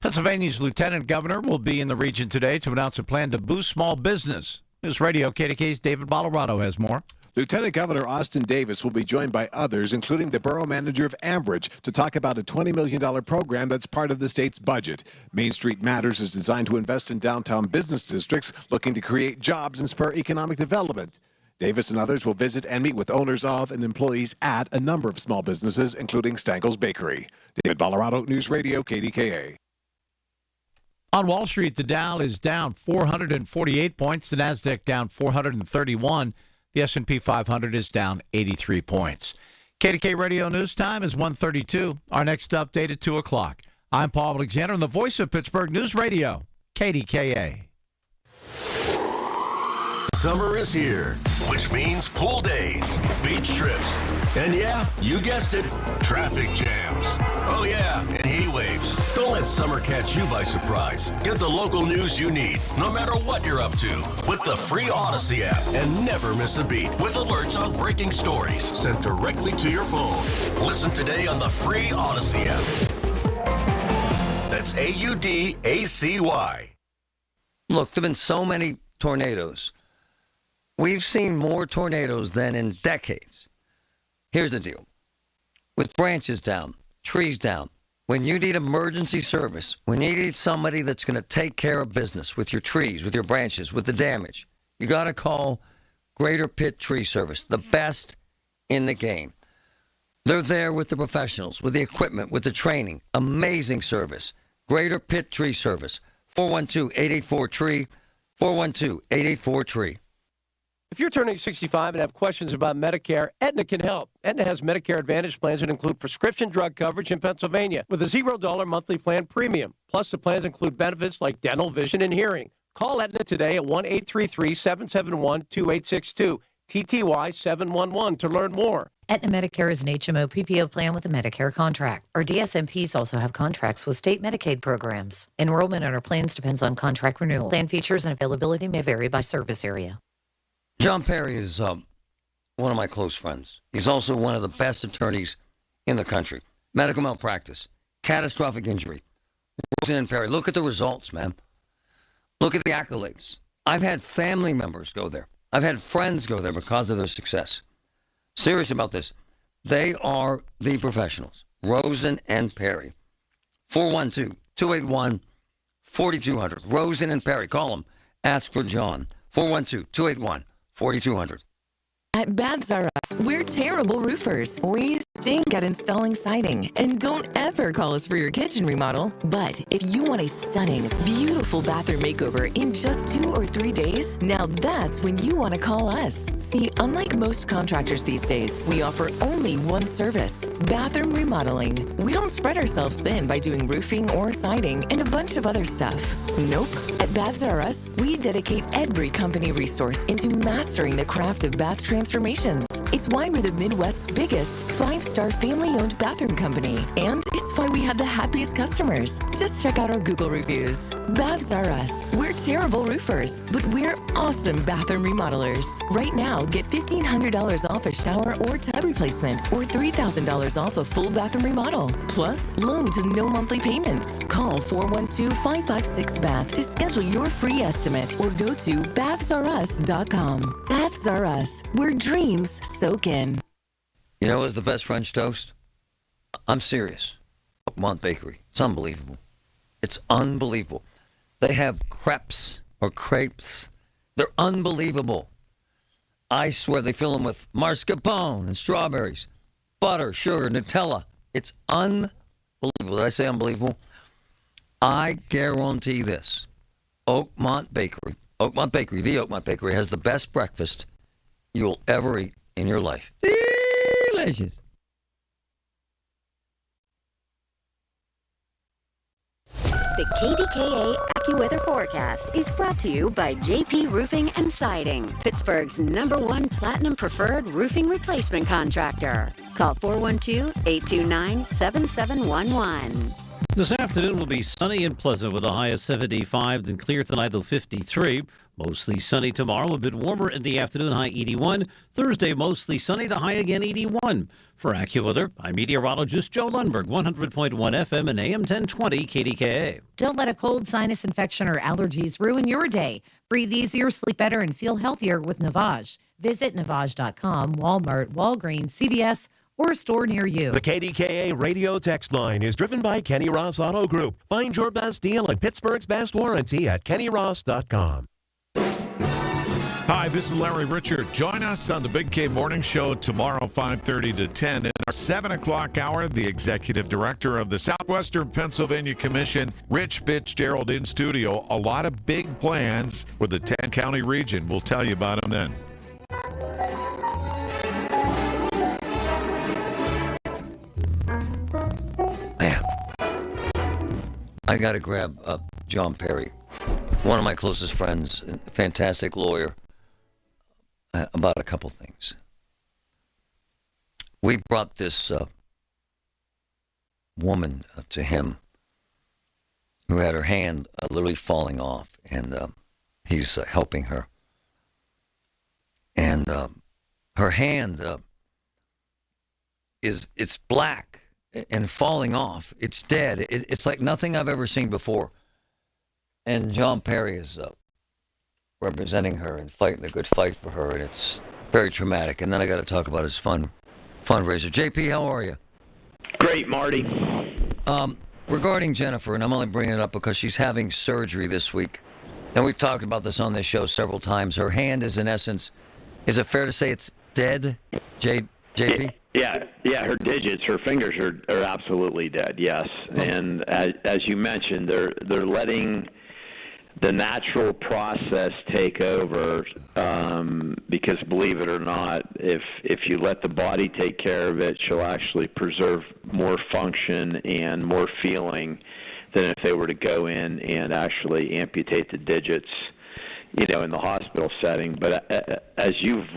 Pennsylvania's lieutenant governor will be in the region today to announce a plan to boost small business. News Radio KDK's David Bolorado has more. Lieutenant Governor Austin Davis will be joined by others, including the borough manager of Ambridge, to talk about a $20 million program that's part of the state's budget. Main Street Matters is designed to invest in downtown business districts looking to create jobs and spur economic development. Davis and others will visit and meet with owners of and employees at a number of small businesses, including Stankel's Bakery. David Bolorado, News Radio, KDKA. On Wall Street, the Dow is down 448 points. The Nasdaq down 431. The S&P 500 is down 83 points. KDK Radio News Time is 1:32. Our next update at 2 o'clock. I'm Paul Alexander on the voice of Pittsburgh News Radio, KDKA. Summer is here, which means pool days, beach trips, and yeah, you guessed it, traffic jams. Oh yeah, and heat waves. Don't let summer catch you by surprise. Get the local news you need, no matter what you're up to, with the free Odyssey app, and never miss a beat with alerts on breaking stories sent directly to your phone. Listen today on the free Odyssey app. That's AUDACY. Look, there have been so many tornadoes. We've seen more tornadoes than in decades. Here's the deal. With branches down, trees down, when you need emergency service, when you need somebody that's going to take care of business with your trees, with your branches, with the damage, you got to call Greater Pitt Tree Service, the best in the game. They're there with the professionals, with the equipment, with the training. Amazing service. Greater Pitt Tree Service, 412-884-TREE, 412-884-TREE. If you're turning 65 and have questions about Medicare, Aetna can help. Aetna has Medicare Advantage plans that include prescription drug coverage in Pennsylvania with a $0 monthly plan premium. Plus, the plans include benefits like dental, vision, and hearing. Call Aetna today at 1-833-771-2862, TTY 711 to learn more. Aetna Medicare is an HMO PPO plan with a Medicare contract. Our DSMPs also have contracts with state Medicaid programs. Enrollment in our plans depends on contract renewal. Plan features and availability may vary by service area. John Perry is one of my close friends. He's also one of the best attorneys in the country. Medical malpractice, catastrophic injury. Rosen and Perry, look at the results, man. Look at the accolades. I've had family members go there. I've had friends go there because of their success. Serious about this. They are the professionals. Rosen and Perry. 412-281-4200. Rosen and Perry. Call them. Ask for John. 412-281-4200. At Baths R Us, we're terrible roofers. We stink at installing siding. And don't ever call us for your kitchen remodel. But if you want a stunning, beautiful bathroom makeover in just 2 or 3 days, now that's when you want to call us. See, unlike most contractors these days, we offer only one service, bathroom remodeling. We don't spread ourselves thin by doing roofing or siding and a bunch of other stuff. Nope. At Baths R Us, we dedicate every company resource into mastering the craft of bath transformations. It's why we're the Midwest's biggest 5-star family-owned bathroom company. And it's why we have the happiest customers. Just check out our Google reviews. Baths R Us. We're terrible roofers, but we're awesome bathroom remodelers. Right now, get $1,500 off a shower or tub replacement or $3,000 off a full bathroom remodel. Plus, loan to no monthly payments. Call 412-556-BATH to schedule your free estimate or go to bathsrus.com. Baths R Us. Where dreams soak in. You know what's the best French toast? I'm serious. Mont Bakery. It's unbelievable. It's unbelievable. They have crepes or crepes. They're unbelievable. I swear they fill them with mascarpone and strawberries, butter, sugar, Nutella. It's unbelievable. Did I say unbelievable? I guarantee this. Oakmont Bakery, the Oakmont Bakery has the best breakfast you'll ever eat in your life. Delicious. The KDKA AccuWeather forecast is brought to you by JP Roofing and Siding, Pittsburgh's #1 Platinum Preferred Roofing Replacement Contractor. Call 412-829-7711. This afternoon will be sunny and pleasant with a high of 75, then clear tonight till 53. Mostly sunny tomorrow, a bit warmer in the afternoon, high 81. Thursday, mostly sunny, the high again 81. For AccuWeather, I'm meteorologist Joe Lundberg, 100.1 FM and AM 1020 KDKA. Don't let a cold, sinus infection, or allergies ruin your day. Breathe easier, sleep better, and feel healthier with Navage. Visit Navage.com, Walmart, Walgreens, CVS, or a store near you. The KDKA radio text line is driven by Kenny Ross Auto Group. Find your best deal and Pittsburgh's best warranty at kennyross.com. Hi, this is Larry Richard. Join us on the Big K Morning Show tomorrow, 5:30 to 10. In our 7 o'clock hour, the Executive Director of the Southwestern Pennsylvania Commission, Rich Fitzgerald, in studio. A lot of big plans for the 10-county region. We'll tell you about them then. I got to grab John Perry, one of my closest friends, a fantastic lawyer, about a couple things. We brought this woman to him who had her hand literally falling off, and he's helping her. And her hand it's black and falling off. It's dead. It's like nothing I've ever seen before. And John Perry is representing her and fighting a good fight for her, and it's very traumatic. And then I got to talk about his fundraiser. JP, how are you? Great, Marty. Regarding Jennifer, and I'm only bringing it up because she's having surgery this week, and we've talked about this on this show several times. Her hand is, in essence, is it fair to say it's dead, JP? Yeah, her digits, her fingers are absolutely dead, yes. And as you mentioned, they're letting the natural process take over because, believe it or not, if you let the body take care of it, she'll actually preserve more function and more feeling than if they were to go in and actually amputate the digits, in the hospital setting. But as you've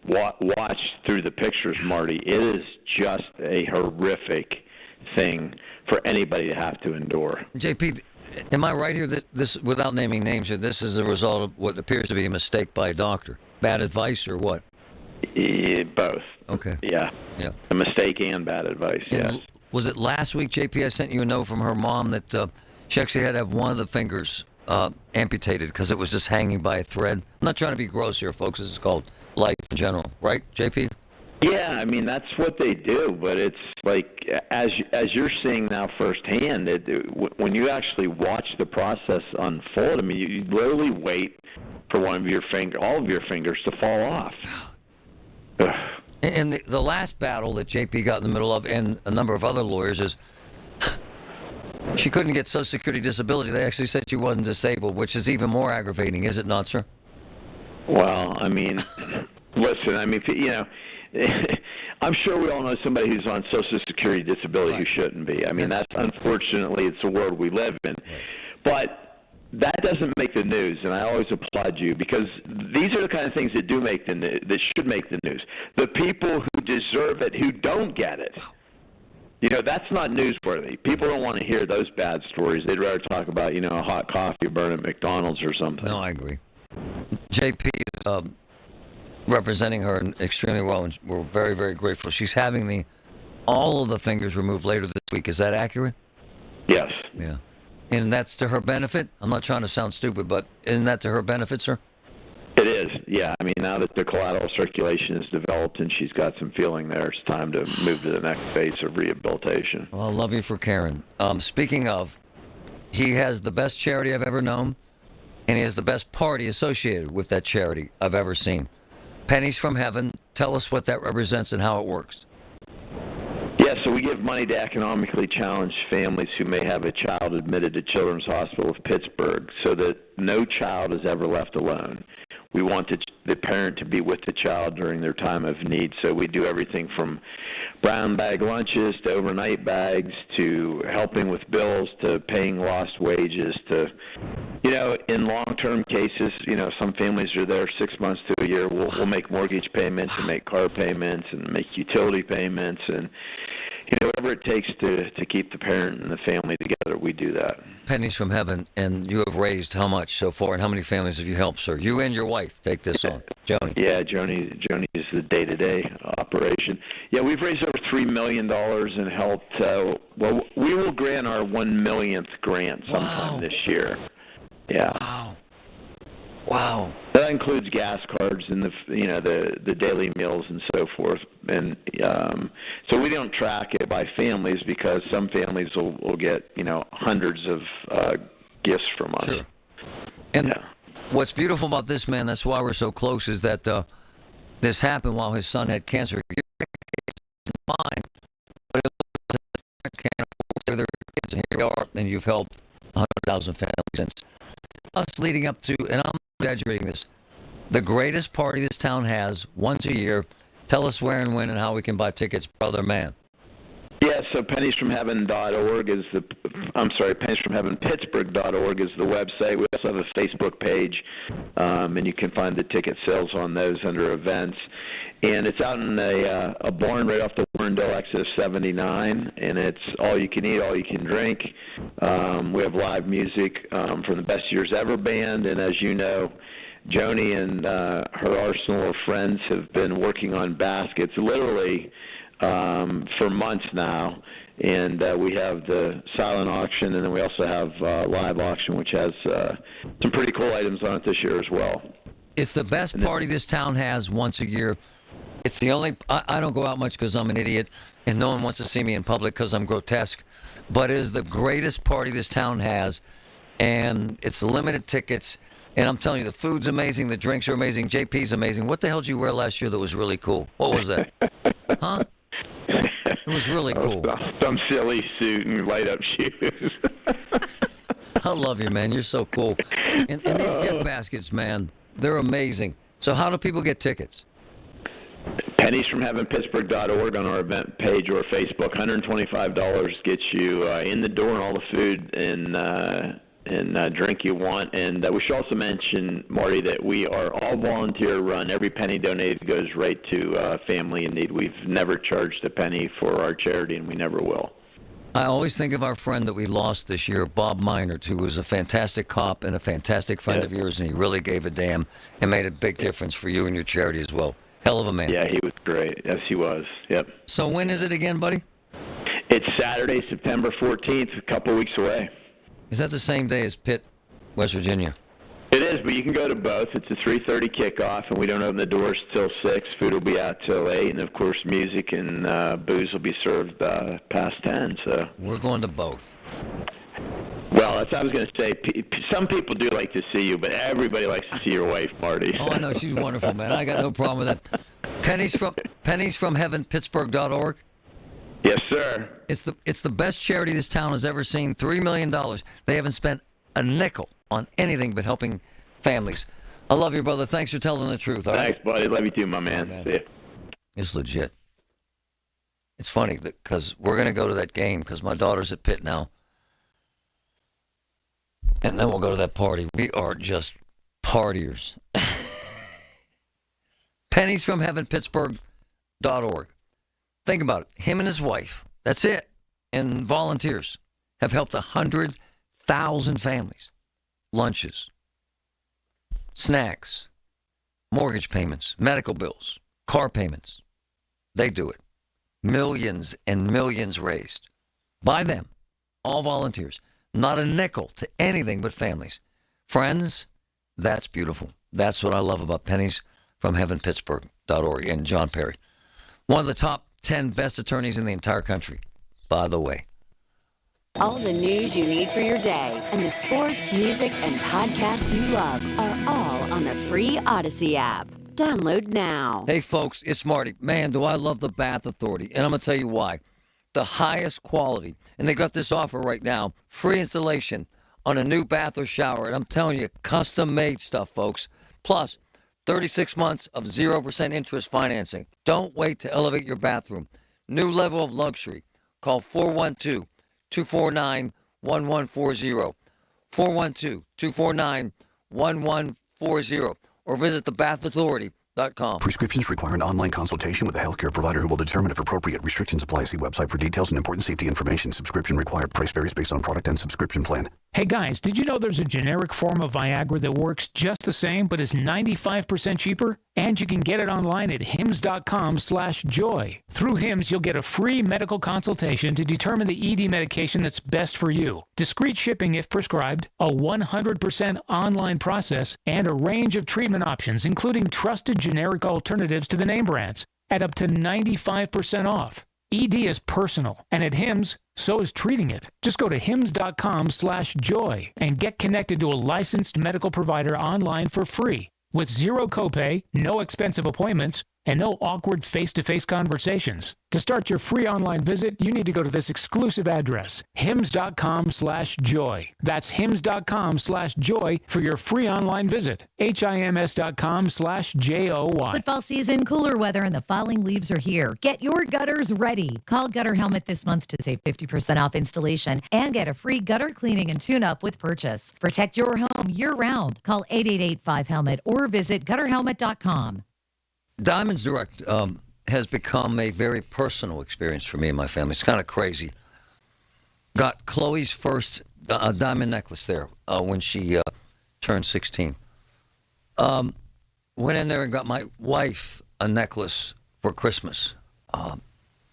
watched through the pictures, Marty, it is just a horrific thing for anybody to have to endure. JP, am I right here that this, without naming names here, this is a result of what appears to be a mistake by a doctor? Bad advice or what? Both. Okay. Yeah. A mistake and bad advice, yes. Was it last week, JP, I sent you a note from her mom that she actually had to have one of the fingers amputated because it was just hanging by a thread? I'm not trying to be gross here, folks. This is called life in general. Right, JP? Yeah, I mean, that's what they do, but it's like, as you're seeing now firsthand, when you actually watch the process unfold, I mean, you literally wait for all of your fingers to fall off. And the last battle that JP got in the middle of, and a number of other lawyers, is she couldn't get Social Security disability. They actually said she wasn't disabled, which is even more aggravating, is it not, sir? Well, I mean, listen, I mean, I'm sure we all know somebody who's on Social Security disability who shouldn't be. I mean, that's unfortunately, it's the world we live in. But that doesn't make the news, and I always applaud you because these are the kind of things that do make the news, that should make the news. The people who deserve it, who don't get it. That's not newsworthy. People don't want to hear those bad stories. They'd rather talk about, a hot coffee burn at McDonald's or something. No, I agree. JP is representing her extremely well, and we're very, very grateful. She's having all of the fingers removed later this week. Is that accurate? Yes. Yeah. And that's to her benefit? I'm not trying to sound stupid, but isn't that to her benefit, sir? It is, yeah. I mean, now that the collateral circulation is developed and she's got some feeling there, it's time to move to the next phase of rehabilitation. Well, I love you for Karen. Speaking of, he has the best charity I've ever known, and he has the best party associated with that charity I've ever seen. Pennies from Heaven. Tell us what that represents and how it works. Yeah, so we give money to economically challenged families who may have a child admitted to Children's Hospital of Pittsburgh so that no child is ever left alone. We want the parent to be with the child during their time of need, so we do everything from brown bag lunches to overnight bags to helping with bills to paying lost wages to, in long-term cases, some families are there 6 months to a year. We'll make mortgage payments and make car payments and make utility payments and, whatever it takes to keep the parent and the family together, we do that. Pennies from Heaven, and you have raised how much so far, and how many families have you helped, sir? You and your wife take this on. Joni. Yeah, Joni is the day-to-day operation. Yeah, we've raised over $3 million and helped. We will grant our 1 millionth grant sometime this year. Yeah. Wow. That includes gas cards and the daily meals and so forth. And so we don't track it by families because some families will get hundreds of gifts from us. Sure. And what's beautiful about this man, that's why we're so close, is that this happened while his son had cancer. And here you are, and you've helped 100,000 families since us leading up to, and I'm exaggerating this, the greatest party this town has once a year. Tell us where and when and how we can buy tickets, brother man. Yeah, Yeah, so penniesfromheaven.org is penniesfromheavenpittsburgh.org is the website. We also have a Facebook page, and you can find the ticket sales on those under events. And it's out in a barn right off the Warrendale exit of 79, and it's all you can eat, all you can drink. We have live music from the Best Years Ever band, and as you know, Joni and her arsenal of friends have been working on baskets literally for months now. And we have the silent auction, and then we also have live auction, which has some pretty cool items on it this year as well. It's the best party this town has once a year. It's the only, I don't go out much because I'm an idiot, and no one wants to see me in public because I'm grotesque, but it is the greatest party this town has, and it's limited tickets, and I'm telling you, the food's amazing, the drinks are amazing, JP's amazing. What the hell did you wear last year that was really cool? What was that? Huh? It was really cool. Some silly suit and light-up shoes. I love you, man. You're so cool. And these gift baskets, man, they're amazing. So how do people get tickets? penniesfromheavenpittsburgh.org on our event page or Facebook. $125 gets you in the door and all the food and drink you want. And we should also mention, Marty, that we are all volunteer run. Every penny donated goes right to family in need. We've never charged a penny for our charity, and we never will. I always think of our friend that we lost this year, Bob Minert, who was a fantastic cop and a fantastic friend of yours, and he really gave a damn and made a big difference for you and your charity as well. Hell of a man. Yeah, he was great. Yes, he was. Yep. So when is it again, buddy? It's Saturday, September 14th, a couple weeks away. Is that the same day as Pitt, West Virginia? It is, but you can go to both. It's a 3:30 kickoff, and we don't open the doors till 6. Food will be out till 8, and, of course, music and booze will be served past 10. So we're going to both. Well, that's what I was going to say. Some people do like to see you, but everybody likes to see your wife, Marty. Oh, I know. She's wonderful, man. I got no problem with that. penniesfromheavenpittsburgh.org. Yes, sir. It's the best charity this town has ever seen. $3 million. They haven't spent a nickel on anything but helping families. I love you, brother. Thanks for telling the truth. All Thanks, right? buddy. Love you too, my man. See ya. It's legit. It's funny because we're going to go to that game because my daughter's at Pitt now. And then we'll go to that party. We are just partiers. penniesfromheavenpittsburgh.org. Think about it. Him and his wife, that's it, and volunteers have helped 100,000 families. Lunches, snacks, mortgage payments, medical bills, car payments. They do it. Millions and millions raised by them, all volunteers. Not a nickel to anything but families. Friends, that's beautiful. That's what I love about penniesfromheavenpittsburgh.org and John Perry. One of the top 10 best attorneys in the entire country, by the way. All the news you need for your day and the sports, music, and podcasts you love are all on the free Odyssey app. Download now. Hey, folks, it's Marty. Man, do I love the Bath Authority, and I'm going to tell you why. The highest quality, and they got this offer right now, free installation on a new bath or shower, and I'm telling you, custom-made stuff, folks. Plus, 36 months of 0% interest financing. Don't wait to elevate your bathroom. New level of luxury. Call 412-249-1140. 412-249-1140. Or visit thebathauthority.com. Prescriptions require an online consultation with a healthcare provider who will determine if appropriate. Restrictions apply. See website for details and important safety information. Subscription required. Price varies based on product and subscription plan. Hey guys, did you know there's a generic form of Viagra that works just the same but is 95% cheaper? And you can get it online at hims.com/joy. Through Hims, you'll get a free medical consultation to determine the ED medication that's best for you. Discreet shipping if prescribed, a 100% online process, and a range of treatment options, including trusted generic alternatives to the name brands, at up to 95% off. ED is personal, and at Hims, so is treating it. Just go to hims.com/joy and get connected to a licensed medical provider online for free. With zero copay, no expensive appointments, and no awkward face-to-face conversations. To start your free online visit, you need to go to this exclusive address, hims.com/joy. That's hims.com/joy for your free online visit. HIMS.com/JOY. Football season, cooler weather, and the falling leaves are here. Get your gutters ready. Call Gutter Helmet this month to save 50% off installation and get a free gutter cleaning and tune-up with purchase. Protect your home year-round. Call 888-5HELMET or visit gutterhelmet.com. Diamonds Direct has become a very personal experience for me and my family. It's kind of crazy. Got Chloe's first diamond necklace there when she turned 16. Went in there and got my wife a necklace for Christmas.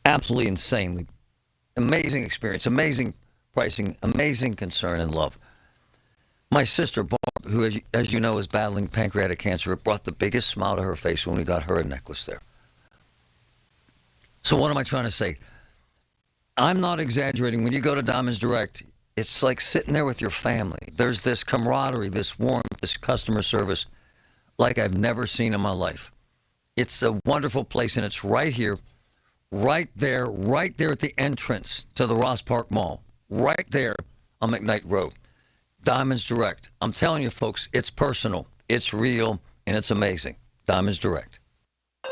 Absolutely insanely. Amazing experience, amazing pricing, amazing concern and love. My sister, Barb, who, as you know, is battling pancreatic cancer, it brought the biggest smile to her face when we got her a necklace there. So what am I trying to say? I'm not exaggerating. When you go to Diamonds Direct, it's like sitting there with your family. There's this camaraderie, this warmth, this customer service like I've never seen in my life. It's a wonderful place, and it's right here, right there at the entrance to the Ross Park Mall, right there on McKnight Road. Diamonds Direct. I'm telling you, folks, it's personal, it's real, and it's amazing. Diamonds Direct.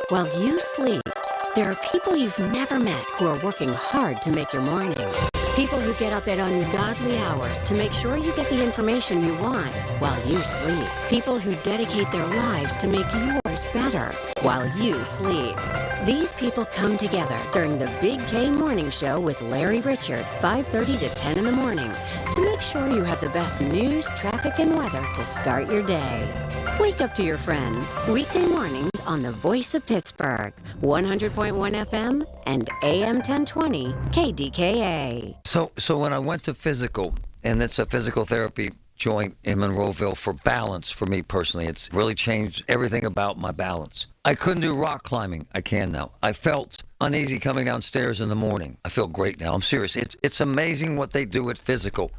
While you sleep, there are people you've never met who are working hard to make your mornings. People who get up at ungodly hours to make sure you get the information you want while you sleep. People who dedicate their lives to make yours better while you sleep. These people come together during the Big K Morning Show with Larry Richard, 5:30 to 10 in the morning, to make sure you have the best news, traffic, and weather to start your day. Wake up to your friends, weekday mornings on the Voice of Pittsburgh, 100.1 FM and AM 1020 KDKA. So when I went to physical, and it's a physical therapy joint in Monroeville for balance for me personally, it's really changed everything about my balance. I couldn't do rock climbing. I can now. I felt uneasy coming downstairs in the morning. I feel great now. I'm serious. It's amazing what they do at physical.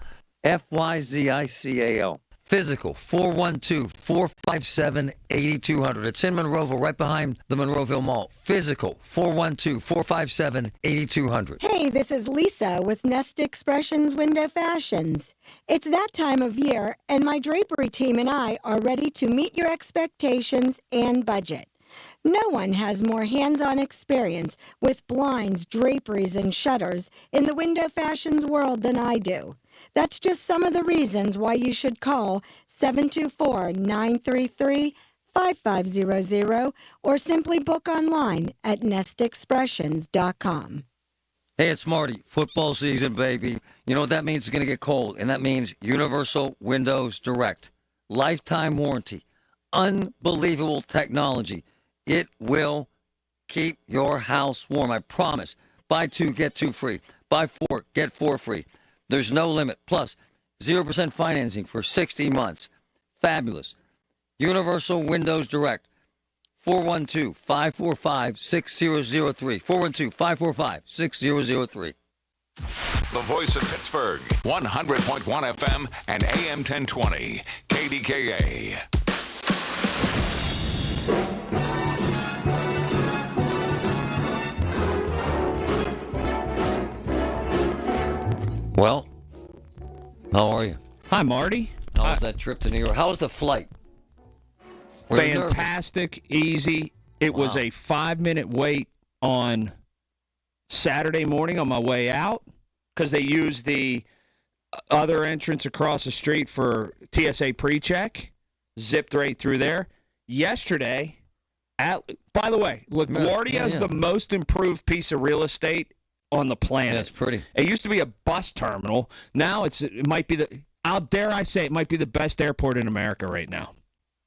Physical. Physical, 412-457-8200. It's in Monroeville, right behind the Monroeville Mall. Physical, 412-457-8200. Hey, this is Lisa with Nest Expressions Window Fashions. It's that time of year, and my drapery team and I are ready to meet your expectations and budget. No one has more hands-on experience with blinds, draperies, and shutters in the window fashions world than I do. That's just some of the reasons why you should call 724-933-5500 or simply book online at nestexpressions.com. Hey, it's Marty. Football season, baby. You know what that means? It's going to get cold, and that means Universal Windows Direct. Lifetime warranty. Unbelievable technology. It will keep your house warm, I promise. Buy 2, get 2 free. Buy 4, get 4 free. There's no limit. Plus, 0% financing for 60 months. Fabulous. Universal Windows Direct. 412-545-6003. 412-545-6003. The Voice of Pittsburgh, 100.1 FM and AM 1020, KDKA. Well, how are you? Hi, Marty. How was that trip to New York? How was the flight? Were you nervous? Fantastic, easy. It was a 5-minute wait on Saturday morning on my way out because they used the other entrance across the street for TSA pre-check. Zipped right through there. Yesterday, by the way, LaGuardia is the most improved piece of real estate on the planet. That's pretty. It used to be a bus terminal. Now it might be it might be the best airport in America right now.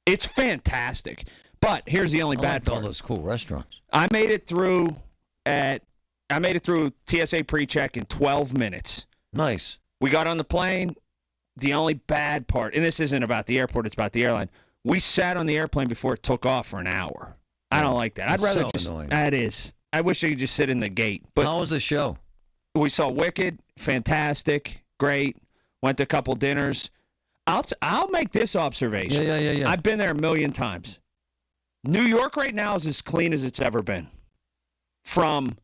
It's fantastic. But here's the only bad part. All those cool restaurants. I made it through TSA pre-check in 12 minutes. Nice. We got on the plane. The only bad part, and this isn't about the airport, it's about the airline. We sat on the airplane before it took off for an hour. I don't like that. I'd rather just. Annoying. That is. I wish I could just sit in the gate. But how was the show? We saw Wicked, fantastic, great. Went to a couple dinners. I'll make this observation. Yeah. I've been there a million times. New York right now is as clean as it's ever been. From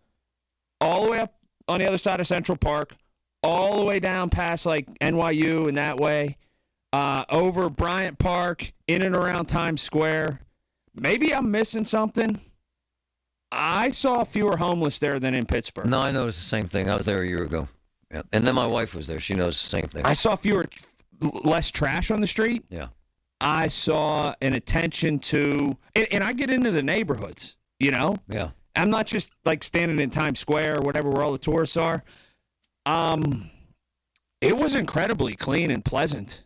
all the way up on the other side of Central Park, all the way down past like NYU and that way, over Bryant Park, in and around Times Square. Maybe I'm missing something. I saw fewer homeless there than in Pittsburgh. No, I noticed the same thing. I was there a year ago. Yeah. And then my wife was there. She knows the same thing. I saw less trash on the street. Yeah. I saw an attention to, and I get into the neighborhoods, you know? Yeah. I'm not just like standing in Times Square or whatever where all the tourists are. It was incredibly clean and pleasant,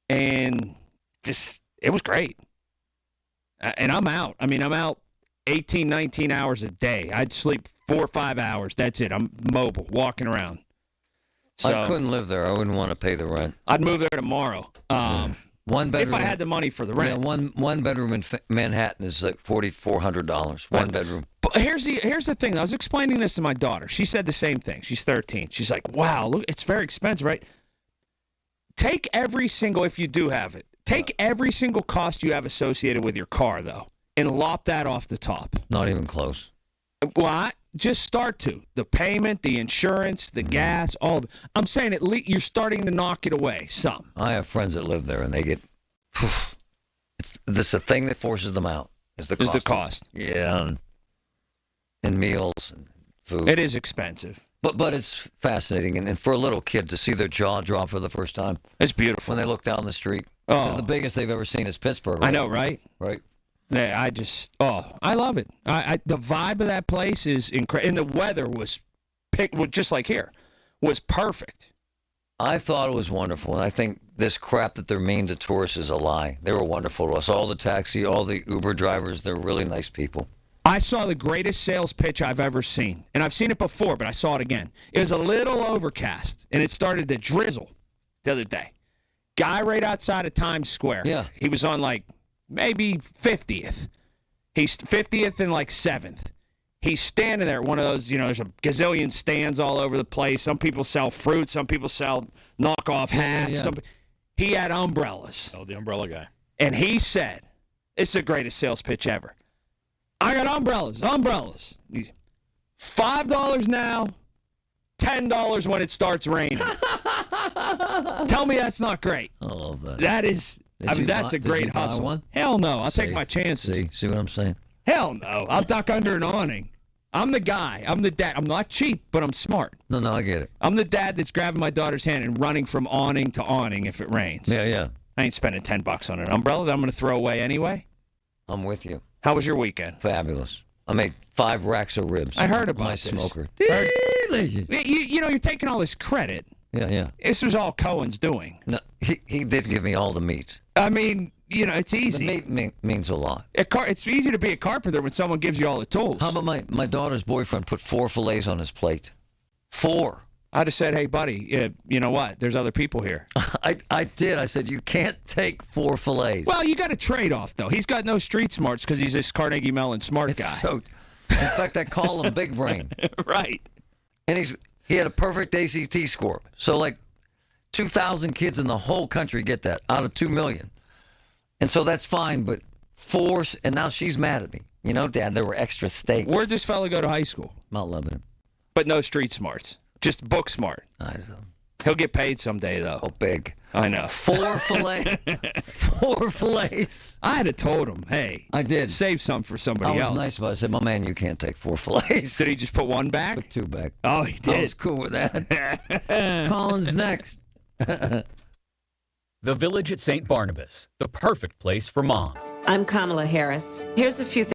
and just, it was great. And I'm out. I mean, I'm out 18, 19 hours a day. I'd sleep 4 or 5 hours. That's it. I'm mobile, walking around. So, I couldn't live there. I wouldn't want to pay the rent. I'd move there tomorrow. One bedroom. If I had the money for the rent. Yeah, one bedroom in Manhattan is like $4,400. One bedroom. But here's the thing. I was explaining this to my daughter. She said the same thing. She's 13. She's like, wow, look, it's very expensive, right? Take every single, if you do have it, take every single cost you have associated with your car, though, and lop that off the top. Not even close. Well, just start to. The payment, the insurance, the gas, all of it. I'm saying at least you're starting to knock it away some. I have friends that live there, and they get, it's a thing that forces them out. Is the cost. Yeah, and meals and food. It is expensive. But it's fascinating, and for a little kid to see their jaw drop for the first time. It's beautiful. When they look down the street. Oh. The biggest they've ever seen is Pittsburgh. Right? I know, right? Right. Yeah, I love it. The vibe of that place is incredible. And the weather was just like here, was perfect. I thought it was wonderful, and I think this crap that they're mean to tourists is a lie. They were wonderful to us. All the taxi, all the Uber drivers, they're really nice people. I saw the greatest sales pitch I've ever seen. And I've seen it before, but I saw it again. It was a little overcast, and it started to drizzle the other day. Guy right outside of Times Square. Yeah. He was on like maybe 50th. He's 50th and like 7th. He's standing there at one of those, there's a gazillion stands all over the place. Some people sell fruit. Some people sell knockoff hats. Yeah. He had umbrellas. Oh, the umbrella guy. And he said, it's the greatest sales pitch ever. I got umbrellas. $5 now, $10 when it starts raining. Tell me that's not great. I love that. That is, that's a great hustle. One? Hell no. I'll take my chances. See what I'm saying? Hell no. I'll duck under an awning. I'm the guy. I'm the dad. I'm not cheap, but I'm smart. No, I get it. I'm the dad that's grabbing my daughter's hand and running from awning to awning if it rains. Yeah. I ain't spending $10 on an umbrella that I'm going to throw away anyway. I'm with you. How was your weekend? Fabulous. I made 5 racks of ribs. I heard about my this. smoker. Delicious. You're taking all this credit. Yeah. This was all Cohen's doing. No, he did give me all the meat. I mean, it's easy. The meat means a lot. It's easy to be a carpenter when someone gives you all the tools. How about my daughter's boyfriend put 4 fillets on his plate? 4. I'd have said, hey, buddy, you know what? There's other people here. I did. I said, you can't take 4 fillets. Well, you got a trade-off, though. He's got no street smarts because he's this Carnegie Mellon smart guy. In fact, I call him Big Brain. Right. And he had a perfect ACT score. So, like, 2,000 kids in the whole country get that out of 2 million. And so that's fine, but 4, and now she's mad at me. Dad, there were extra steaks. Where'd this fella go to high school? Mount Lebanon. But no street smarts. Just book smart. He'll get paid someday, though. Oh, big. I know. 4 fillets. 4 fillets. I had to told him, hey. I did. Save some for somebody else. I was nice about it. I said, my man, you can't take 4 fillets. Did he just put 1 back? Put 2 back. Oh, he did. I was cool with that. Colin's next. The Village at St. Barnabas, the perfect place for mom. I'm Kamala Harris. Here's a few things